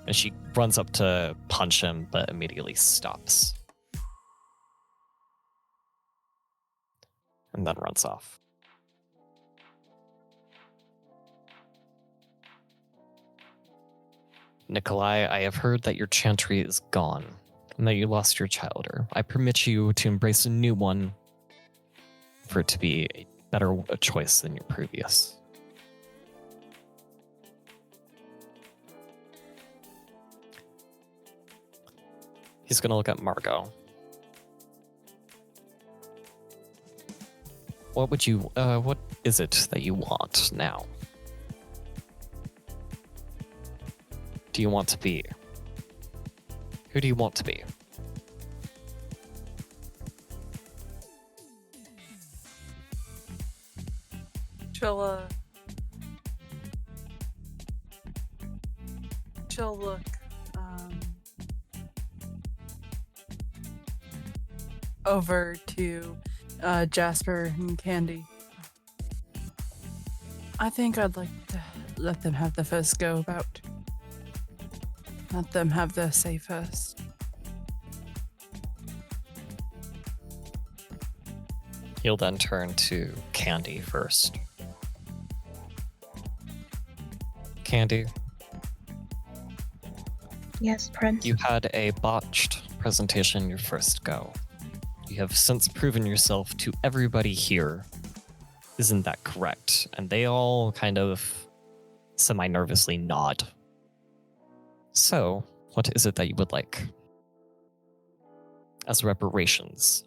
and she runs up to punch him, but immediately stops. And then runs off. Nikolai, I have heard that your chantry is gone, and that you lost your childer. I permit you to embrace a new one, for it to be a better choice than your previous. He's gonna look at Margot. What is it that you want now? Do you want to be? Who do you want to be?
She'll look over to Jasper and Candy. I think I'd like to let them have the first go about. Let them have their say first.
He'll then turn to Candy first. Candy,
Yes, Prince.
you had a botched presentation your first go. You have since proven yourself to everybody here. Isn't that correct? And they all kind of semi-nervously nod. So, what is it that you would like? As reparations.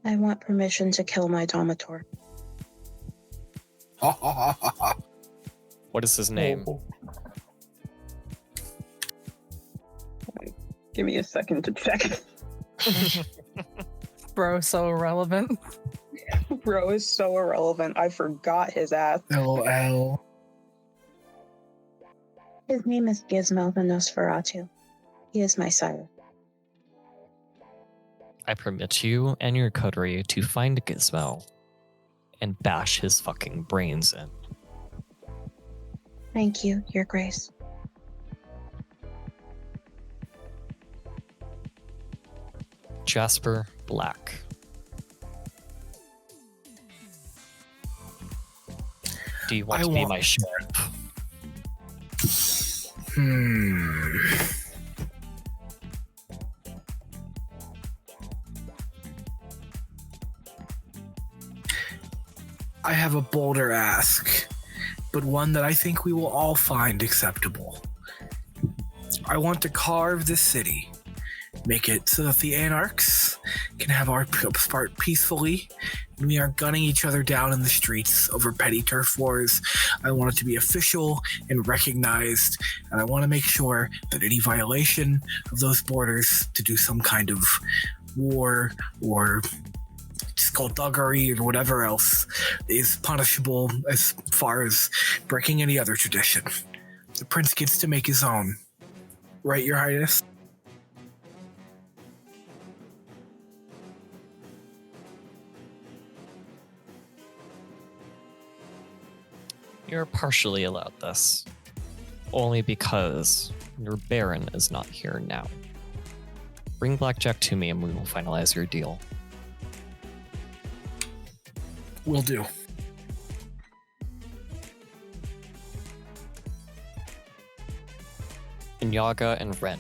I want permission to kill my Domitor.
What is his name?
Give me a second to check.
Bro, so irrelevant.
Bro is so irrelevant. I forgot his ass.
LOL.
His name is Gizmo the Nosferatu. He is my sire.
I permit you and your coterie to find Gizmo and bash his fucking brains in.
Thank you, Your Grace.
Jasper Black. Do you want to be my sheriff?
I have a bolder ask, but one that I think we will all find acceptable. I want to carve this city, make it so that the Anarchs can have our part peacefully, and we aren't gunning each other down in the streets over petty turf wars. I want it to be official and recognized, and I want to make sure that any violation of those borders to do some kind of war or skullduggery or whatever else is punishable as far as breaking any other tradition. The prince gets to make his own. Right, Your Highness?
You're partially allowed this. Only because your Baron is not here now. Bring Blackjack to me and we will finalize your deal.
Will do.
Yaga and Wren,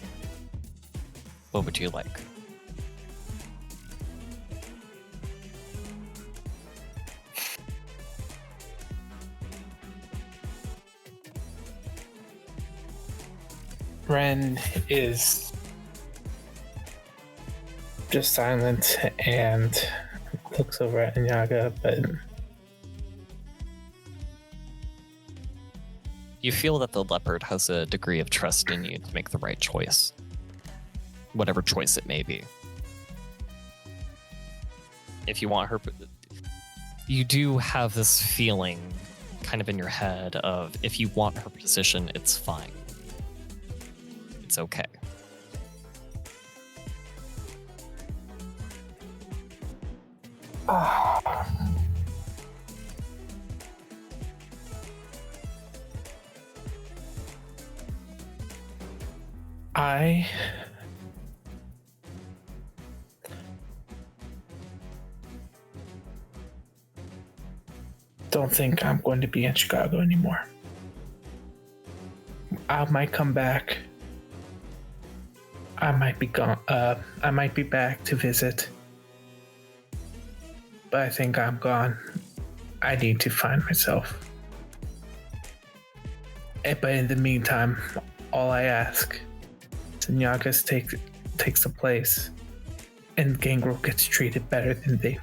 what would you like?
Wren is just silent and looks over at Yaga, but
you feel that the leopard has a degree of trust in you to make the right choice, whatever choice it may be. If you want her, you do have this feeling kind of in your head of if you want her position, it's fine. It's okay.
I don't think I'm going to be in Chicago anymore. I might come back. I might be gone. I might be back to visit. But I think I'm gone. I need to find myself. But in the meantime, all I ask is Nyagas takes the place and Gangrel gets treated better than they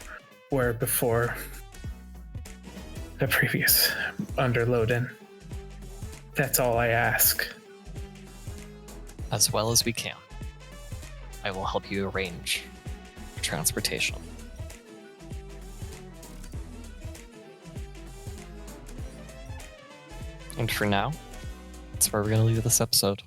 were before the previous underloading. That's all I ask.
As well as we can. I will help you arrange transportation. And for now, that's where we're going to leave this episode.